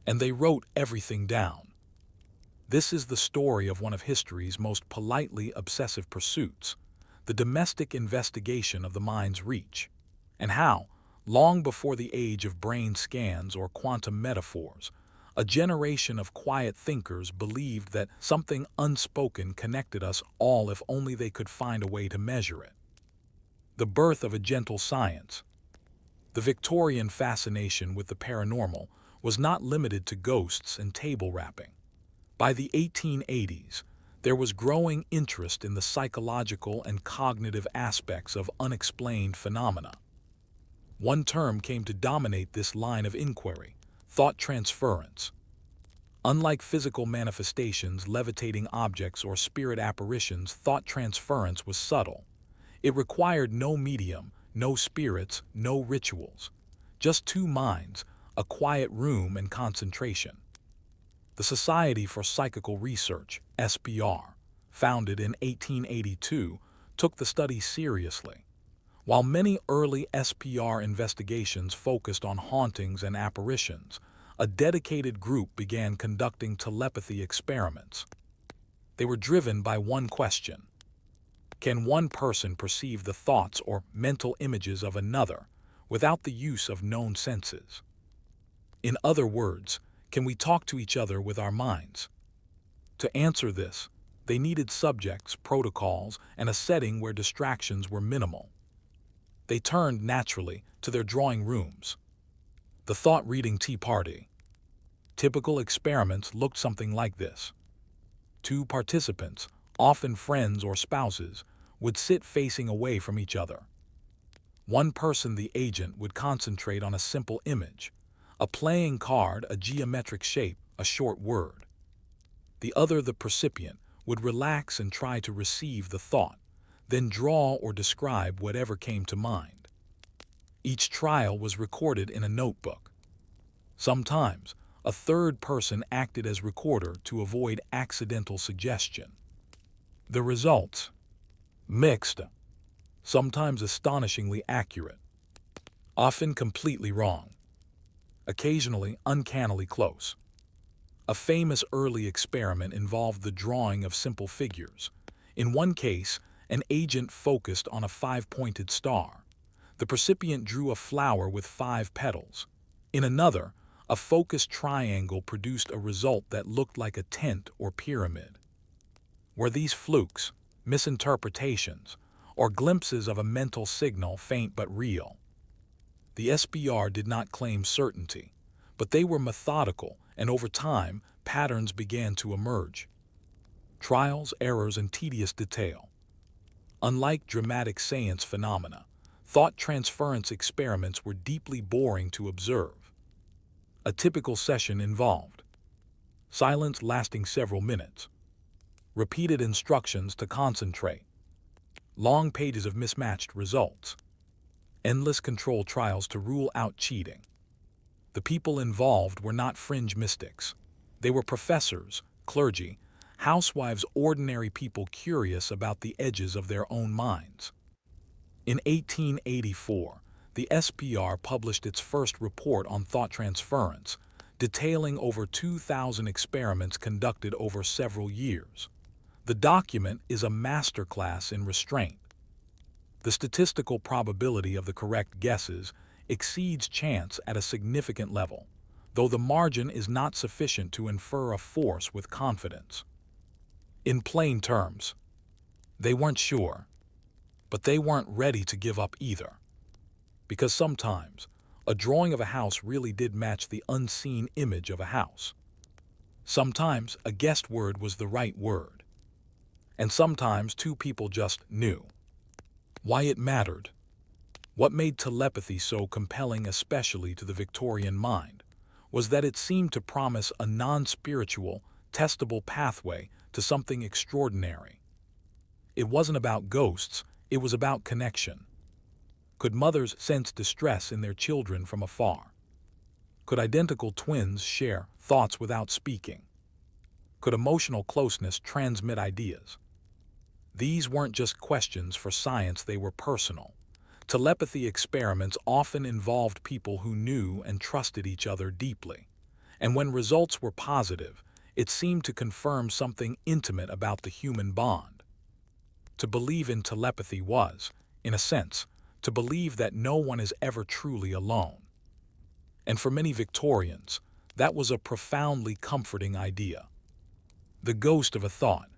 And they wrote everything down. This is the story of one of history's most politely obsessive pursuits, the domestic investigation of the mind's reach, and how, long before the age of brain scans or quantum metaphors, a generation of quiet thinkers believed that something unspoken connected us all if only they could find a way to measure it. The birth of a gentle science. The Victorian fascination with the paranormal was not limited to ghosts and table rapping. By the 1880s, there was growing interest in the psychological and cognitive aspects of unexplained phenomena. One term came to dominate this line of inquiry: thought transference. Unlike physical manifestations, levitating objects, or spirit apparitions, thought transference was subtle. It required no medium, no spirits, no rituals. Just two minds, a quiet room, and concentration. The Society for Psychical Research, SPR, founded in 1882, took the study seriously. While many early SPR investigations focused on hauntings and apparitions, a dedicated group began conducting telepathy experiments. They were driven by one question: can one person perceive the thoughts or mental images of another without the use of known senses? In other words, can we talk to each other with our minds? To answer this, they needed subjects, protocols, and a setting where distractions were minimal. They turned naturally to their drawing rooms. The thought-reading tea party. Typical experiments looked something like this. Two participants, often friends or spouses, would sit facing away from each other. One person, the agent, would concentrate on a simple image: a playing card, a geometric shape, a short word. The other, the percipient, would relax and try to receive the thought, then draw or describe whatever came to mind. Each trial was recorded in a notebook. Sometimes, A third person acted as recorder to avoid accidental suggestion. The results? Mixed, sometimes astonishingly accurate, often completely wrong, occasionally uncannily close. A famous early experiment involved the drawing of simple figures. In one case, an agent focused on a five-pointed star. The percipient drew a flower with 5 petals. In another, a focused triangle produced a result that looked like a tent or pyramid. Were these flukes, misinterpretations, or glimpses of a mental signal, faint but real? The SBR did not claim certainty, but they were methodical, and over time, patterns began to emerge. Trials, errors, and tedious detail. Unlike dramatic seance phenomena, thought transference experiments were deeply boring to observe. A typical session involved silence lasting several minutes, repeated instructions to concentrate, long pages of mismatched results, endless control trials to rule out cheating. The people involved were not fringe mystics. They were professors, clergy, housewives, ordinary people curious about the edges of their own minds. In 1884, the SPR published its first report on thought transference, detailing over 2,000 experiments conducted over several years. The document is a masterclass in restraint. The statistical probability of the correct guesses exceeds chance at a significant level, though the margin is not sufficient to infer a force with confidence. In plain terms, they weren't sure, but they weren't ready to give up either. Because sometimes, a drawing of a house really did match the unseen image of a house. Sometimes a guessed word was the right word. And sometimes two people just knew. Why it mattered. What made telepathy so compelling, especially to the Victorian mind, was that it seemed to promise a non-spiritual, testable pathway to something extraordinary. It wasn't about ghosts, it was about connection. Could mothers sense distress in their children from afar? Could identical twins share thoughts without speaking? Could emotional closeness transmit ideas? These weren't just questions for science, they were personal. Telepathy experiments often involved people who knew and trusted each other deeply. And when results were positive, it seemed to confirm something intimate about the human bond. To believe in telepathy was, in a sense, to believe that no one is ever truly alone. And for many Victorians, that was a profoundly comforting idea. The ghost of a thought.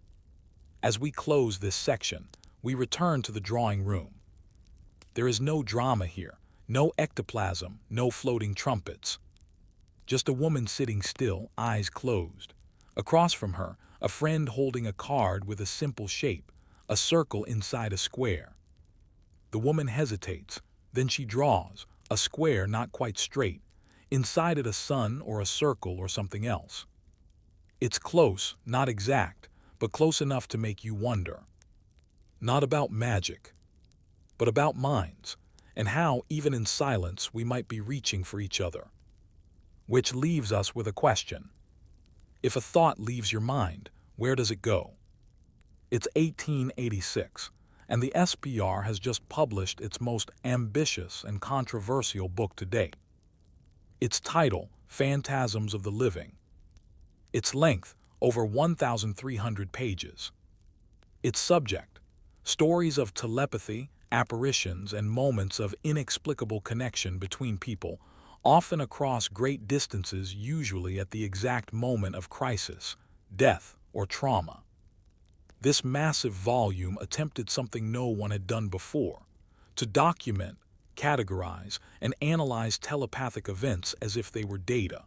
As we close this section, we return to the drawing room. There is no drama here, no ectoplasm, no floating trumpets. Just a woman sitting still, eyes closed. Across from her, a friend holding a card with a simple shape, a circle inside a square. The woman hesitates, then she draws, a square not quite straight, inside it a sun or a circle or something else. It's close, not exact, but close enough to make you wonder. Not about magic, but about minds, and how, even in silence, we might be reaching for each other. Which leaves us with a question. If a thought leaves your mind, where does it go? It's 1886, and the SPR has just published its most ambitious and controversial book to date. Its title, Phantasms of the Living. Its length, over 1,300 pages. Its subject, stories of telepathy, apparitions, and moments of inexplicable connection between people, often across great distances, usually at the exact moment of crisis, death, or trauma. This massive volume attempted something no one had done before, to document, categorize, and analyze telepathic events as if they were data.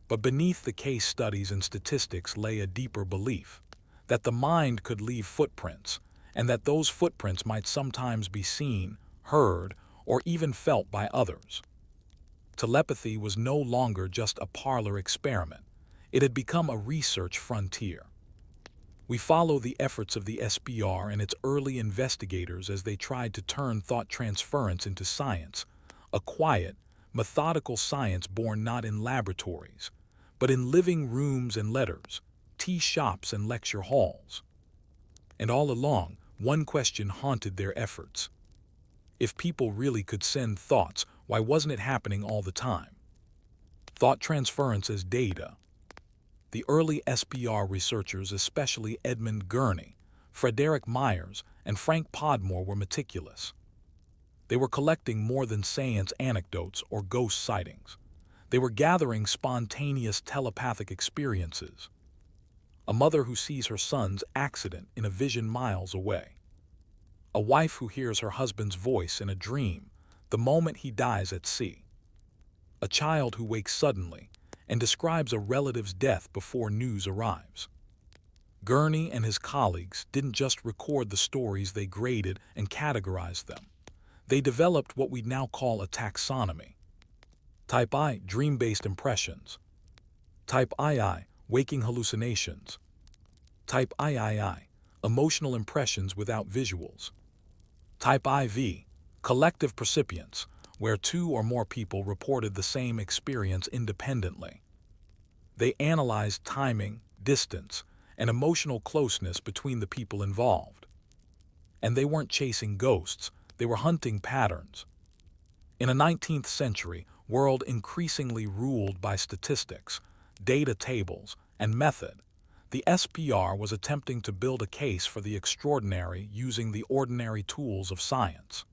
But beneath the case studies and statistics lay a deeper belief, that the mind could leave footprints, and that those footprints might sometimes be seen, heard, or even felt by others. Telepathy was no longer just a parlor experiment. It had become a research frontier. We follow the efforts of the SBR and its early investigators as they tried to turn thought transference into science, a quiet, methodical science born not in laboratories, but in living rooms and letters, tea shops and lecture halls. And all along, one question haunted their efforts. If people really could send thoughts, why wasn't it happening all the time? Thought transference as data. The early SPR researchers, especially Edmund Gurney, Frederick Myers, and Frank Podmore, were meticulous. They were collecting more than seance anecdotes or ghost sightings. They were gathering spontaneous telepathic experiences. A mother who sees her son's accident in a vision miles away. A wife who hears her husband's voice in a dream the moment he dies at sea. A child who wakes suddenly and describes a relative's death before news arrives. Gurney and his colleagues didn't just record the stories, they graded and categorized them. They developed what we now call a taxonomy. Type I, dream-based impressions. Type II, waking hallucinations. Type III, emotional impressions without visuals. Type IV, collective percipience, where two or more people reported the same experience independently. They analyzed timing, distance, and emotional closeness between the people involved. And they weren't chasing ghosts, they were hunting patterns. In a 19th century world increasingly ruled by statistics, data tables, and method, the SPR was attempting to build a case for the extraordinary using the ordinary tools of science.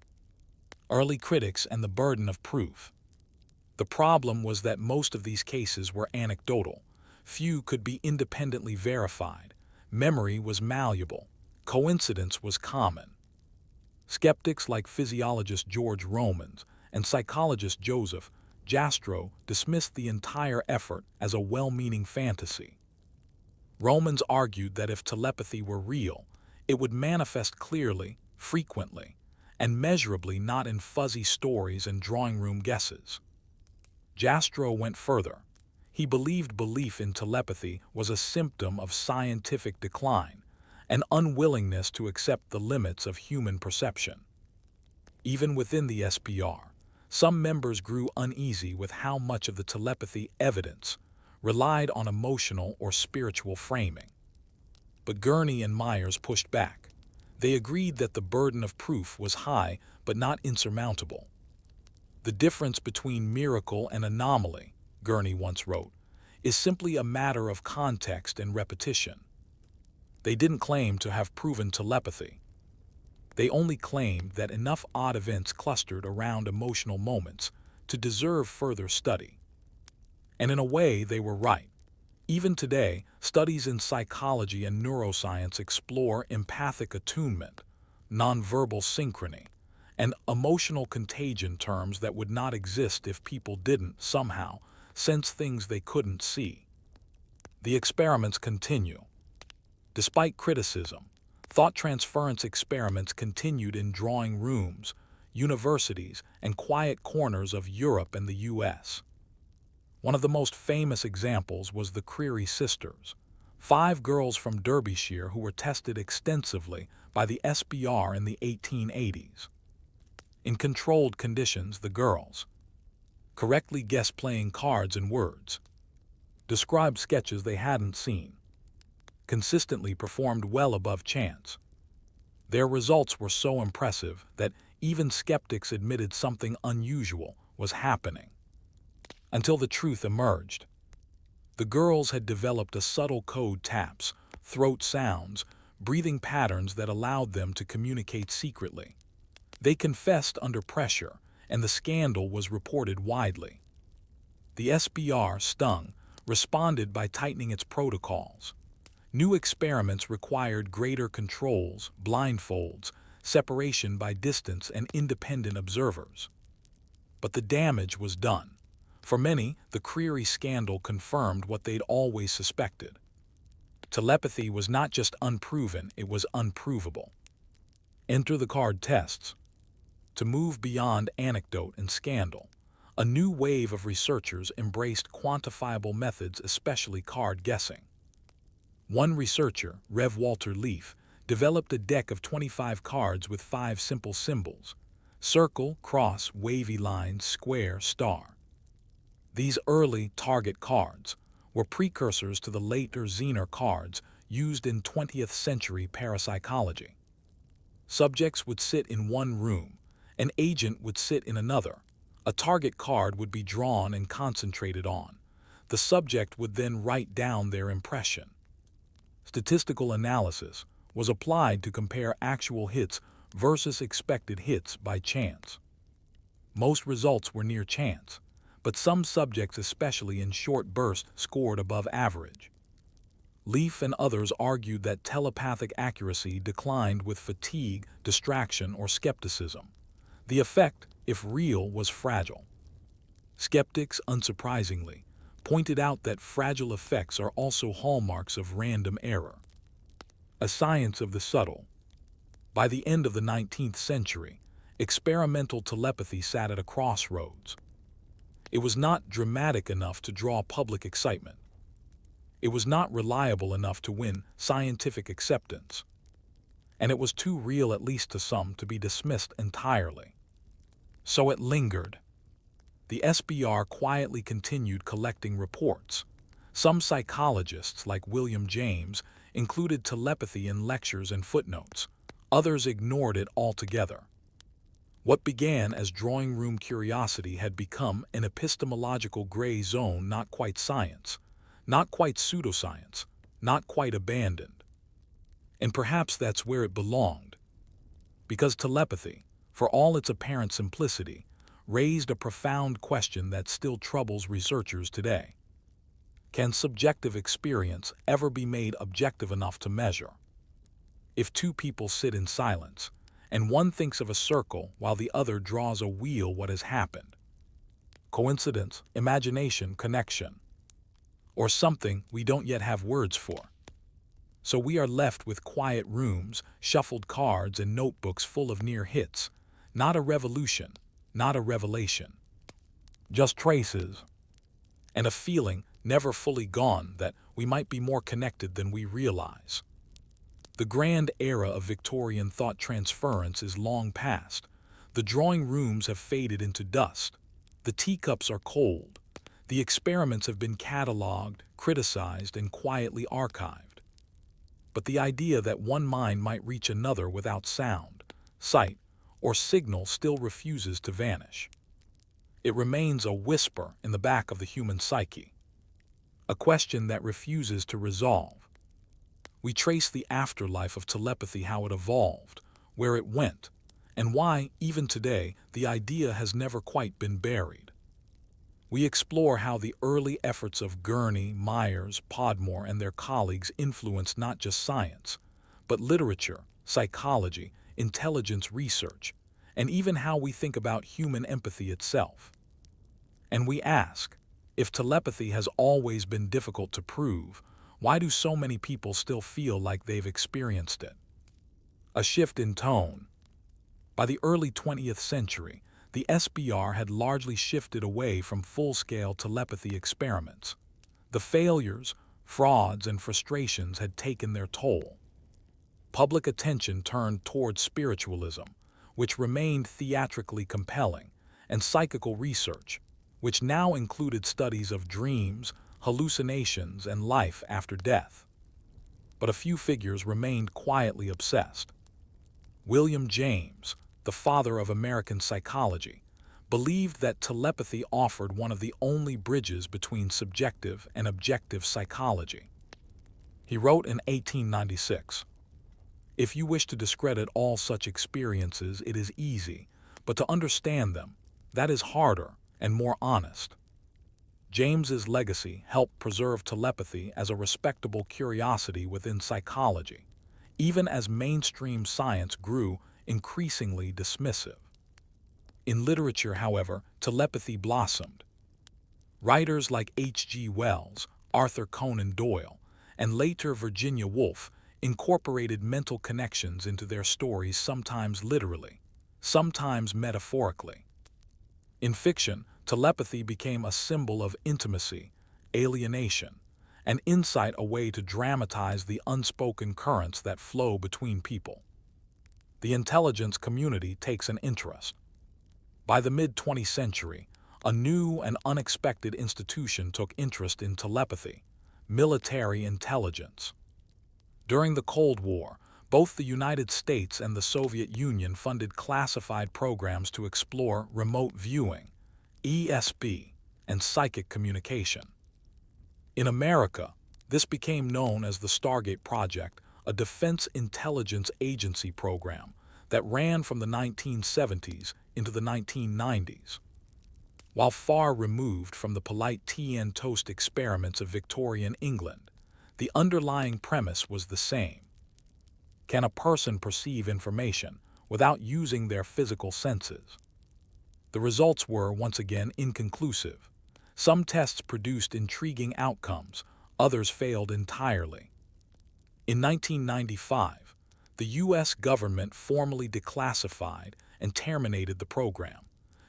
Early critics and the burden of proof. The problem was that most of these cases were anecdotal. Few could be independently verified. Memory was malleable. Coincidence was common. Skeptics like physiologist George Romans and psychologist Joseph Jastrow dismissed the entire effort as a well-meaning fantasy. Romans argued that if telepathy were real, it would manifest clearly, frequently, and measurably, not in fuzzy stories and drawing-room guesses. Jastrow went further. He believed belief in telepathy was a symptom of scientific decline, an unwillingness to accept the limits of human perception. Even within the SPR, some members grew uneasy with how much of the telepathy evidence relied on emotional or spiritual framing. But Gurney and Myers pushed back. They agreed that the burden of proof was high but not insurmountable. The difference between miracle and anomaly, Gurney once wrote, is simply a matter of context and repetition. They didn't claim to have proven telepathy. They only claimed that enough odd events clustered around emotional moments to deserve further study. And in a way, they were right. Even today, studies in psychology and neuroscience explore empathic attunement, nonverbal synchrony, and emotional contagion, terms that would not exist if people didn't, somehow, sense things they couldn't see. The experiments continue. Despite criticism, thought transference experiments continued in drawing rooms, universities, and quiet corners of Europe and the US. One of the most famous examples was the Eerie sisters, 5 girls from Derbyshire who were tested extensively by the SBR in the 1880s. In controlled conditions, the girls correctly guessed playing cards and words, described sketches they hadn't seen, consistently performed well above chance. Their results were so impressive that even skeptics admitted something unusual was happening. Until the truth emerged. The girls had developed a subtle code: taps, throat sounds, breathing patterns that allowed them to communicate secretly. They confessed under pressure, and the scandal was reported widely. The SBR, stung, responded by tightening its protocols. New experiments required greater controls, blindfolds, separation by distance, and independent observers. But the damage was done. For many, the Creary scandal confirmed what they'd always suspected. Telepathy was not just unproven, it was unprovable. Enter the card tests. To move beyond anecdote and scandal, a new wave of researchers embraced quantifiable methods, especially card guessing. One researcher, Rev. Walter Leaf, developed a deck of 25 cards with 5 simple symbols: circle, cross, wavy lines, square, star. These early target cards, were precursors to the later Zener cards used in 20th century parapsychology. Subjects would sit in one room, an agent would sit in another, a target card would be drawn and concentrated on. The subject would then write down their impression. Statistical analysis was applied to compare actual hits versus expected hits by chance. Most results were near chance, but some subjects, especially in short bursts, scored above average. Leaf and others argued that telepathic accuracy declined with fatigue, distraction, or skepticism. The effect, if real, was fragile. Skeptics, unsurprisingly, pointed out that fragile effects are also hallmarks of random error. A science of the subtle. By the end of the 19th century, experimental telepathy sat at a crossroads. It was not dramatic enough to draw public excitement. It was not reliable enough to win scientific acceptance. And it was too real, at least to some, to be dismissed entirely. So it lingered. The SBR quietly continued collecting reports. Some psychologists, like William James, included telepathy in lectures and footnotes. Others ignored it altogether. What began as drawing room curiosity had become an epistemological gray zone, not quite science, not quite pseudoscience, not quite abandoned. And perhaps that's where it belonged. Because telepathy, for all its apparent simplicity, raised a profound question that still troubles researchers today. Can subjective experience ever be made objective enough to measure? If two people sit in silence, and one thinks of a circle while the other draws a wheel, what has happened? Coincidence, imagination, connection, or something we don't yet have words for? So we are left with quiet rooms, shuffled cards, and notebooks full of near hits. Not a revolution, not a revelation. Just traces. And a feeling, never fully gone, that we might be more connected than we realize. The grand era of Victorian thought transference is long past. The drawing rooms have faded into dust. The teacups are cold. The experiments have been catalogued, criticized, and quietly archived. But the idea that one mind might reach another without sound, sight, or signal still refuses to vanish. It remains a whisper in the back of the human psyche, a question that refuses to resolve. We trace the afterlife of telepathy, how it evolved, where it went, and why, even today, the idea has never quite been buried. We explore how the early efforts of Gurney, Myers, Podmore, and their colleagues influenced not just science, but literature, psychology, intelligence research, and even how we think about human empathy itself. And we ask, if telepathy has always been difficult to prove, why do so many people still feel like they've experienced it? A shift in tone. By the early 20th century, the SBR had largely shifted away from full-scale telepathy experiments. The failures, frauds, and frustrations had taken their toll. Public attention turned toward spiritualism, which remained theatrically compelling, and psychical research, which now included studies of dreams, hallucinations, and life after death. But a few figures remained quietly obsessed. William James, the father of American psychology, believed that telepathy offered one of the only bridges between subjective and objective psychology. He wrote in 1896, "If you wish to discredit all such experiences, it is easy, but to understand them, that is harder and more honest." James's legacy helped preserve telepathy as a respectable curiosity within psychology, even as mainstream science grew increasingly dismissive. In literature, however, telepathy blossomed. Writers like H.G. Wells, Arthur Conan Doyle, and later Virginia Woolf incorporated mental connections into their stories, sometimes literally, sometimes metaphorically. In fiction, telepathy became a symbol of intimacy, alienation, and insight, a way to dramatize the unspoken currents that flow between people. The intelligence community takes an interest. By the mid-20th century, a new and unexpected institution took interest in telepathy, military intelligence. During the Cold War, both the United States and the Soviet Union funded classified programs to explore remote viewing, ESP, and psychic communication. In America, this became known as the Stargate Project, a Defense Intelligence Agency program that ran from the 1970s into the 1990s. While far removed from the polite tea and toast experiments of Victorian England, the underlying premise was the same. Can a person perceive information without using their physical senses? The results were, once again, inconclusive. Some tests produced intriguing outcomes, others failed entirely. In 1995, the U.S. government formally declassified and terminated the program,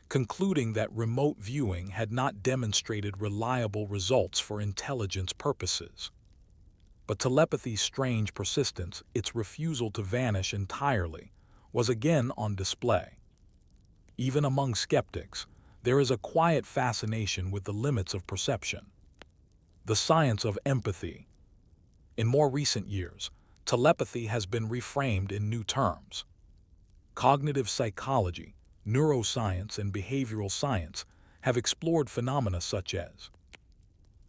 concluding that remote viewing had not demonstrated reliable results for intelligence purposes. But telepathy's strange persistence, its refusal to vanish entirely, was again on display. Even among skeptics, there is a quiet fascination with the limits of perception. The science of empathy. In more recent years, telepathy has been reframed in new terms. Cognitive psychology, neuroscience, and behavioral science have explored phenomena such as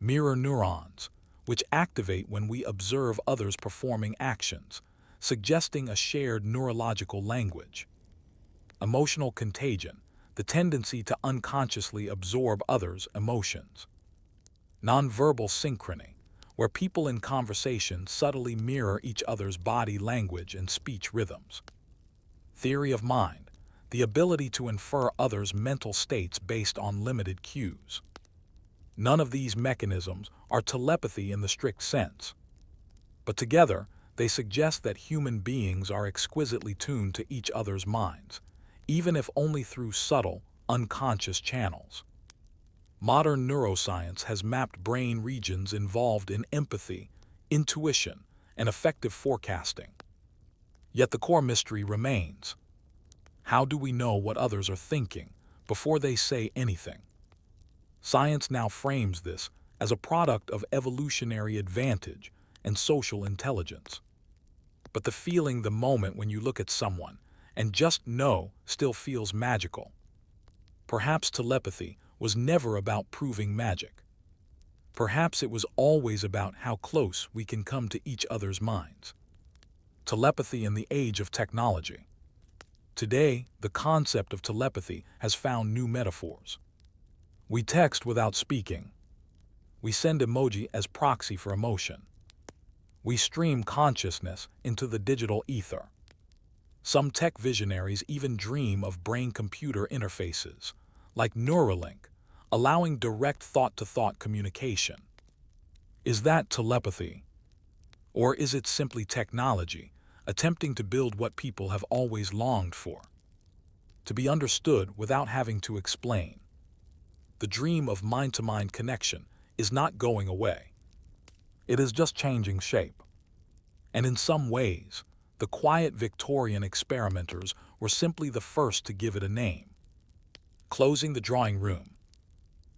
mirror neurons, which activate when we observe others performing actions, suggesting a shared neurological language. Emotional contagion, the tendency to unconsciously absorb others' emotions. Nonverbal synchrony, where people in conversation subtly mirror each other's body language and speech rhythms. Theory of mind, the ability to infer others' mental states based on limited cues. None of these mechanisms are telepathy in the strict sense, but together they suggest that human beings are exquisitely tuned to each other's minds, even if only through subtle, unconscious channels. Modern neuroscience has mapped brain regions involved in empathy, intuition, and effective forecasting. Yet the core mystery remains. How do we know what others are thinking before they say anything? Science now frames this as a product of evolutionary advantage and social intelligence. But the feeling the moment when you look at someone and just know still feels magical. Perhaps telepathy was never about proving magic. Perhaps it was always about how close we can come to each other's minds. Telepathy in the age of technology. Today, the concept of telepathy has found new metaphors. We text without speaking. We send emoji as proxy for emotion. We stream consciousness into the digital ether. Some tech visionaries even dream of brain-computer interfaces, like Neuralink, allowing direct thought-to-thought communication. Is that telepathy? Or is it simply technology, attempting to build what people have always longed for? To be understood without having to explain. The dream of mind-to-mind connection is not going away. It is just changing shape. And in some ways, the quiet Victorian experimenters were simply the first to give it a name. Closing the drawing room.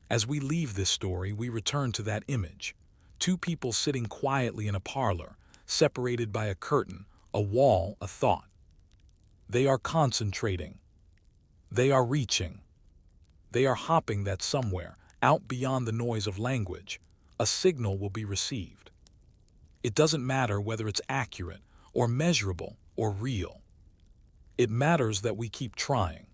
As we leave this story, we return to that image. Two people sitting quietly in a parlor, separated by a curtain, a wall, a thought. They are concentrating. They are reaching. They are hoping that somewhere, out beyond the noise of language, a signal will be received. It doesn't matter whether it's accurate, or measurable, or real. It matters that we keep trying.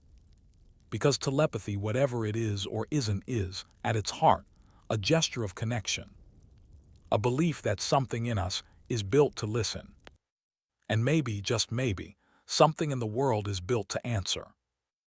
Because telepathy, whatever it is or isn't, is, at its heart, a gesture of connection. A belief that something in us is built to listen. And maybe, just maybe, something in the world is built to answer.